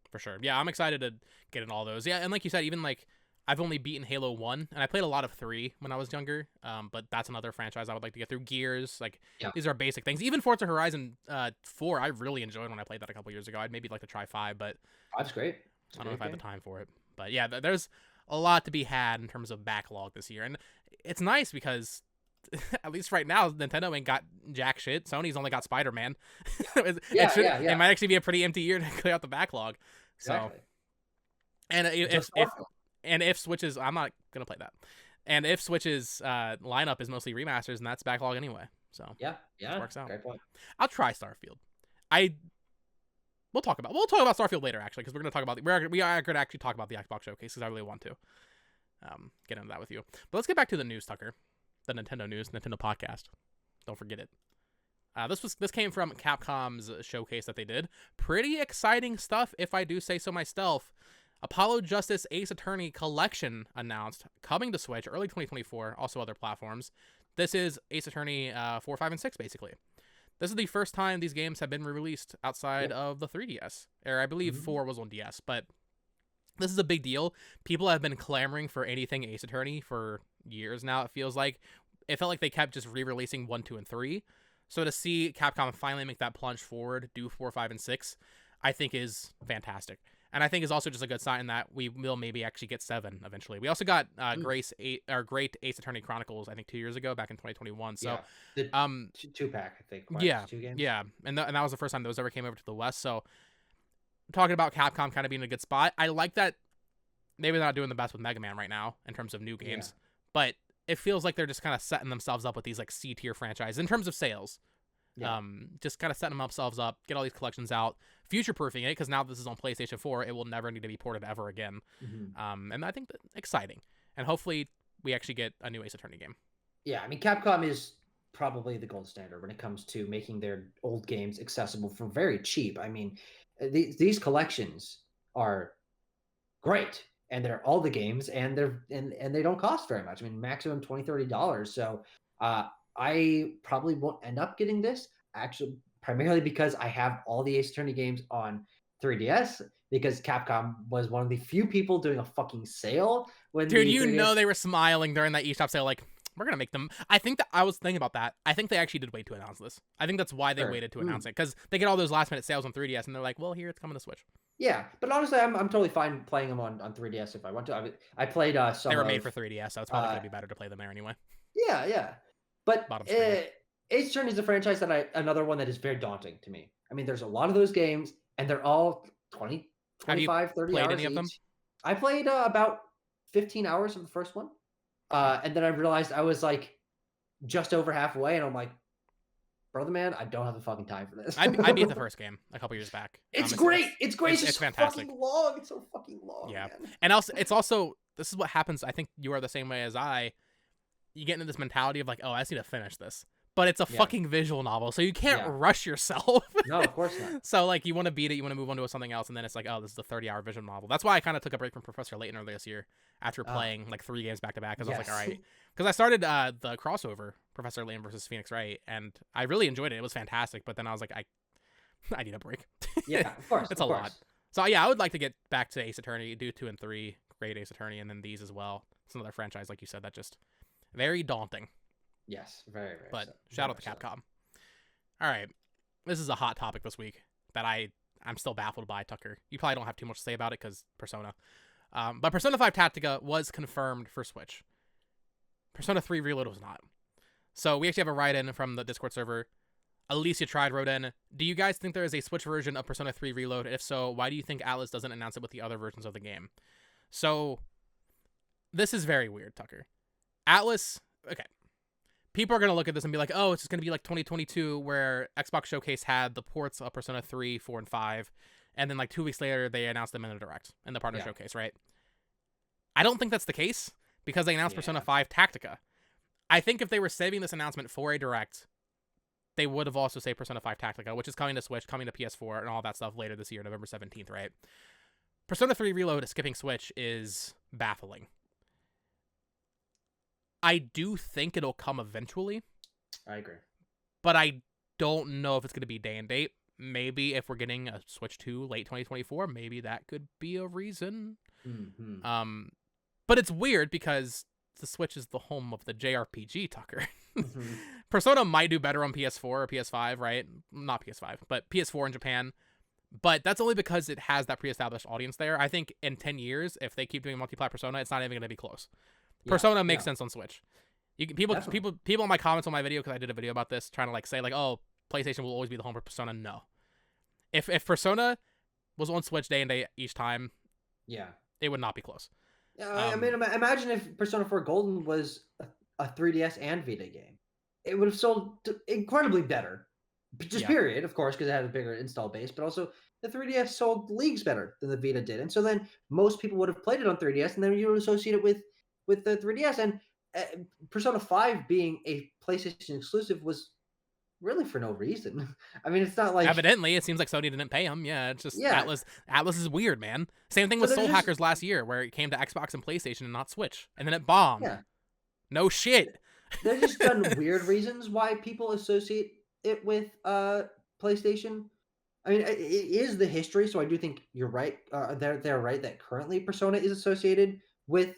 for sure. Yeah, I'm excited to get in all those. Yeah, and like you said, even like I've only beaten Halo 1, and I played a lot of 3 when I was younger, but that's another franchise I would like to get through. Gears, like, Yeah. these are basic things. Even Forza Horizon 4, I really enjoyed when I played that a couple years ago. I'd maybe like to try 5, but That's great. It's a I don't know if I great have the game. time for it. But yeah, there's a lot to be had in terms of backlog this year, and it's nice because at least right now, Nintendo ain't got jack shit. Sony's only got Spider-Man. It might actually be a pretty empty year to clear out the backlog. So, Exactly. and Just if Starfield. and if Switch's, I'm not gonna play that. And if Switch's lineup is mostly remasters, and that's backlog anyway, so Yeah, works out. great point. I'll try Starfield. We'll talk about Starfield later actually, because we're gonna talk about we are gonna actually talk about the Xbox showcase because I really want to get into that with you. But let's get back to the news, Tucker. The Nintendo news, Nintendo podcast. Don't forget it. This came from Capcom's showcase that they did. Pretty exciting stuff, if I do say so myself. Apollo Justice Ace Attorney Collection announced, coming to Switch early 2024, also other platforms. This is Ace Attorney 4, 5, and 6, basically. This is the first time these games have been re-released outside of the 3DS. Or I believe 4 was on DS, but this is a big deal. People have been clamoring for anything Ace Attorney for years now, it feels like. It felt like they kept just re-releasing 1, 2, and 3. So to see Capcom finally make that plunge forward, do 4, 5, and 6, I think is fantastic. And I think is also just a good sign that we will maybe actually get 7 eventually. We also got Great Ace Attorney Chronicles, I think 2 years ago, back in 2021. So, the 2-pack, I think. Yeah, 2 games. yeah, and that was the first time those ever came over to the West. So, talking about Capcom kind of being in a good spot, I like that. Maybe they're not doing the best with Mega Man right now in terms of new games, but it feels like they're just kind of setting themselves up with these like C-tier franchises in terms of sales. Yeah. Just kind of setting themselves up, get all these collections out, future-proofing it, because now this is on PlayStation 4, it will never need to be ported ever again. And I think that's exciting. And hopefully we actually get a new Ace Attorney game. Yeah, I mean, Capcom is probably the gold standard when it comes to making their old games accessible for very cheap. I mean, these collections are great, and they're all the games, and they don't cost very much. I mean, maximum $20-$30. So I probably won't end up getting this, actually, primarily because I have all the Ace Attorney games on 3DS, because Capcom was one of the few people doing a fucking sale when Dude, the you 3DS... know they were smiling during that eShop sale, like, we're gonna make them. I think that I was thinking about that. I think they actually did wait to announce this. I think that's why they waited to announce it, because they get all those last minute sales on 3DS, and they're like, well, here, it's coming to Switch. Yeah, but honestly, I'm totally fine playing them on 3DS if I want to. I played some. They were made for 3DS, so it's probably gonna be better to play them there anyway. Yeah. But Bottom screen. Ace Attorney is a franchise that another one that is very daunting to me. I mean, there's a lot of those games, and they're all 20, 25, 30 played hours any of each. them? I played about 15 hours of the first one, and then I realized I was like just over halfway, and I'm like, brother man, I don't have the fucking time for this. I beat the first game a couple years back. It's great. It's great. It's just fantastic. Fucking long. It's so fucking long. Yeah, man. and also it's also, this is what happens. I think you are the same way as I. You get into this mentality of like, oh, I just need to finish this. But it's a fucking visual novel, so you can't rush yourself. No, of course not. So, like, you want to beat it, you want to move on to something else, and then it's like, oh, this is a 30-hour visual novel. That's why I kind of took a break from Professor Layton earlier this year after playing, like, 3 games back-to-back, because I was like, all right. Because I started the crossover, Professor Layton versus Phoenix Wright, and I really enjoyed it. It was fantastic, but then I was like, I need a break. Yeah, of course. It's a lot. So, yeah, I would like to get back to Ace Attorney, do 2 and 3, great Ace Attorney, and then these as well. It's another franchise, like you said, that just very daunting. Yes, very, very. But shout out to Capcom. All right, this is a hot topic this week that I'm still baffled by, Tucker. You probably don't have too much to say about it because Persona. But Persona 5 Tactica was confirmed for Switch. Persona 3 Reload was not. So we actually have a write-in from the Discord server. Alicia Tried wrote in, do you guys think there is a Switch version of Persona 3 Reload? If so, why do you think Atlus doesn't announce it with the other versions of the game? So this is very weird, Tucker. Atlus, okay. People are going to look at this and be like, oh, it's just going to be like 2022 where Xbox Showcase had the ports of Persona 3, 4, and 5. And then like 2 weeks later, they announced them in a direct in the partner showcase, right? I don't think that's the case because they announced Persona 5 Tactica. I think if they were saving this announcement for a direct, they would have also said Persona 5 Tactica, which is coming to Switch, coming to PS4, and all that stuff later this year, November 17th, right? Persona 3 Reload skipping Switch is baffling. I do think it'll come eventually. I agree. But I don't know if it's going to be day and date. Maybe if we're getting a Switch 2 late 2024, maybe that could be a reason. Mm-hmm. But it's weird because the Switch is the home of the JRPG, Tucker. Mm-hmm. Persona might do better on PS4 or PS5, right? Not PS5, but PS4 in Japan. But that's only because it has that pre-established audience there. I think in 10 years, if they keep doing multi-plat Persona, it's not even going to be close. Persona makes sense on Switch. People in my comments on my video, because I did a video about this, trying to like say like, oh, PlayStation will always be the home for Persona. No. If Persona was on Switch day and day each time, it would not be close. I mean, imagine if Persona 4 Golden was a 3DS and Vita game. It would have sold incredibly better. Just period, of course, because it had a bigger install base, but also the 3DS sold leagues better than the Vita did. And so then most people would have played it on 3DS, and then you would associate it with the 3DS. And Persona 5 being a PlayStation exclusive was really for no reason. I mean, it's not like... Evidently, it seems like Sony didn't pay him. Yeah, it's just Atlus is weird, man. Same thing with Soul Hackers last year, where it came to Xbox and PlayStation and not Switch. And then it bombed. Yeah. No shit. They're just done weird reasons why people associate it with PlayStation. I mean, it is the history, so I do think you're right. They're right that currently Persona is associated with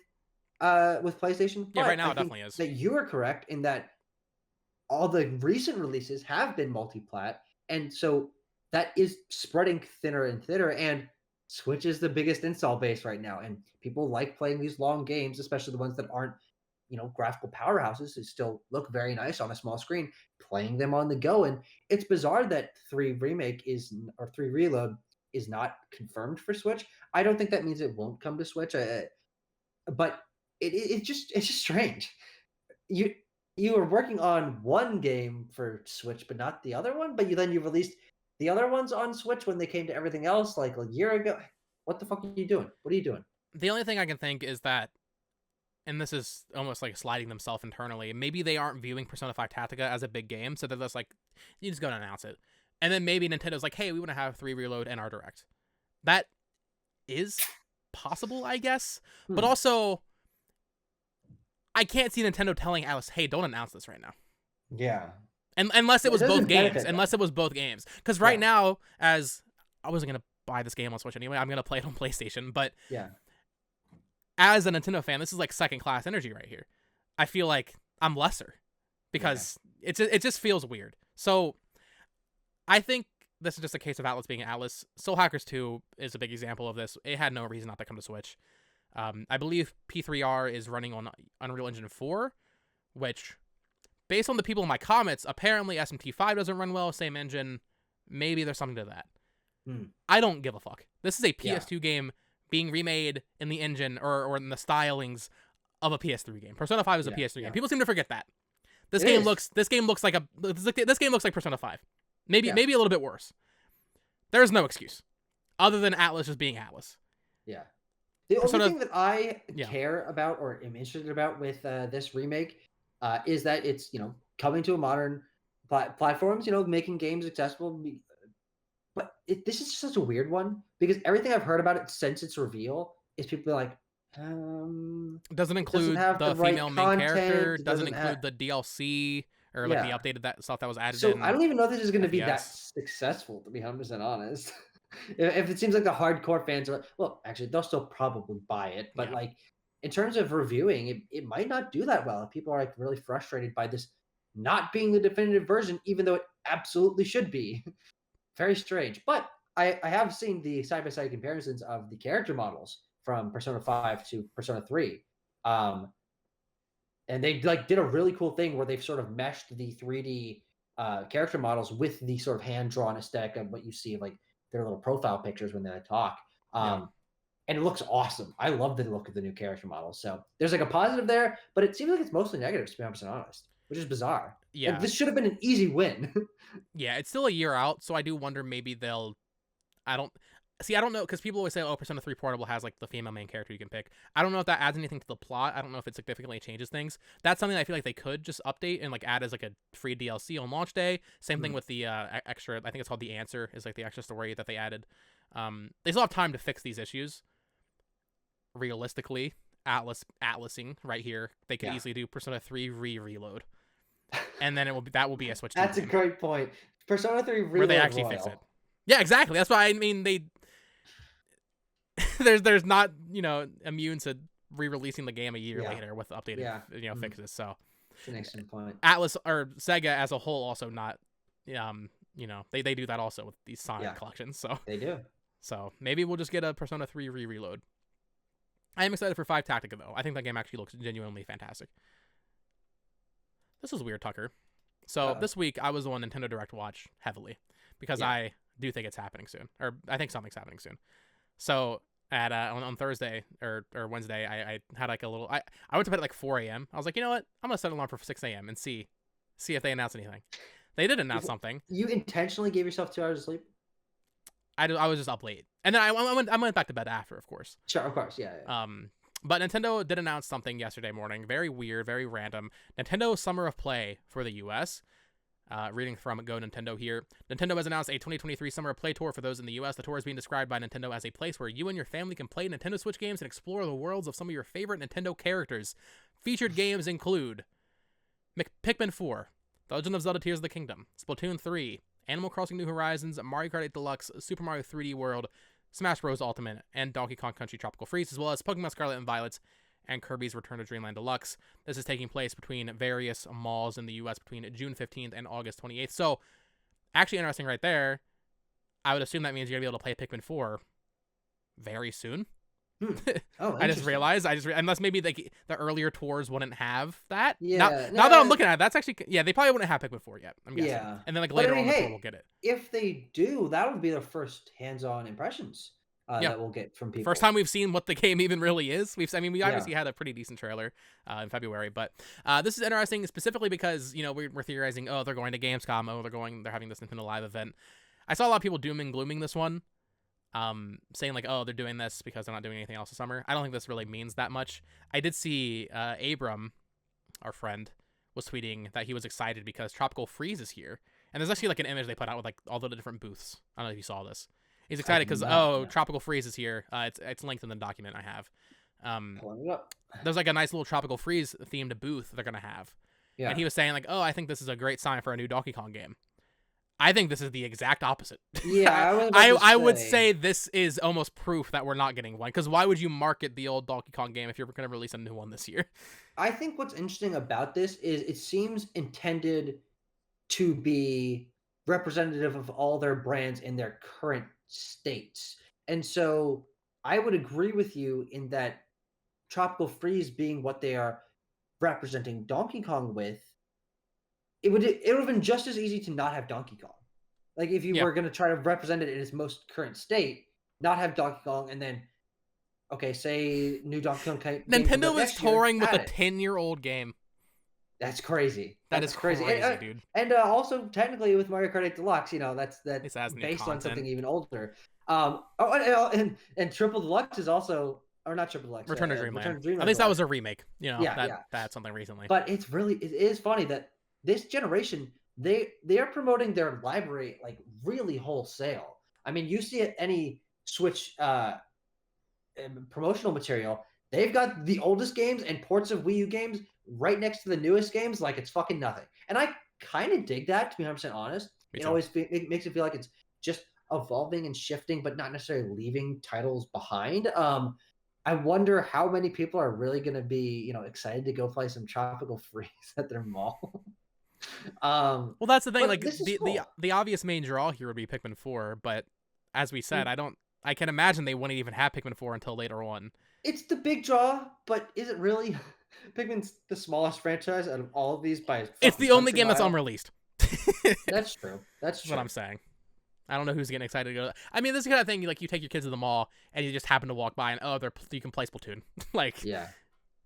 PlayStation. Yeah, right now it definitely is. That you are correct in that all the recent releases have been multi-plat, and so that is spreading thinner and thinner. And Switch is the biggest install base right now, and people like playing these long games, especially the ones that aren't, graphical powerhouses who still look very nice on a small screen, playing them on the go. And it's bizarre that 3 Reload is not confirmed for Switch. I don't think that means it won't come to Switch. But it's just strange. You were working on one game for Switch, but not the other one. But you released the other ones on Switch when they came to everything else like a year ago. What the fuck are you doing? What are you doing? The only thing I can think is that, and this is almost like sliding themselves internally, maybe they aren't viewing Persona 5 Tactica as a big game, so they're just like, you just go and announce it. And then maybe Nintendo's like, hey, we want to have 3 Reload in our Direct. That is possible, I guess. But also, I can't see Nintendo telling Atlus, hey, don't announce this right now. Yeah. And unless it was both games. Unless it was both games. Because right now, as I wasn't going to buy this game on Switch anyway, I'm going to play it on PlayStation, but as a Nintendo fan, this is like second-class energy right here. I feel like I'm lesser because it just feels weird. So I think this is just a case of Atlus being Atlus. Soul Hackers 2 is a big example of this. It had no reason not to come to Switch. I believe P3R is running on Unreal Engine 4, which, based on the people in my comments, apparently SMT5 doesn't run well, same engine. Maybe there's something to that. I don't give a fuck. This is a PS2 game being remade in the engine or in the stylings of a PS3 game. Persona 5 is a PS3 game. People seem to forget that. This game looks like Persona 5. Maybe a little bit worse. There's no excuse other than Atlus just being Atlus. Yeah. The only thing that I care about or am interested about with this remake is that it's, coming to a modern platforms, making games accessible. But this is just such a weird one because everything I've heard about it since its reveal is people like, doesn't include the female main character, doesn't include the DLC or like the updated that stuff that was added. So I don't even know if this is going to be that successful, to be 100% honest. If it seems like the hardcore fans are, well, actually, they'll still probably buy it, but like in terms of reviewing, it might not do that well. People are like really frustrated by this not being the definitive version, even though it absolutely should be. Very strange. But I have seen the side-by-side comparisons of the character models from Persona 5 to Persona 3. and they like did a really cool thing where they've sort of meshed the 3D character models with the sort of hand drawn aesthetic of what you see like their little profile pictures when they talk. Yeah. And it looks awesome. I love the look of the new character models. So there's like a positive there, but it seems like it's mostly negative, to be honest, which is bizarre. Like, Yeah. this should have been an easy win. Yeah, it's still a year out, so I do wonder maybe they'll. I don't know, because people always say, "Oh, Persona 3 Portable has like the female main character you can pick." I don't know if that adds anything to the plot. I don't know if it significantly changes things. That's something I feel like they could just update and like add as like a free DLC on launch day. Same thing with the extra. I think it's called The Answer, is like the extra story that they added. They still have time to fix these issues. Realistically, Atlasing right here, they could easily do Persona 3 reload, and then that will be a Switch. That's a great point. Persona 3 Reload where they actually fix it. Yeah, exactly. That's why I mean they. there's not immune to re-releasing the game a year later with updated fixes. So that's an excellent point. Atlus or Sega as a whole also not they do that also with these Sonic collections. So they do. So maybe we'll just get a Persona 3 reload. I am excited for 5 Tactica though. I think that game actually looks genuinely fantastic. This is weird, Tucker. So this week I was on Nintendo Direct watch heavily because I do think it's happening soon, or I think something's happening soon. So at on Thursday or Wednesday, I had like a little. I went to bed at like 4 a.m. I was like, you know what? I'm gonna set an alarm for 6 a.m. and see if they announce anything. They did announce something. You intentionally gave yourself 2 hours of sleep? I was just up late, and then I went back to bed after, of course. Sure, of course, yeah. But Nintendo did announce something yesterday morning. Very weird, very random. Nintendo Summer of Play for the U.S. Reading from Go Nintendo here. Nintendo has announced a 2023 Summer of Play tour for those in the U.S. The tour is being described by Nintendo as a place where you and your family can play Nintendo Switch games and explore the worlds of some of your favorite Nintendo characters. Featured games include Pikmin 4, The Legend of Zelda Tears of the Kingdom, Splatoon 3, Animal Crossing New Horizons, Mario Kart 8 Deluxe, Super Mario 3D World, Smash Bros. Ultimate, and Donkey Kong Country Tropical Freeze, as well as Pokemon Scarlet and Violet and Kirby's Return to Dreamland Deluxe. This is taking place between various malls in the U.S. between June 15th and August 28th. So, actually interesting right there. I would assume that means you're going to be able to play Pikmin 4 very soon. Oh, I just realized. Unless maybe the earlier tours wouldn't have that. Yeah. Now that I'm looking at it, that's actually they probably wouldn't have Pikmin 4 yet. I'm guessing. Yeah. And then like later on the tour we'll get it. If they do, that would be their first hands-on impressions that we'll get from people. First time we've seen what the game even really is. We obviously had a pretty decent trailer in February, but this is interesting specifically because we're theorizing, oh, they're going to Gamescom, oh, they're having this Nintendo Live event. I saw a lot of people doom and glooming this one. Saying like, oh, they're doing this because they're not doing anything else this summer. I don't think this really means that much. I did see Abram, our friend, was tweeting that he was excited because Tropical Freeze is here. And there's actually like an image they put out with like all the different booths. I don't know if you saw this. He's excited because Tropical Freeze is here. It's linked in the document I have. There's like a nice little Tropical Freeze themed booth they're gonna have. Yeah. And he was saying like, oh, I think this is a great sign for a new Donkey Kong game. I think this is the exact opposite. Yeah, I would say this is almost proof that we're not getting one. Because why would you market the old Donkey Kong game if you're going to release a new one this year? I think what's interesting about this is it seems intended to be representative of all their brands in their current states. And so I would agree with you in that Tropical Freeze being what they are representing Donkey Kong with, it would have been just as easy to not have Donkey Kong. Like if you were going to try to represent it in its most current state, not have Donkey Kong, and then say new Donkey Kong. Nintendo is touring with a 10-year-old game. That's crazy. That is crazy, dude. And also technically with Mario Kart 8 Deluxe, that's based on something even older. And Triple Deluxe is also, or not Triple Deluxe. Return to Dreamland. At least that was a remake. That's something recently. But it is funny that this generation, they are promoting their library like really wholesale. I mean, you see any Switch promotional material, they've got the oldest games and ports of Wii U games right next to the newest games like it's fucking nothing. And I kind of dig that, to be 100% honest. It makes it feel like it's just evolving and shifting, but not necessarily leaving titles behind. I wonder how many people are really going to be, excited to go play some Tropical Freeze at their mall. Well, that's the thing. Like cool. the obvious main draw here would be Pikmin 4, but as we said, I can imagine they wouldn't even have Pikmin 4 until later on. It's the big draw, but is it really? Pikmin's the smallest franchise out of all of these by It's fucking the only country game that's mile. unreleased. That's true. That's That's true. what I'm saying. I don't know who's getting excited to go. I mean, this is the kind of thing like you take your kids to the mall and you just happen to walk by and you can play Splatoon. Like, Yeah.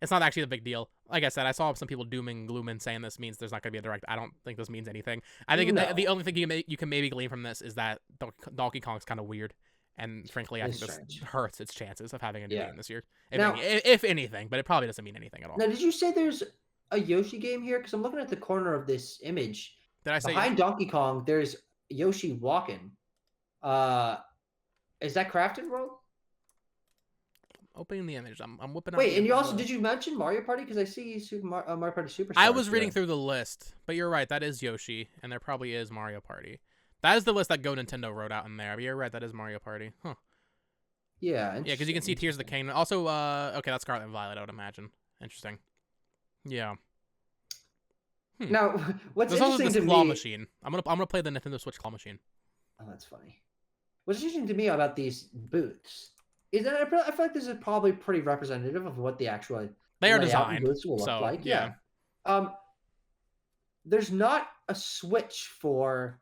it's not actually a big deal. Like I said, I saw some people dooming and glooming saying this means there's not going to be a direct. I don't think this means anything. I think No. the only thing you can maybe glean from this is that Donkey Kong's kind of weird, and frankly, I think this hurts its chances of having a new game this year. If anything, but it probably doesn't mean anything at all. Now, did you say there's a Yoshi game here? Because I'm looking at the corner of this image. Did I say behind Donkey Kong? There's Yoshi walking. Is that Crafted World? Opening the image. I'm whipping. Wait, and you also did you mention Mario Party? Because I see Mario Party Superstar. I was reading through the list, but you're right. That is Yoshi, and there probably is Mario Party. That is the list that Go Nintendo wrote out in there. But you're right. That is Mario Party. Huh. Yeah. Yeah, because you can see Tears of the Kingdom. Also, okay, that's Scarlet and Violet. I would imagine. Interesting. Yeah. Now, what's There's interesting also this to claw me? machine. I'm gonna play the Nintendo Switch claw machine. Oh, that's funny. What's interesting to me about these booths is that I feel like this is probably pretty representative of what the actual They are layout designed, booths will look so like. yeah. There's not a Switch for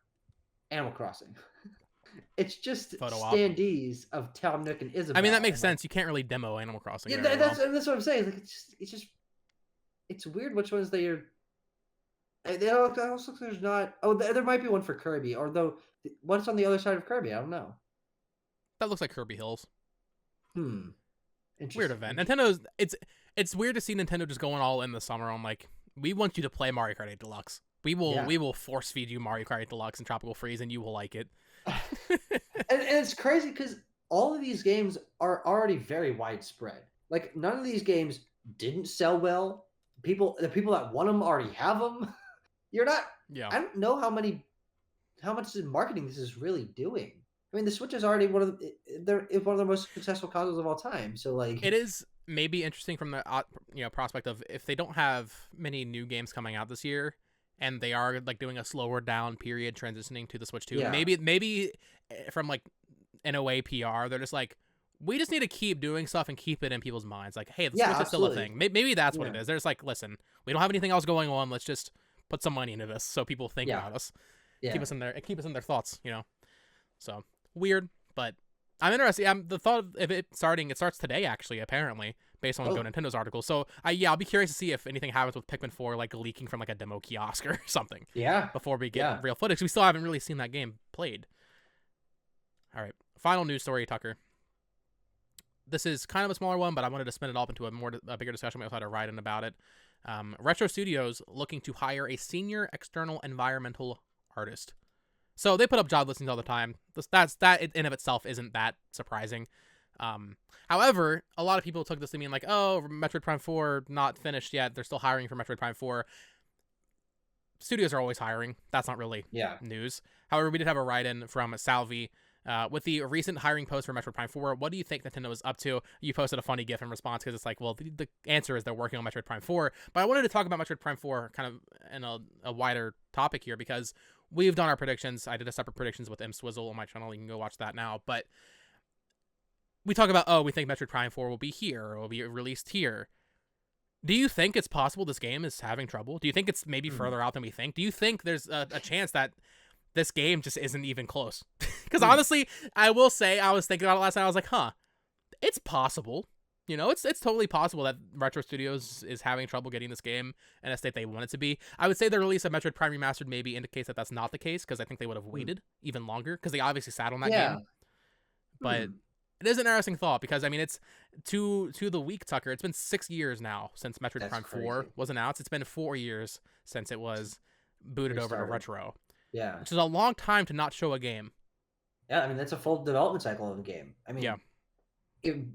Animal Crossing. It's just standees of Tom Nook and Isabelle. I mean, that makes sense. You can't really demo Animal Crossing. Yeah, that's what I'm saying. Like, it's weird which ones they are. It also looks like there's not. Oh, there might be one for Kirby, although what's on the other side of Kirby? I don't know. That looks like Kirby Hills. Weird event. Nintendo's it's weird to see Nintendo just going all in the summer on like, we want you to play Mario Kart 8 Deluxe. We will force feed you Mario Kart 8 Deluxe and Tropical Freeze, and you will like it. and it's crazy because all of these games are already very widespread. Like, none of these games didn't sell well. The people that want them already have them. You're not. Yeah. I don't know how much marketing this is really doing. I mean, the Switch is already one of the most successful consoles of all time. So, like, it is maybe interesting from the prospect of if they don't have many new games coming out this year, and they are like doing a slower down period transitioning to the Switch 2. Yeah. Maybe from like NOA PR, they're just like, we just need to keep doing stuff and keep it in people's minds. Like, hey, the Switch is still a thing. Maybe that's what it is. They're just like, listen, we don't have anything else going on. Let's just put some money into this so people think about us. Yeah. Keep us in their thoughts, So weird, but I'm interested. The thought of it starts today, actually, apparently, based on Go Nintendo's article. So I'll be curious to see if anything happens with Pikmin 4, like leaking from like a demo kiosk or something. Yeah. Before we get real footage, we still haven't really seen that game played. All right, final news story, Tucker. This is kind of a smaller one, but I wanted to spin it off into a bigger discussion. We also had a write-in about it. Retro Studios looking to hire a senior external environmental artist. So they put up job listings all the time. That in of itself isn't that surprising. However, a lot of people took this to mean like, oh, Metroid Prime 4 not finished yet. They're still hiring for Metroid Prime 4. Studios are always hiring. That's not really news. However, we did have a write-in from Salvi. With the recent hiring post for Metroid Prime 4, what do you think Nintendo is up to? You posted a funny GIF in response because it's like, well, the answer is they're working on Metroid Prime 4. But I wanted to talk about Metroid Prime 4 kind of in a wider topic here because we've done our predictions. I did a separate predictions with M Swizzle on my channel. You can go watch that now. But we talk about, we think Metroid Prime 4 will be here or will be released here. Do you think it's possible this game is having trouble? Do you think it's maybe further out than we think? Do you think there's a chance that this game just isn't even close? Because honestly, I will say, I was thinking about it last night. I was like, it's possible. It's totally possible that Retro Studios is having trouble getting this game in a state they want it to be. I would say the release of Metroid Prime Remastered maybe indicates that that's not the case, because I think they would have waited even longer, because they obviously sat on that game. But it is an interesting thought, because, I mean, it's to the week, Tucker. It's been 6 years now since Metroid Prime 4 was announced. It's been 4 years since it was booted over to Retro. Yeah. Which is a long time to not show a game. Yeah, I mean, that's a full development cycle of a game. I mean,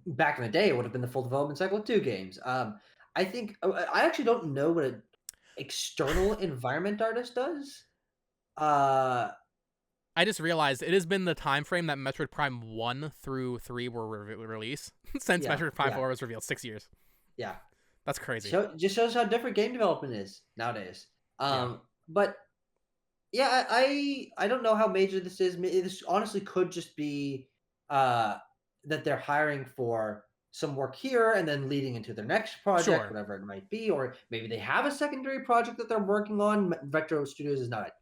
back in the day, it would have been the full development cycle of 2 games. I think, I actually don't know what an external environment artist does. I just realized it has been the time frame that Metroid Prime 1 through 3 were released since Metroid Prime 4 was revealed. 6 years. Yeah. That's crazy. Just shows how different game development is nowadays. But yeah, I don't know how major this is. This honestly could just be that they're hiring for some work here and then leading into their next project, Sure. whatever it might be, or maybe they have a secondary project that they're working on. Vector Studios is not a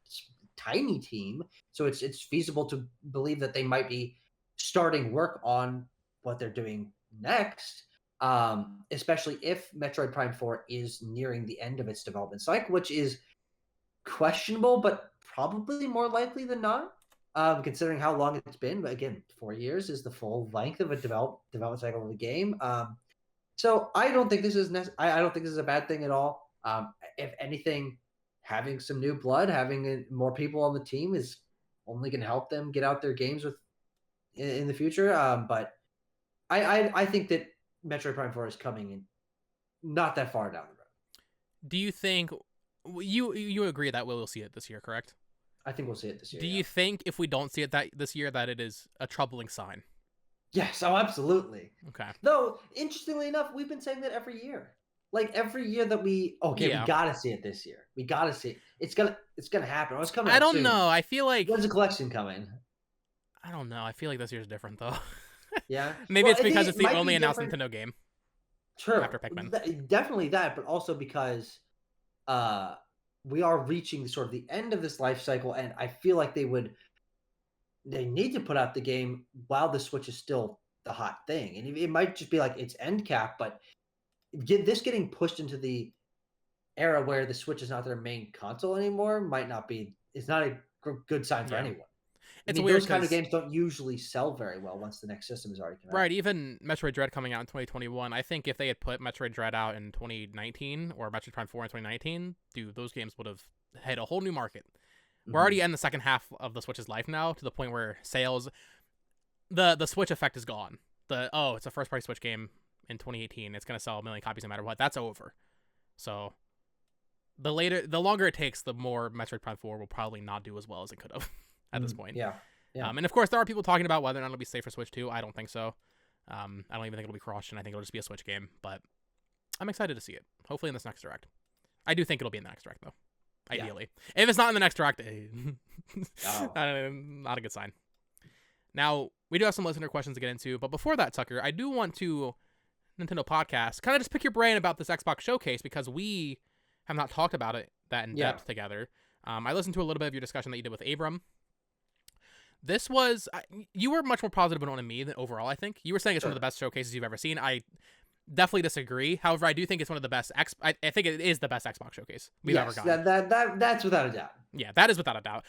tiny team, so it's feasible to believe that they might be starting work on what they're doing next. Especially if Metroid Prime 4 is nearing the end of its development cycle, which is questionable, but probably more likely than not, considering how long it's been. But again, 4 years is the full length of a development cycle of the game. So I don't think this is I don't think this is a bad thing at all. If anything, having some new blood, having more people on the team is only going to help them get out their games with in the future. But I think that Metroid Prime 4 is coming in not that far down the road. Do you think you agree that we'll see it this year, correct? I think we'll see it this year. Do you think if we don't see it this year that it is a troubling sign? Yes, oh, absolutely. Okay. Though, interestingly enough, we've been saying that every year. Like every year that we we gotta see it this year. We gotta see it. It's gonna happen. It's coming. I don't soon. know. I feel like when's the collection coming? I don't know. I feel like this year's different though. Yeah. Maybe it's because it's the only announced Nintendo game. True. After Pikmin. Definitely that, but also because we are reaching sort of the end of this life cycle, and I feel like they need to put out the game while the Switch is still the hot thing. And it might just be like its end cap, but getting pushed into the era where the Switch is not their main console anymore might not be. It's not a good sign for anyone. It's weird. Those kind of games don't usually sell very well once the next system is already come out. Right. Even Metroid Dread coming out in 2021. I think if they had put Metroid Dread out in 2019 or Metroid Prime 4 in 2019, dude, those games would have hit a whole new market. We're already in the second half of the Switch's life now, to the point where sales, the Switch effect is gone. It's a first party Switch game in 2018. It's gonna sell 1 million copies no matter what. That's over. So the longer it takes, the more Metroid Prime 4 will probably not do as well as it could have at this point. Yeah. And of course, there are people talking about whether or not it'll be safe for Switch 2. I don't think so. I don't even think it'll be cross-gen. I think it'll just be a Switch game. But I'm excited to see it. Hopefully in this next Direct. I do think it'll be in the next Direct, though. Ideally. If it's not in the next Direct, not a good sign. Now, we do have some listener questions to get into. But before that, Tucker, I do want to, Nintendo Podcast, kind of just pick your brain about this Xbox Showcase, because we have not talked about it that in depth together. I listened to a little bit of your discussion that you did with Abram. This was, you were much more positive on me than overall, I think. You were saying it's one of the best showcases you've ever seen. I definitely disagree. However, I do think it's one of the best, I think it is the best Xbox showcase we've ever gotten. That's without a doubt. Yeah, that is without a doubt.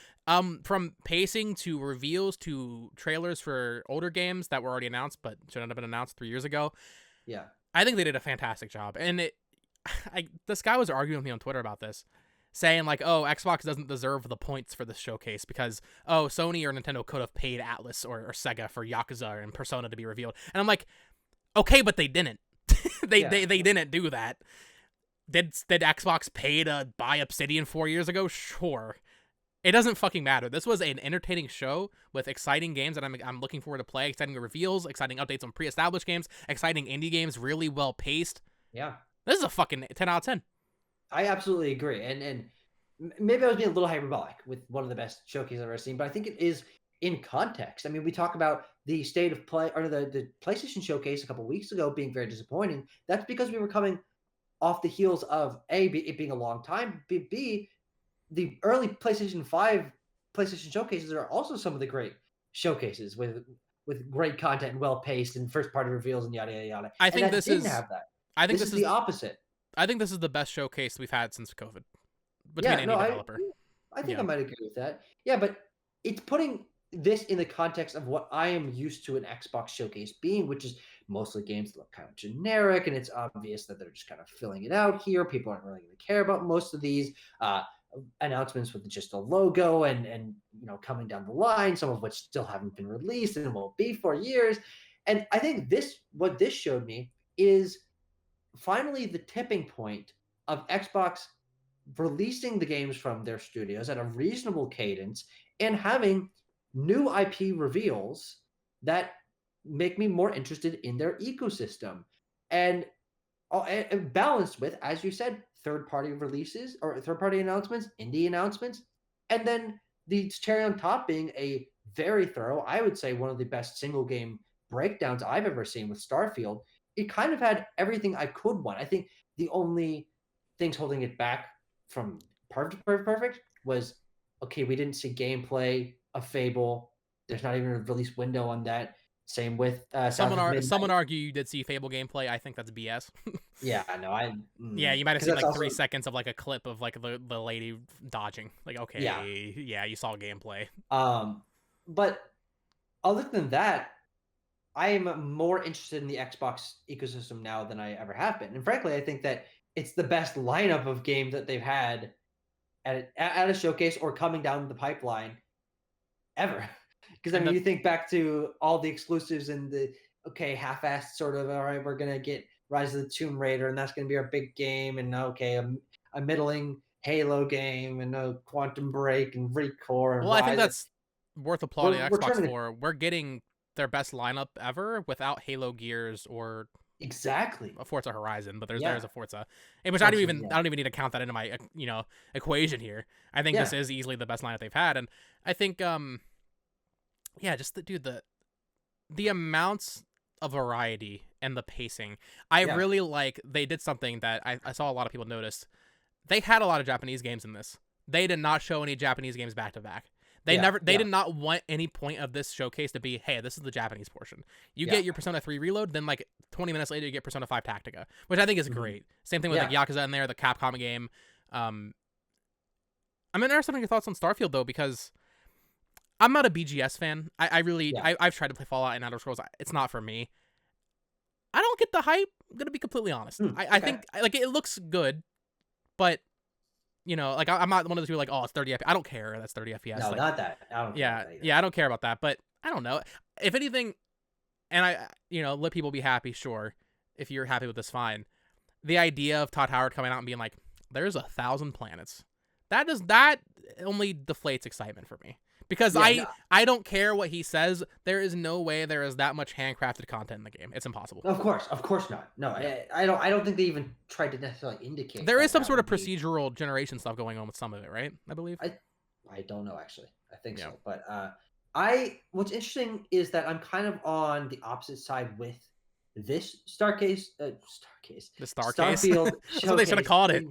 From pacing to reveals to trailers for older games that were already announced but shouldn't have been announced 3 years ago. Yeah. I think they did a fantastic job. And this guy was arguing with me on Twitter about this, saying like, oh, Xbox doesn't deserve the points for this showcase because, oh, Sony or Nintendo could have paid Atlus or Sega for Yakuza and Persona to be revealed. And I'm like, okay, but they didn't. They didn't do that. Did Xbox pay to buy Obsidian 4 years ago? Sure. It doesn't fucking matter. This was an entertaining show with exciting games that I'm looking forward to play, exciting reveals, exciting updates on pre-established games, exciting indie games, really well paced. Yeah. This is a fucking 10 out of 10. I absolutely agree. And maybe I was being a little hyperbolic with one of the best showcases I've ever seen, but I think it is in context. I mean, we talk about the state of play, or the PlayStation showcase a couple weeks ago being very disappointing. That's because we were coming off the heels of it being a long time, B, the early PlayStation 5 PlayStation showcases are also some of the great showcases with great content and well paced and first party reveals and yada yada yada. I think this didn't have that. I think this is the opposite. I think this is the best showcase we've had since COVID between any developer. I think I might agree with that. Yeah, but it's putting this in the context of what I am used to an Xbox showcase being, which is mostly games that look kind of generic, and it's obvious that they're just kind of filling it out here. People aren't really going to care about most of these announcements with just a logo and coming down the line, some of which still haven't been released and won't be for years. And I think what this showed me is finally the tipping point of Xbox releasing the games from their studios at a reasonable cadence and having new IP reveals that make me more interested in their ecosystem, and balanced with, as you said, third-party releases or third-party announcements, indie announcements, and then the cherry on top being a very thorough, I would say one of the best single game breakdowns I've ever seen with Starfield, it kind of had everything I could want. I think the only things holding it back from perfect was, okay, we didn't see gameplay of Fable. There's not even a release window on that. Same with South of Someone Midnight. argue you did see Fable gameplay. I think that's BS. Yeah, no, Yeah, you might have because seen that's like also 3 seconds of like a clip of like the lady dodging. Like, yeah. okay, yeah, you saw gameplay. But other than that, I am more interested in the Xbox ecosystem now than I ever have been. And frankly, I think that it's the best lineup of games that they've had at a showcase or coming down the pipeline ever. Because I And mean, the you think back to all the exclusives and the okay, half-assed sort of, all right, we're gonna get Rise of the Tomb Raider, and that's gonna be our big game, and okay, a middling Halo game, and a Quantum Break and Recore and well, I think Rise. that's worth applauding We're Xbox turning for. We're getting their best lineup ever without Halo Gears or exactly. a Forza Horizon, but Yeah, there's a Forza, which Forza, yeah, I don't even need to count that into my equation here. I think this yeah, is easily the best lineup they've had, and I think yeah, just the amounts of variety and the pacing. I yeah, really like they did something that I saw a lot of people notice. They had a lot of Japanese games in this. They did not show any Japanese games back to back. yeah, They yeah, did not want any point of this showcase to be, hey, this is the Japanese portion. You yeah, get your Persona 3 Reload, then like 20 minutes later you get Persona 5 Tactica, which I think is mhm, great. Same thing with like yeah. Yakuza in there, the Capcom game. Um, I'm interested in your thoughts on Starfield though, because I'm not a BGS fan. I really Yeah. I've tried to play Fallout and Elder Scrolls. It's not for me. I don't get the hype. I'm gonna be completely honest. I Okay. think like it looks good, but like I'm not one of those people like, oh, it's 30 FPS. I don't care. That's 30 FPS. No, Like, not that. I don't care about yeah, that either. yeah, I don't care about that. But I don't know. If anything, and I, let people be happy. Sure, if you're happy with this, fine. The idea of Todd Howard coming out and being like, "There's 1,000 planets," that only deflates excitement for me. Because Yeah, no, I don't care what he says. There is no way there is that much handcrafted content in the game. It's impossible. of course not. No, Yeah. I don't think they even tried to necessarily indicate There is that some that sort of would be. procedural generation stuff going on with some of it, right? I believe. I don't know actually. I think Yeah. so, but I what's interesting is that I'm kind of on the opposite side with this The star case. Starfield That's what they should have showcase called it.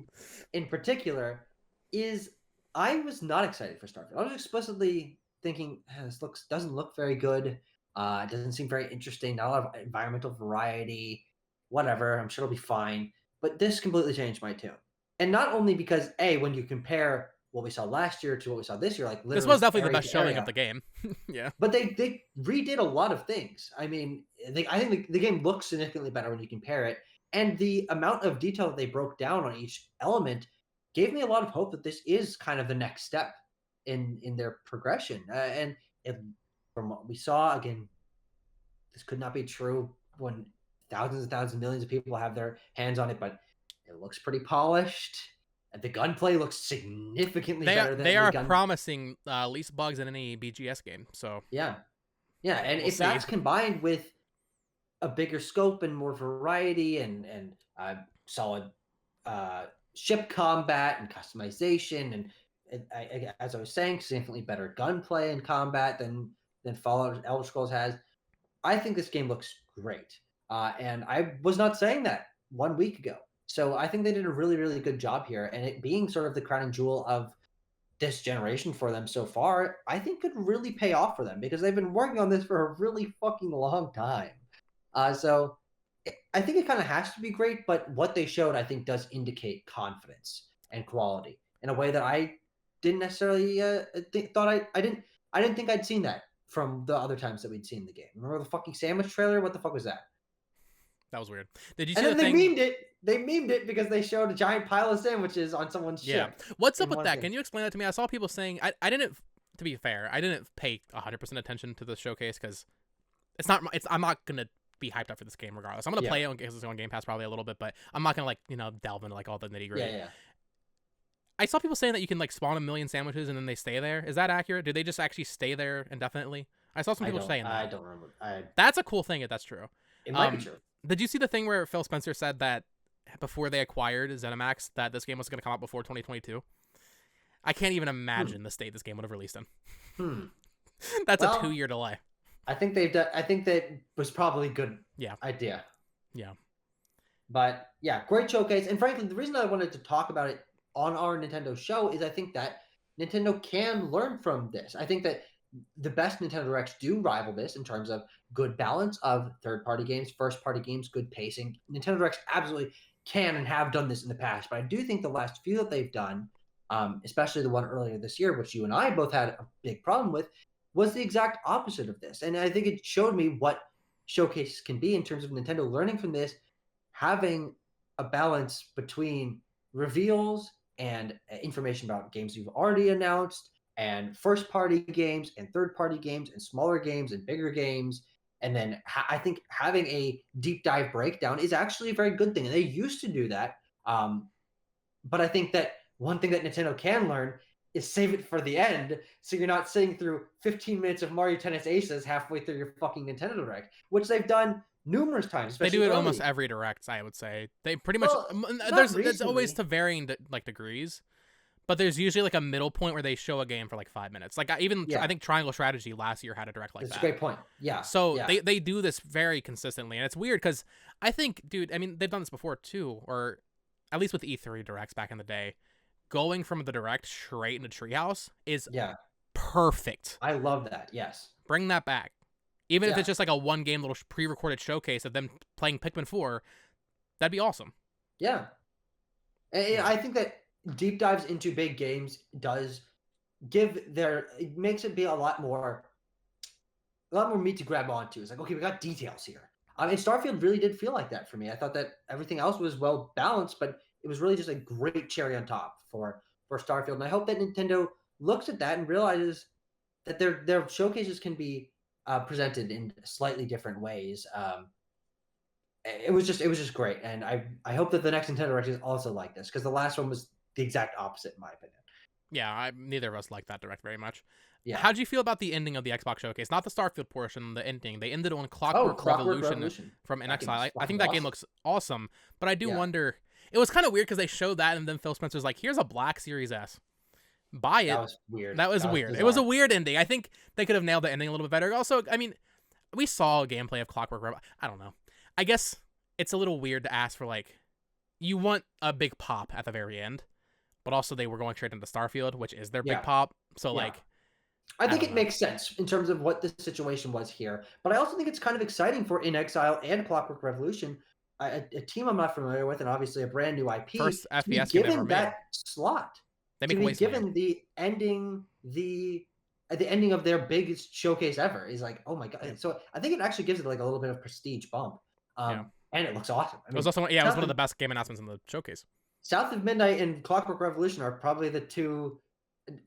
in particular is I was not excited for Starfield. I was explicitly thinking this looks doesn't look very good. It doesn't seem very interesting. Not a lot of environmental variety. Whatever. I'm sure it'll be fine. But this completely changed my tune. And not only because when you compare what we saw last year to what we saw this year, like This was literally definitely the area best to showing of area, the game. Yeah. but they redid a lot of things. I mean, I think the game looks significantly better when you compare it, and the amount of detail that they broke down on each element gave me a lot of hope that this is kind of the next step in their progression. And it, from what we saw, again, this could not be true when thousands and thousands, millions of people have their hands on it, but it looks pretty polished. The gunplay looks significantly better than They the are gun. promising least bugs in any BGS game. So Yeah, yeah, and we'll if see. that's combined with a bigger scope and more variety and solid uh, ship combat and customization as I was saying, significantly better gunplay and combat than Fallout and Elder Scrolls has. I think this game looks great, and I was not saying that 1 week ago. So I think they did a really really good job here, and it being sort of the crowning jewel of this generation for them so far, I think could really pay off for them because they've been working on this for a really fucking long time. So I think it kind of has to be great, but what they showed, I think, does indicate confidence and quality in a way that I didn't necessarily thought I didn't think I'd seen that from the other times that we'd seen the game. Remember the fucking sandwich trailer? What the fuck was that? That was weird. Did you And see the then they thing? memed it. They memed it because they showed a giant pile of sandwiches on someone's Yeah. ship. What's up in with one that? thing. Can you explain that to me? I saw people saying I didn't. To be fair, I didn't pay 100% attention to the showcase because I'm not gonna be hyped up for this game regardless. I'm gonna Yeah, play it because it's on Game Pass probably a little bit, but I'm not gonna like delve into like all the nitty yeah, gritty. yeah. I saw people saying that you can like spawn a million sandwiches and then they stay there. Is that accurate? Do they just actually stay there indefinitely? I saw some people saying that. I don't remember. That's a cool thing if that's true. It might be true. Did you see the thing where Phil Spencer said that before they acquired ZeniMax that this game was going to come out before 2022? I can't even imagine the state this game would have released in. Hmm. That's Well, a 2-year delay. I think they've done. I think that was probably a good Yeah. idea. Yeah. But yeah, great showcase. And frankly, the reason I wanted to talk about it on our Nintendo show is I think that Nintendo can learn from this. I think that the best Nintendo Directs do rival this in terms of good balance of third-party games, first-party games, good pacing. Nintendo Directs absolutely can and have done this in the past, but I do think the last few that they've done, especially the one earlier this year, which you and I both had a big problem with, was the exact opposite of this. And I think it showed me what showcases can be in terms of Nintendo learning from this, having a balance between reveals and information about games you've already announced, and first party games and third party games and smaller games and bigger games. And then I think having a deep dive breakdown is actually a very good thing. And they used to do that. But I think that one thing that Nintendo can learn is save it for the end, so you're not sitting through 15 minutes of Mario Tennis Aces halfway through your fucking Nintendo Direct, which they've done numerous times. They do it early. almost every Direct, I would say. They pretty much it's always to varying like degrees, but there's usually like a middle point where they show a game for like 5 minutes. Like I think Triangle Strategy last year had a Direct like That's that. a great point. Yeah. So they do this very consistently, and it's weird because I think, dude, I mean, they've done this before too, or at least with E3 Directs back in the day. Going from the Direct straight into Treehouse is perfect. I love that. Yes. Bring that back. Even if it's just like a one game little pre-recorded showcase of them playing Pikmin 4, that'd be awesome. Yeah. And I think that deep dives into big games does it makes it be a lot more meat to grab onto. It's like, okay, we got details here. And Starfield really did feel like that for me. I thought that everything else was well balanced, but it was really just a great cherry on top for Starfield. And I hope that Nintendo looks at that and realizes that their showcases can be presented in slightly different ways. It was just great, and I hope that the next Nintendo Direct is also like this, because the last one was the exact opposite in my opinion. Yeah, neither of us like that Direct very much. Yeah. How'd you feel about the ending of the Xbox showcase? Not the Starfield portion, the ending. They ended on Clockwork Revolution from NXI. I think that game looks awesome, but I do wonder. It was kind of weird because they showed that, and then Phil Spencer's like, "Here's a black Series S. Buy it." That was weird. That was weird. It was a weird ending. I think they could have nailed the ending a little bit better. Also, I mean, we saw gameplay of Clockwork Revolution. I don't know. I guess it's a little weird to ask for, like, you want a big pop at the very end, but also they were going straight into Starfield, which is their big pop. So, like, I think it makes sense in terms of what the situation was here. But I also think it's kind of exciting for In Exile and Clockwork Revolution, a team I'm not familiar with, and obviously a brand new IP. First FPS game given that slot. They make to be given the ending, the ending of their biggest showcase ever is like, oh my god. Yeah. So I think it actually gives it like a little bit of prestige bump. And it looks awesome. I mean, it was also it was one of the best game announcements in the showcase. South of Midnight and Clockwork Revolution are probably the two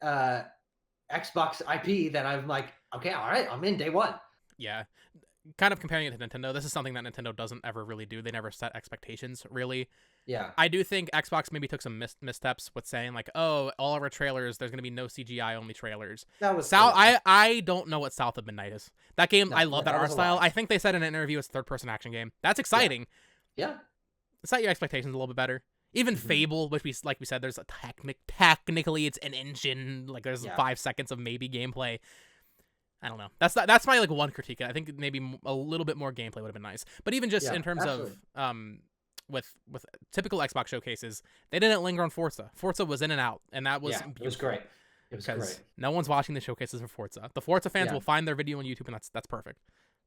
Xbox IP that I'm like, okay, all right, I'm in day one. Yeah. Kind of comparing it to Nintendo, this is something that Nintendo doesn't ever really do. They never set expectations, really. Yeah. I do think Xbox maybe took some missteps with saying, like, oh, all of our trailers, there's going to be no CGI, only trailers. That was I don't know what South of Midnight is. That game, I love that art style. I think they said in an interview it's a third-person action game. That's exciting. Yeah. Set your expectations a little bit better. Even Fable, which we said, there's a technically it's an engine. Like, there's 5 seconds of maybe gameplay. I don't know. That's my like one critique. I think maybe a little bit more gameplay would have been nice. But even just in terms of with typical Xbox showcases, they didn't linger on Forza. Forza was in and out, and that was beautiful. It was great. It was great. No one's watching the showcases for Forza. The Forza fans will find their video on YouTube, and that's perfect.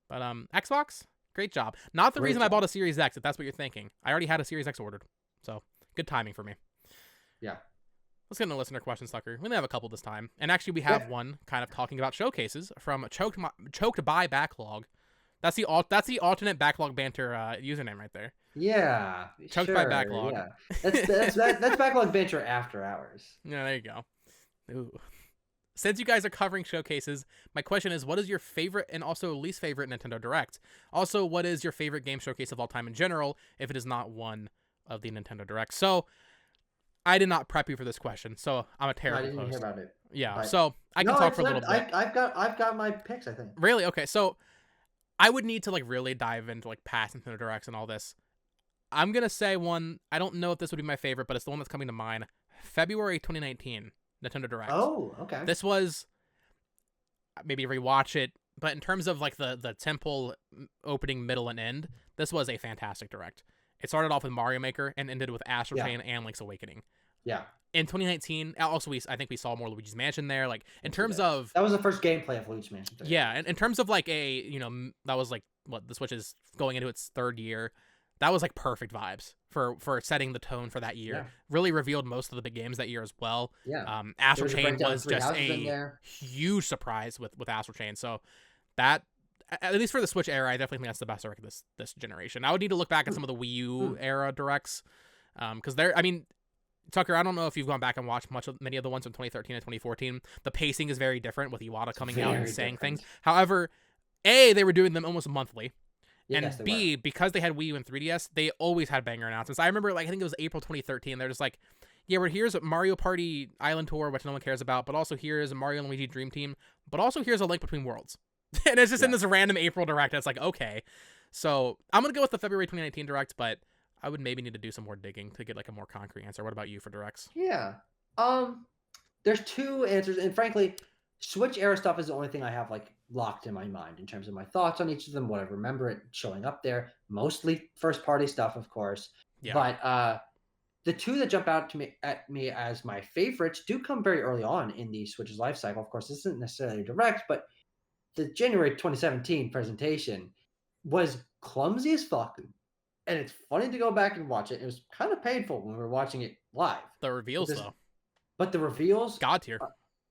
But Xbox, great job. Not the reason I bought a Series X, if that's what you're thinking. I already had a Series X ordered, so good timing for me. Yeah. Let's get into listener questions, Tucker. We only have a couple this time. And actually, we have one kind of talking about showcases from Choked by Backlog. That's the alternate Backlog banter username right there. Yeah. Choked by Backlog. Yeah. That's Backlog banter after hours. Yeah, there you go. Ooh. Since you guys are covering showcases, my question is, what is your favorite and also least favorite Nintendo Direct? Also, what is your favorite game showcase of all time in general, if it is not one of the Nintendo Directs? So, I did not prep you for this question, so I'm a terrible host. I didn't hear about it. Yeah, so I can talk for a little bit. I've got my picks, I think. Really? Okay, so I would need to like really dive into like past Nintendo Directs and all this. I'm gonna say one. I don't know if this would be my favorite, but it's the one that's coming to mind. February 2019 Nintendo Direct. Oh, okay. This was maybe rewatch it. But in terms of like the temple opening, middle, and end, this was a fantastic direct. It started off with Mario Maker and ended with Astral Chain and Link's Awakening. Yeah. In 2019, also I think we saw more Luigi's Mansion there. Like in terms of that was the first gameplay of Luigi's Mansion 3. Yeah, and in terms of like that was like what the Switch is going into its 3rd year. That was like perfect vibes for setting the tone for that year. Yeah. Really revealed most of the big games that year as well. Yeah. Astral Chain was just a huge surprise with Astral Chain. So that, at least for the Switch era, I definitely think that's the best direct of this generation. I would need to look back at some of the Wii U era directs, because Tucker, I don't know if you've gone back and watched many of the ones from 2013 and 2014. The pacing is very different with Iwata coming out and saying things. However, A, they were doing them almost monthly. And B, because they had Wii U and 3DS, they always had banger announcements. I remember, I think it was April 2013. They're just like, yeah, here's a Mario Party Island Tour, which no one cares about, but also here's a Mario and Luigi Dream Team, but also here's a Link Between Worlds. And it's just in this random April direct. It's like, okay. So I'm going to go with the February 2019 direct, but I would maybe need to do some more digging to get a more concrete answer. What about you for directs? Yeah. There's 2 answers, and frankly, Switch era stuff is the only thing I have locked in my mind in terms of my thoughts on each of them, what I remember it showing up there. Mostly first party stuff, of course. Yeah. But the 2 that jump out at me as my favorites do come very early on in the Switch's life cycle. Of course, this isn't necessarily direct, but the January 2017 presentation was clumsy as fuck. And it's funny to go back and watch it. It was kind of painful when we were watching it live. The reveals, though. But the reveals, God tier,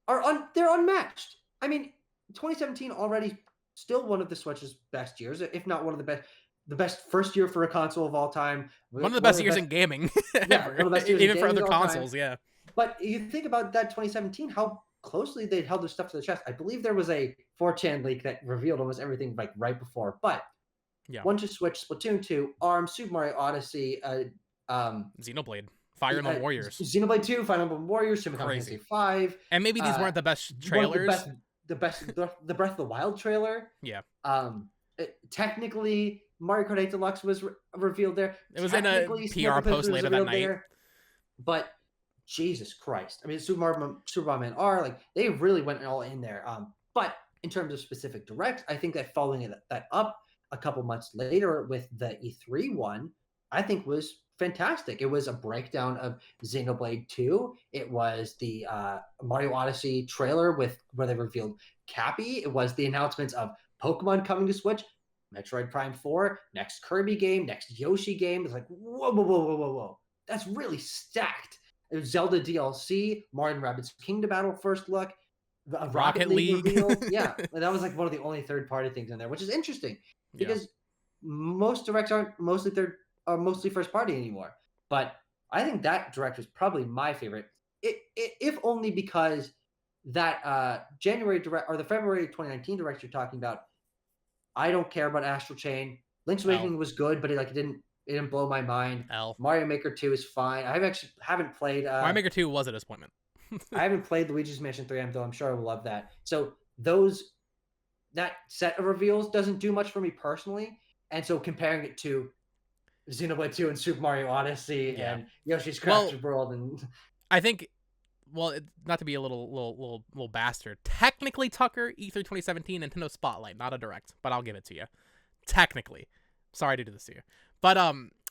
they're unmatched. I mean, 2017 already still one of the Switch's best years, if not one of the best first year for a console of all time. One of the best years in gaming. Yeah, one of the best years even for other consoles. Yeah. But you think about that 2017, how closely they'd held their stuff to the chest. I believe there was a 4chan leak that revealed almost everything right before, but. Yeah. 1 to Switch, Splatoon 2, ARMS, Super Mario Odyssey, Xenoblade, Fire Emblem Warriors, Xenoblade 2, Fire Emblem Warriors, Super Mario Fantasy 5, and maybe these weren't the best trailers. The Breath of the Wild trailer. Yeah. Technically, Mario Kart 8 Deluxe was revealed there. It was in a PR post later that night. But Jesus Christ, I mean, Super Mario Man R, they really went all in there. But in terms of specific direct, I think that following that up a couple months later with the E3 one, I think was fantastic. It was a breakdown of Xenoblade 2. It was the Mario Odyssey trailer where they revealed Cappy. It was the announcements of Pokemon coming to Switch, Metroid Prime 4, next Kirby game, next Yoshi game. It's like, whoa. That's really stacked. It was Zelda DLC, Mario & Rabbids Kingdom Battle first look, Rocket League reveal. Yeah, that was one of the only third-party things in there, which is interesting. Because most directs aren't mostly first party anymore. But I think that direct was probably my favorite, if only because that January direct or the February 2019 direct you're talking about, I don't care about Astral Chain. Link's Awakening was good, but it didn't blow my mind. Mario Maker 2 is fine. I haven't played Mario Maker 2 was a disappointment. I haven't played Luigi's Mansion 3, though I'm sure I will love that. So that set of reveals doesn't do much for me personally. And so comparing it to Xenoblade 2 and Super Mario Odyssey and Yoshi's Crafted World, and I think, not to be a little bastard, technically, Tucker, E3 2017, Nintendo Spotlight, not a direct, but I'll give it to you. Technically. Sorry to do this to you. But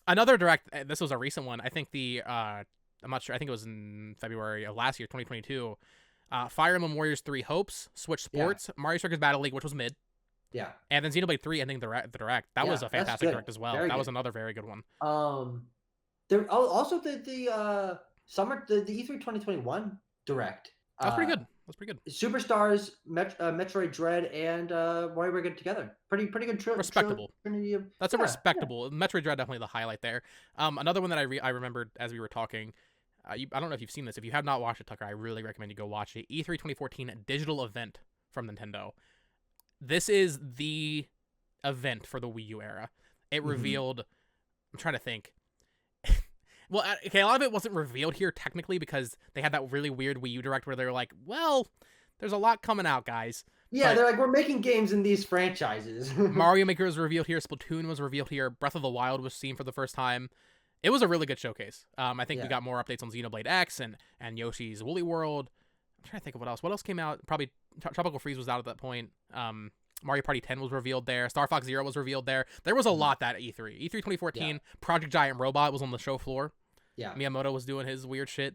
another direct, this was a recent one. I think I'm not sure, I think it was in February of last year, 2022. Fire Emblem Warriors 3 Hopes, Switch Sports, Mario Circus Battle League, which was mid. Yeah. And then Xenoblade 3 ending the direct. That was a fantastic direct as well. That was another very good one. There also the E3 2021 direct. That's pretty good. Superstars, Metroid Dread, and Mario were good together. Pretty good trip. Respectable. That's a respectable. Yeah. Metroid Dread definitely the highlight there. Another one that I remembered as we were talking. I don't know if you've seen this. If you have not watched it, Tucker, I really recommend you go watch it. E3 2014 digital event from Nintendo. This is the event for the Wii U era. It revealed. I'm trying to think. Well, okay, a lot of it wasn't revealed here technically because they had that really weird Wii U direct where they were like, well, there's a lot coming out, guys. Yeah, they're like, we're making games in these franchises. Mario Maker was revealed here. Splatoon was revealed here. Breath of the Wild was seen for the first time. It was a really good showcase. I think we got more updates on Xenoblade X and Yoshi's Woolly World. I'm trying to think of what else. What else came out? Probably Tropical Freeze was out at that point. Mario Party 10 was revealed there. Star Fox Zero was revealed there. There was a lot that E3. E3 2014, Project Giant Robot was on the show floor. Yeah. Miyamoto was doing his weird shit.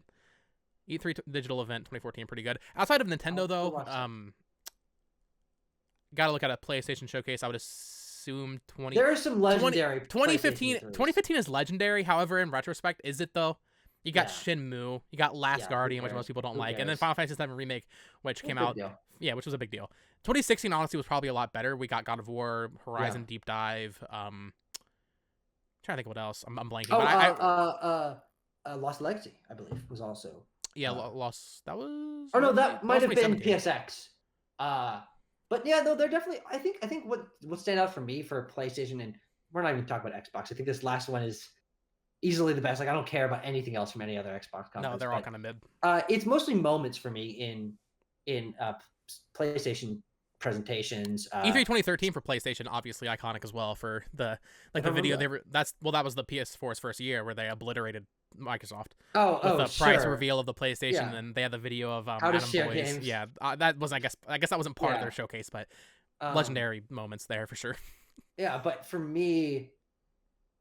E3 digital event 2014, pretty good. Outside of Nintendo, though, gotta look at a PlayStation showcase. I would assume there are some legendary 2015 is legendary. However, in retrospect, is it though? You got Shenmue, you got Last Guardian, which most people don't like, and then Final Fantasy VII Remake, which came out, which was a big deal. 2016 honestly was probably a lot better. We got God of War, Horizon Deep Dive. Trying to think what else. I'm blanking. Lost Legacy, I believe, was also. Lost. That was. Oh no, that might have been PSX. But yeah, no, they're definitely. I think what stand out for me for PlayStation, and we're not even talking about Xbox. I think this last one is easily the best. Like I don't care about anything else from any other Xbox conference. No, they're all kind of mid. It's mostly moments for me in PlayStation presentations. E3 2013 for PlayStation, obviously iconic as well for the video they were. That was the PS4's first year where they obliterated Microsoft. With the price reveal of the PlayStation, and they had the video of how to share games. Yeah, that was I guess that wasn't part of their showcase, but legendary moments there for sure. Yeah, but for me,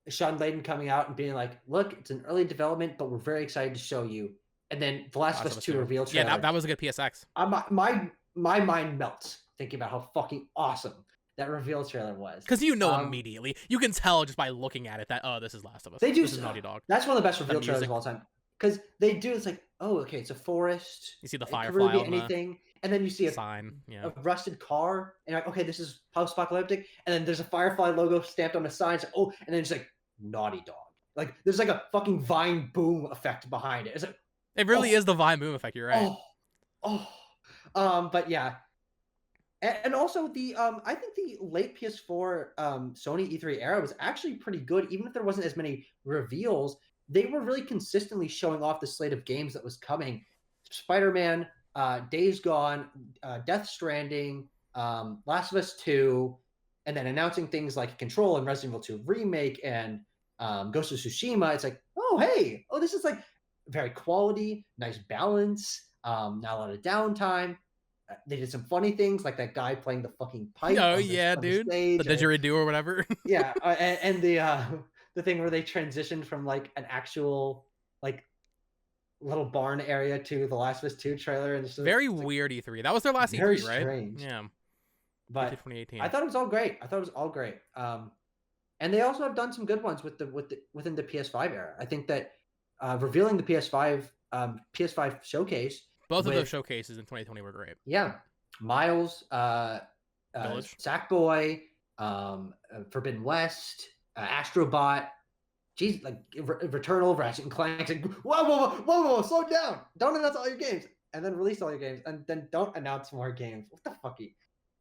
Sean Layden coming out and being like, "Look, it's an early development, but we're very excited to show you." And then The Last of Us 2 reveal trailer. Yeah, that was a good PSX. My mind melts thinking about how fucking awesome that reveal trailer was. Because immediately. You can tell just by looking at it that, this is Last of Us. They do. This is Naughty Dog. That's one of the best reveal trailers of all time. Because they do, it's like, oh, okay, it's a forest. You see the firefly on anything. And then you see a sign, a rusted car. And you're like, okay, this is post-apocalyptic. And then there's a firefly logo stamped on the sign. It's like, and then it's like, Naughty Dog. Like, there's like a fucking Vine boom effect behind it. It's like, it really is the Vine boom effect. You're right. But yeah. And also I think the late PS4 Sony E3 era was actually pretty good. Even if there wasn't as many reveals, they were really consistently showing off the slate of games that was coming. Spider-Man, Days Gone, Death Stranding, Last of Us 2, and then announcing things like Control and Resident Evil 2 Remake and Ghost of Tsushima. It's like, this is like very quality, nice balance, not a lot of downtime. They did some funny things, like that guy playing the fucking pipe. Oh yeah, dude, the didgeridoo or whatever. Yeah, and the thing where they transitioned from like an actual like little barn area to the Last of Us 2 trailer, and very weird E3. That was their last E3, right? Strange. Yeah, but 2018. I thought it was all great. And they also have done some good ones within the PS5 era. I think that revealing the PS5 showcase. Both of those showcases in 2020 were great. Yeah. Miles, Sackboy, Forbidden West, Astrobot. Jeez, like Returnal, Ratchet and Clank. Like, whoa, slow down. Don't announce all your games. And then release all your games. And then don't announce more games. What the fuck?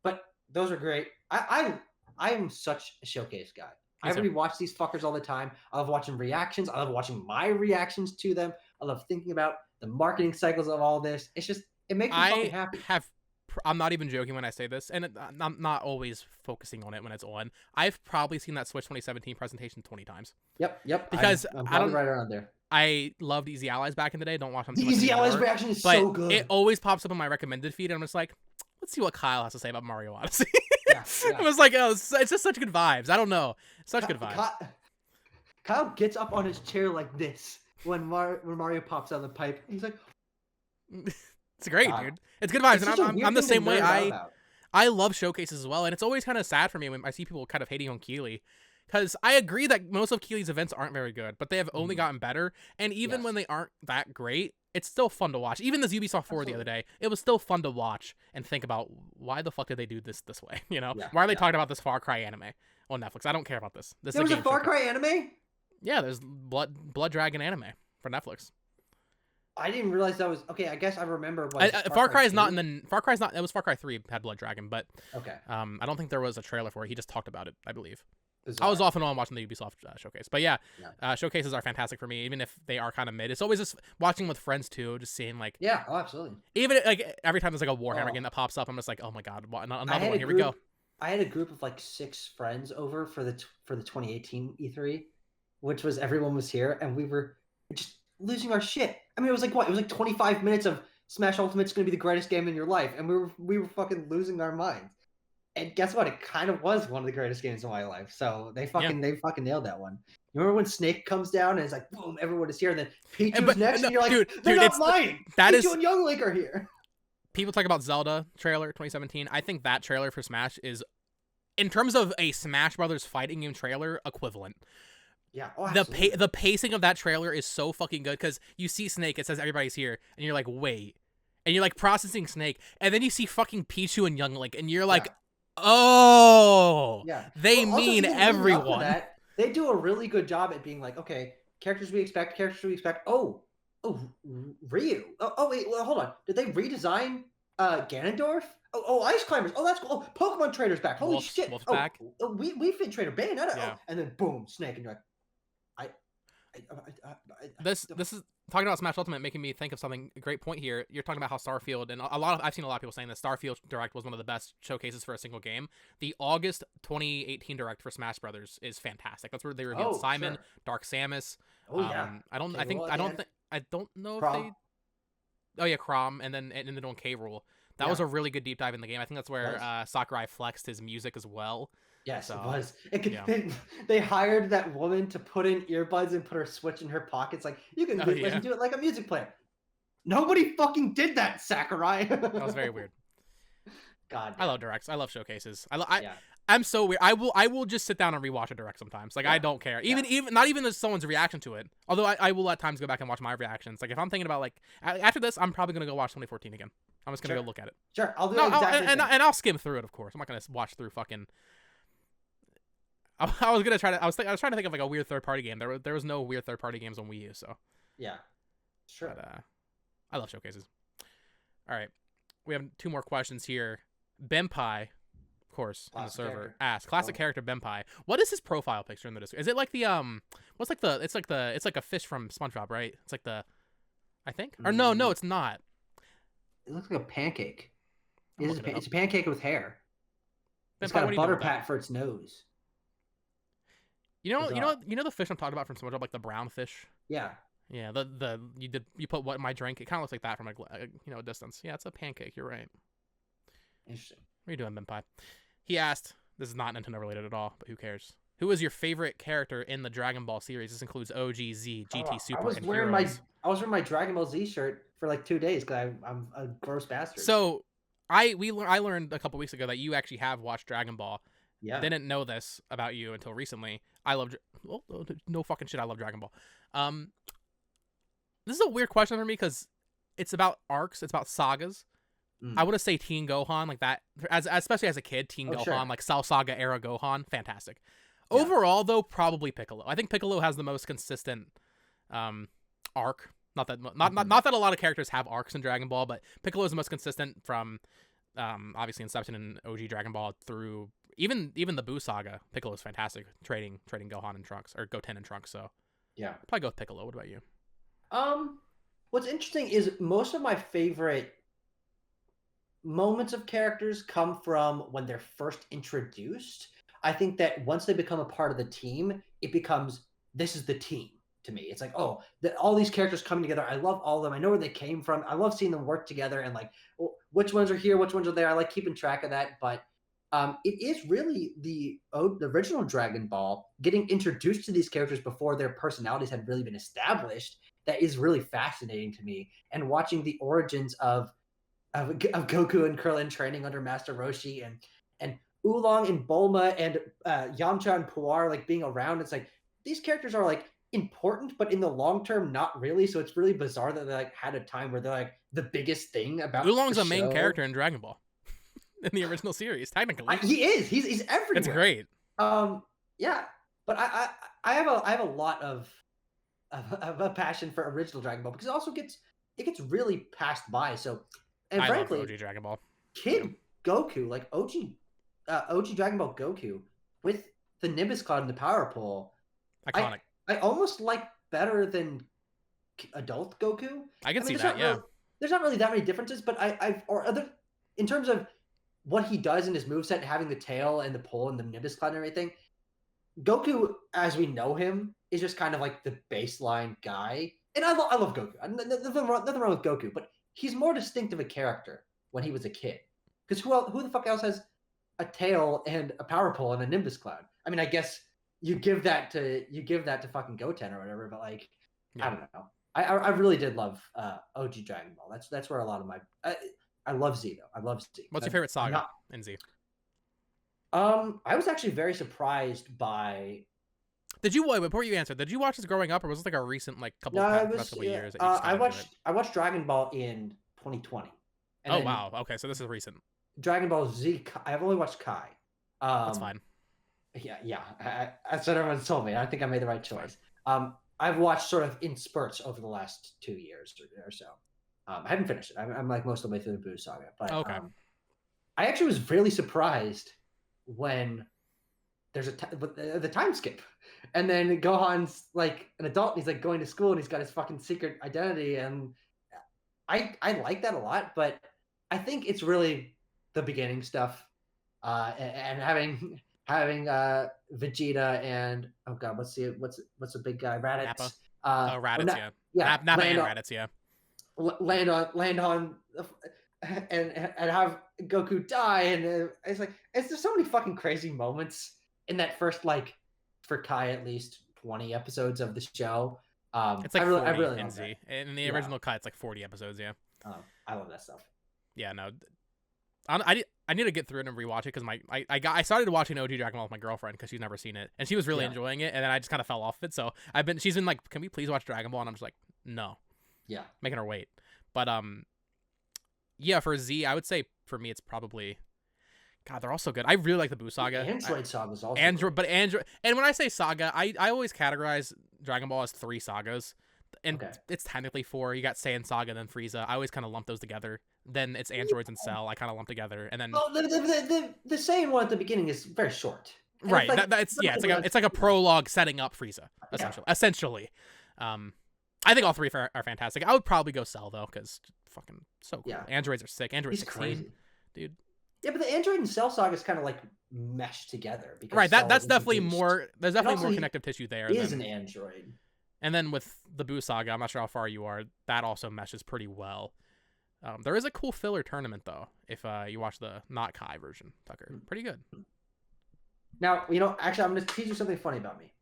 But those are great. I am such a showcase guy. I already watch these fuckers all the time. I love watching reactions. I love watching my reactions to them. I love thinking about the marketing cycles of all this. It's just, it makes me fucking happy. I'm not even joking when I say this, and I'm not always focusing on it when it's on. I've probably seen that Switch 2017 presentation 20 times. Yep. Because I'm probably right around there. I loved Easy Allies back in the day. Don't watch them too The much Easy anymore, Allies reaction is but so good. It always pops up on my recommended feed, and I'm just like, let's see what Kyle has to say about Mario Odyssey. Yeah. I was like, it's just such good vibes. I don't know. Such good vibes. Kyle gets up on his chair like this when Mario pops out of the pipe. He's like, it's great, dude. It's good vibes, and I'm the same way. I love showcases as well, and it's always kind of sad for me when I see people kind of hating on Keighley, because I agree that most of Keighley's events aren't very good, but they have only gotten better, and even when they aren't that great, it's still fun to watch. Even this Ubisoft 4 the other day, it was still fun to watch and think about, why the fuck did they do this way? You know, why are they talking about this Far Cry anime on Netflix? I don't care about this. There was a Far Cry anime? Yeah, there's Blood Dragon anime for Netflix. I didn't realize that was okay. I guess I remember. Far Cry is not in the Far Cry's not. It was Far Cry 3 had Blood Dragon, but okay. I don't think there was a trailer for it. He just talked about it, I believe. Bizarre. I was off and on watching the Ubisoft showcase, but showcases are fantastic for me, even if they are kind of mid. It's always just watching with friends too, just seeing like absolutely. Even like every time there's like a Warhammer game that pops up, I'm just like, oh my god, another one. Here we go. I had a group of like 6 friends over for the 2018 E3, which was everyone was here, and we were just losing our shit. I mean, it was like what? It was like 25 minutes of Smash Ultimate's going to be the greatest game in your life, and we were fucking losing our minds. And guess what? It kind of was one of the greatest games of my life. So they Yeah. fucking nailed that one. You remember when Snake comes down and it's like, boom, everyone is here, and then And, Pichu's but next, no, and you're like, dude, they're not it's lying. that Pichu is and Young Link are here. people talk about Zelda trailer 2017. I think that trailer for Smash is, in terms of a Smash Brothers fighting game trailer, equivalent. Yeah, oh, The pacing of that trailer is so fucking good because you see Snake, it says everybody's here, and you're like, wait, and you're like processing Snake, and then you see fucking Pichu and Young Link, and you're like, oh, yeah. they Well, also, mean even leading up to everyone. that, they do a really good job at being like, okay, characters we expect. Oh, Ryu. Oh, wait, well, hold on. Did they redesign Ganondorf? Oh, Ice Climbers. Oh, that's cool. Oh, Pokemon Trader's back. Holy shit. Wolf's Oh, back. we fit Trader Bayonetta. Yeah. Oh, and then boom, Snake, and you're like, This is talking about Smash Ultimate, making me think of something. A great point here. You're talking about how Starfield, and I've seen a lot of people saying that Starfield Direct was one of the best showcases for a single game. The August 2018 Direct for Smash Brothers is fantastic. That's where they revealed Simon, sure. Dark Samus. Oh yeah. I don't know if Prom. they. Oh yeah, Crom, and then doing K Rule. That was a really good deep dive in the game. I think that's where Sakurai flexed his music as well. Yes, So, it was. yeah. They hired that woman to put in earbuds and put her Switch in her pockets. Like, you can listen to it like a music player. Nobody fucking did that, Sakurai. That was very weird. God, I love directs. I love showcases. yeah. I'm so weird. I will just sit down and rewatch a direct sometimes. Like, I don't care. Even not even someone's reaction to it. Although I will at times go back and watch my reactions. Like, if I'm thinking about, like, after this, I'm probably gonna go watch 2014 again. I'm just gonna go look at it. Sure, I'll do exactly. And I'll skim through it, of course. I'm not gonna watch through fucking. I was trying to think of like a weird third party game. There was no weird third party games on Wii U, so yeah, sure. But, I love showcases. All right, we have 2 more questions here. Benpai, of course, on the server asks classic character Benpai. What is his profile picture in the Discord? Is it like the what's like the it's like a fish from SpongeBob, right? It's like the, I think, or no, it's not. It looks like a pancake. It's a pancake with hair. It's Benpai, got a butter pat for its nose. You know the fish I'm talking about from SpongeBob, like the brown fish. Yeah. Yeah. You put what in my drink? It kind of looks like that from a distance. Yeah, it's a pancake. You're right. Interesting. What are you doing, Benpai? He asked. This is not Nintendo related at all, but who cares? Who is your favorite character in the Dragon Ball series? This includes OG, Z, GT, Super, and Heroes. I was wearing my Dragon Ball Z shirt for like 2 days because I'm a gross bastard. So I learned a couple weeks ago that you actually have watched Dragon Ball. Yeah. Didn't know this about you until recently. I love no fucking shit. I love Dragon Ball. This is a weird question for me because it's about arcs. It's about sagas. I would say Teen Gohan, like that, especially as a kid. Teen Gohan, sure. Like Cell Saga era Gohan, fantastic. Yeah. Overall, though, probably Piccolo. I think Piccolo has the most consistent arc. Not that a lot of characters have arcs in Dragon Ball, but Piccolo is the most consistent from obviously Inception and OG Dragon Ball through even the Buu saga. Piccolo is fantastic trading Gohan and Trunks, or Goten and Trunks. So yeah, I'd probably go with Piccolo. What about you? What's interesting is most of my favorite moments of characters come from when they're first introduced. I think that once they become a part of the team, it becomes, this is the team to me. It's like, oh, all these characters coming together. I love all of them. I know where they came from. I love seeing them work together and like, which ones are here, which ones are there. I like keeping track of that. But it is really the original Dragon Ball getting introduced to these characters before their personalities had really been established. That is really fascinating to me. And watching the origins of Goku and Krillin training under Master Roshi and Oolong and Bulma and Yamcha and Puar like being around. It's like these characters are like important, but in the long term, not really. So it's really bizarre that they like had a time where they're like the biggest thing about Oolong's a main character in Dragon Ball in the original series, technically. He is. He's everywhere. It's great. Yeah, but I have a lot of a passion for original Dragon Ball because it gets really passed by. So. And frankly, love OG Dragon Ball. Kid Goku, like OG Dragon Ball Goku, with the Nimbus Cloud and the Power Pole, iconic. I almost like better than adult Goku. I can see that. Yeah, there's not really that many differences, but in terms of what he does in his moveset, and having the tail and the pole and the Nimbus Cloud and everything, Goku, as we know him, is just kind of like the baseline guy. And I love Goku. Nothing wrong with Goku, but he's more distinct of a character when he was a kid. Because who the fuck else has a tail and a power pole and a Nimbus cloud. I mean, I guess you give that to fucking Goten or whatever, but like, I don't know. I really did love OG Dragon Ball. That's where a lot of my I love Z though. I love Z. What's your favorite saga in Z? I was actually very surprised by. Did you before you answer? Did you watch this growing up, or was this like a recent couple years? That I watched Dragon Ball in 2020. Oh wow, okay, so this is recent. Dragon Ball Z. I've only watched Kai. That's fine. Yeah. That's what everyone's told me. I think I made the right choice. I've watched sort of in spurts over the last 2 years or so. I haven't finished it. I'm like most of the way through the Buu saga. But okay. I actually was really surprised when there's the time skip, and then Gohan's like an adult. And he's like going to school, and he's got his fucking secret identity, and I like that a lot. But I think it's really the beginning stuff, and having Vegeta and oh god, what's the big guy? Raditz. Raditz, yeah. Nappa and Raditz, yeah. Land on and have Goku die, and it's like there's so many fucking crazy moments in that first, like, for Kai at least 20 episodes of the show. It's like 40 really in Z. In the original cut, it's like 40 episodes, yeah. I love that stuff. Yeah, no. I need to get through it and rewatch it because I started watching OG Dragon Ball with my girlfriend because she's never seen it, and she was really enjoying it, and then I just kind of fell off it. So she's been like, "Can we please watch Dragon Ball?" And I'm just like, "No." Yeah, making her wait. But yeah, for Z, I would say for me it's probably. God, they're all so good. I really like the Buu saga. Android saga is also Android, but Android, and when I say saga, I always categorize Dragon Ball as 3 sagas, and it's technically 4. You got Saiyan Saga, then Frieza. I always kind of lump those together. Then it's Androids and Cell. I kind of lump together, and then the Saiyan one at the beginning is very short. And right. It's like a prologue setting up Frieza essentially. I think all 3 are fantastic. I would probably go Cell though, because fucking so cool. Yeah. Androids are sick. Androids 16, crazy, dude. Yeah, but the Android and Cell saga is kind of like meshed together. Because right, that's definitely more. There's definitely more connective tissue there. Is an android. And then with the Buu saga, I'm not sure how far you are. That also meshes pretty well. There is a cool filler tournament though. If you watch the not Kai version, Tucker, pretty good. Now actually, I'm going to teach you something funny about me.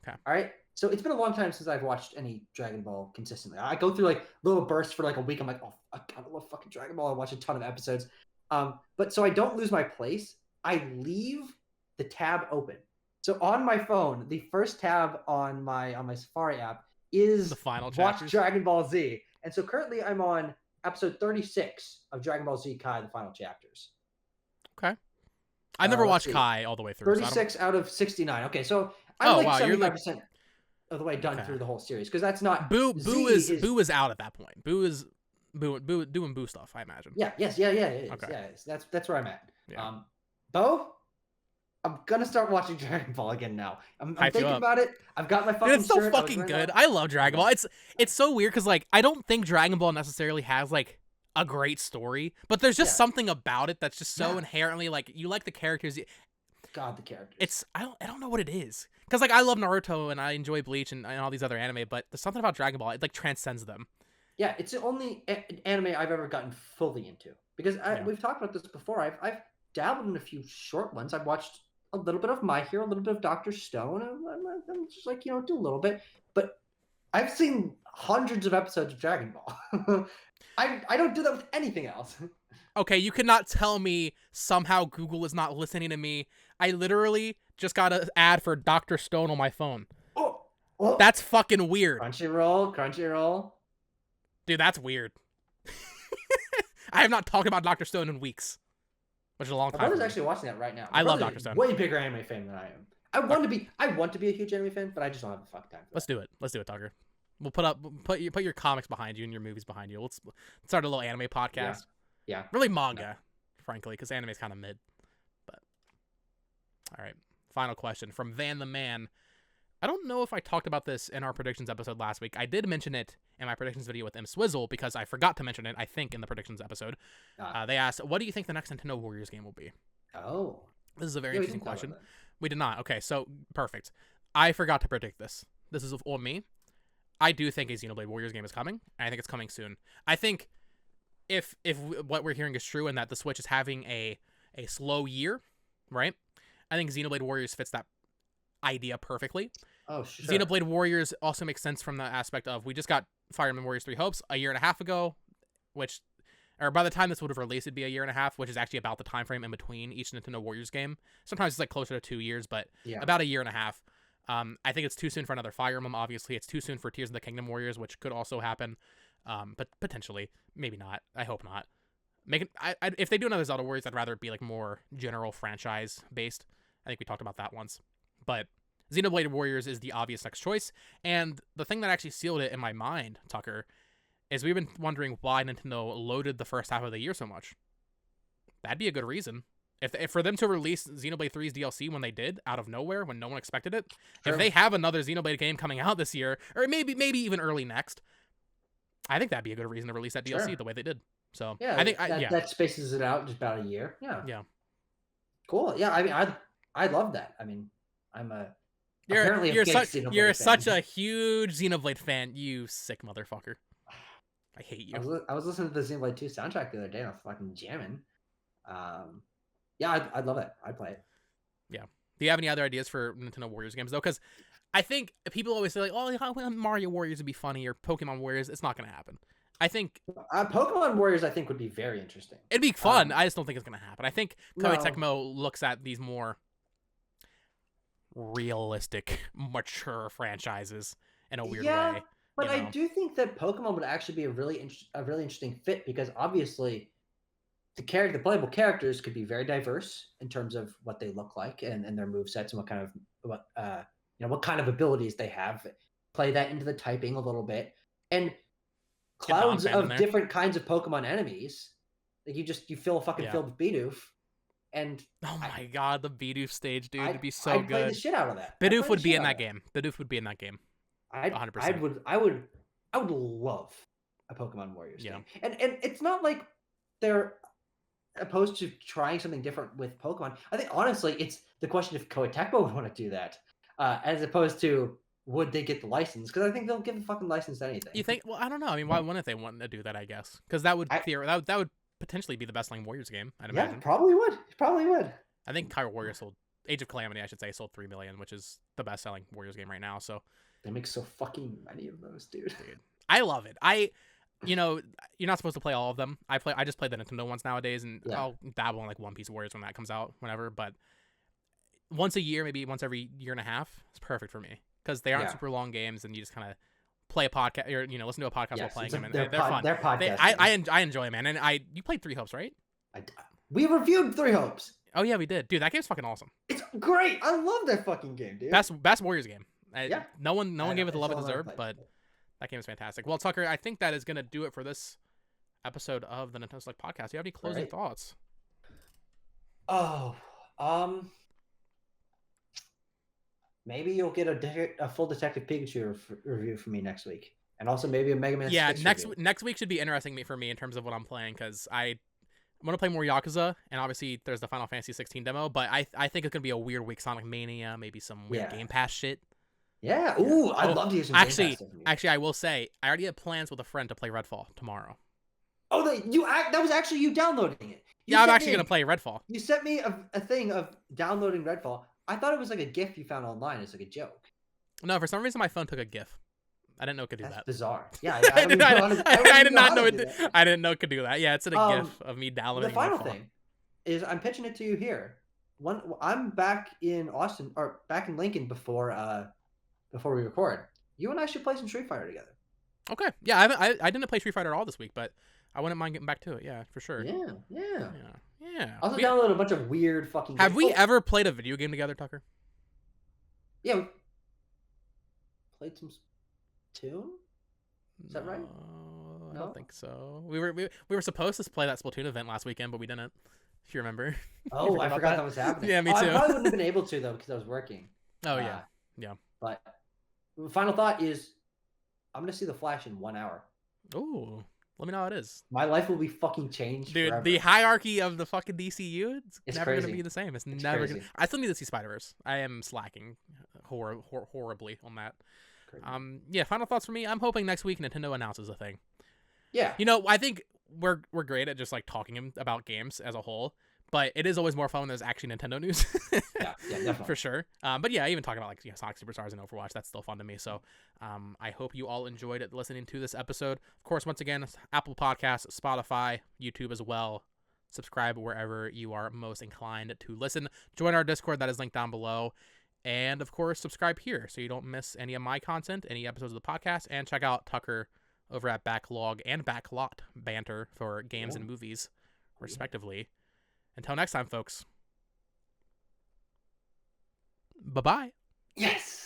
Okay. All right. So it's been a long time since I've watched any Dragon Ball consistently. I go through like little bursts for like a week. I'm like, oh, I love fucking Dragon Ball. I watch a ton of episodes. But so I don't lose my place, I leave the tab open. So on my phone, the first tab on my Safari app is the final Watch chapters. Dragon Ball Z. And so currently I'm on episode 36 of Dragon Ball Z Kai, the final chapters. Okay. I never watched Kai all the way through. 36 out of 69. Okay, so I'm 75% of the way done through the whole series, because that's not Buu is out at that point. Buu is doing Buu stuff, I imagine. Yeah, it is. Okay. Yeah, that's where I'm at. Yeah. Bo, I'm gonna start watching Dragon Ball again now. I'm thinking about it. I've got my fucking Dude, it's so fucking good. I love Dragon Ball. It's so weird because like I don't think Dragon Ball necessarily has like a great story, but there's just something about it that's just so inherently like you like the characters. God, the characters. I don't know what it is, because like I love Naruto and I enjoy Bleach and all these other anime, but there's something about Dragon Ball, it like transcends them. Yeah, it's the only anime I've ever gotten fully into, because we've talked about this before. I've dabbled in a few short ones. I've watched a little bit of My Hero, a little bit of Dr. Stone. I'm just like, do a little bit, but I've seen hundreds of episodes of Dragon Ball. I don't do that with anything else. Okay, you cannot tell me somehow Google is not listening to me. I literally just got an ad for Dr. Stone on my phone. Oh, that's fucking weird. Crunchyroll. Dude, that's weird. I have not talked about Dr. Stone in weeks, which is a long time. My brother's actually watching that right now. I love Dr. Stone. Way bigger anime fan than I am. I want to be a huge anime fan, but I just don't have the fucking time. Let's do it, Tucker. We'll put your comics behind you and your movies behind you. Let's start a little anime podcast. Yeah. Really manga, frankly, because anime is kind of mid. But all right, final question from Van the Man. I don't know if I talked about this in our predictions episode last week. I did mention it in my predictions video with M Swizzle because I forgot to mention it, I think, in the predictions episode. They asked, what do you think the next Nintendo Warriors game will be? Oh. This is a very interesting question. We did not. Okay, so perfect. I forgot to predict this. This is on me. I do think a Xenoblade Warriors game is coming, and I think it's coming soon. I think if what we're hearing is true and that the Switch is having a slow year, right? I think Xenoblade Warriors fits that idea perfectly. Oh, sure. Xenoblade Warriors also makes sense from the aspect of we just got Fire Emblem Warriors 3 Hopes a year and a half ago, which, or by the time this would have released, it'd be a year and a half, which is actually about the time frame in between each Nintendo Warriors game. Sometimes it's like closer to 2 years, but about a year and a half. I think it's too soon for another Fire Emblem. Obviously, it's too soon for Tears of the Kingdom Warriors, which could also happen, but potentially, maybe not. I hope not. If they do another Zelda Warriors, I'd rather it be like more general franchise based. I think we talked about that once, but Xenoblade Warriors is the obvious next choice. And the thing that actually sealed it in my mind, Tucker, is we've been wondering why Nintendo loaded the first half of the year so much. That'd be a good reason. If for them to release Xenoblade 3's DLC when they did, out of nowhere, when no one expected it, if they have another Xenoblade game coming out this year, or maybe even early next, I think that'd be a good reason to release that DLC the way they did. So yeah, I think that spaces it out just about a year. Yeah. Cool. Yeah, I mean, I love that. I mean, I'm a you're such a huge Xenoblade fan, you sick motherfucker. I hate you. I was listening to the Xenoblade 2 soundtrack the other day and I was fucking jamming. Yeah, I'd love it. I'd play it. Yeah. Do you have any other ideas for Nintendo Warriors games though? Because I think people always say like, "Oh, Mario Warriors would be funny," or "Pokemon Warriors." It's not going to happen. I think Pokemon Warriors, I think, would be very interesting. It'd be fun. I just don't think it's going to happen. I think Koei Tecmo looks at these more realistic, mature franchises in a weird way. But I do think that Pokemon would actually be a really interesting fit because obviously the playable characters could be very diverse in terms of what they look like and their movesets and what kind of abilities they have. Play that into the typing a little bit. And clouds of different kinds of Pokemon enemies. Like you fill a fucking field with Bidoof. And oh my god, the Bidoof stage, dude, it'd be so good. I'd play the shit out of that. Bidoof would be in that game. Bidoof would be in that game. 100%. I would love a Pokemon Warriors game. And it's not like they're opposed to trying something different with Pokemon. I think honestly, it's the question if Koei Tecmo would want to do that, as opposed to would they get the license? Because I think they'll give a fucking license to anything. You think? Well, I don't know. I mean, why wouldn't they want to do that? I guess because that would that would potentially be the best-selling Warriors game. I'd imagine. Yeah, probably would. I think Hyrule Warriors sold Age of Calamity. I should say sold 3 million, which is the best-selling Warriors game right now. So they make so fucking many of those, dude. I love it. You're not supposed to play all of them. I just play the Nintendo ones nowadays, and I'll dabble in like One Piece Warriors when that comes out, whenever. But once a year, maybe once every year and a half, it's perfect for me because they aren't super long games, and you just kind of play a podcast or listen to a podcast while playing them, and they're fun. They're podcasts. I enjoy them, man. And you played 3 Hopes, right? We reviewed 3 Hopes. Oh yeah, we did, dude. That game's fucking awesome. It's great. I love that fucking game, dude. Best Warriors game. No one gave it the love it deserved, but that game is fantastic. Well, Tucker, I think that is gonna do it for this episode of the Nintendo Select Podcast. Do you have any closing thoughts? Maybe you'll get a full Detective Pikachu review from me next week, and also maybe a Mega Man. Yeah, next week should be interesting for me in terms of what I'm playing because I want to play more Yakuza, and obviously there's the Final Fantasy 16 demo. But I think it's gonna be a weird week. Sonic Mania, maybe some weird Game Pass shit. Yeah. Ooh, I'd love to use some Game Pass stuff from you. Actually, I will say I already have plans with a friend to play Redfall tomorrow. Oh, that was actually you downloading it. I'm actually gonna play Redfall. You sent me a thing of downloading Redfall. I thought it was like a GIF you found online. It's like a joke. No, for some reason my phone took a GIF. I didn't know it could do that. That's bizarre. Yeah, I didn't know it could do that. Yeah, it's in a GIF of me downloading. The final thing is I'm pitching it to you here. I'm back in Austin or back in Lincoln before we record. You and I should play some Street Fighter together. Okay. Yeah, I didn't play Street Fighter at all this week, but I wouldn't mind getting back to it. Yeah, for sure. Yeah. I also downloaded a bunch of weird fucking games. Have we ever played a video game together, Tucker? Yeah, we played some Splatoon. Is that right? No, I don't think so. We were supposed to play that Splatoon event last weekend, but we didn't. If you remember. Oh, I forgot that was happening. Yeah, me too. I probably wouldn't have been able to though because I was working. Oh yeah. But final thought is, I'm gonna see The Flash in 1 hour. Ooh. Let me know how it is. My life will be fucking changed, dude. Forever. The hierarchy of the fucking DCU, it's never crazy. Gonna be the same. It's never gonna. I still need to see Spider-Verse. I am slacking horribly on that. Crazy. Yeah. Final thoughts for me. I'm hoping next week Nintendo announces a thing. Yeah. I think we're great at just like talking about games as a whole, But it is always more fun when there's actually Nintendo news. Yeah, definitely. For sure. But yeah, even talking about like Sonic Superstars and Overwatch, that's still fun to me. So I hope you all enjoyed it listening to this episode. Of course, once again, Apple Podcasts, Spotify, YouTube as well. Subscribe wherever you are most inclined to listen. Join our Discord, that is linked down below. And of course, subscribe here so you don't miss any of my content, any episodes of the podcast. And check out Tucker over at Backlog and Backlot Banter for games and movies, respectively. Until next time, folks. Bye-bye. Yes.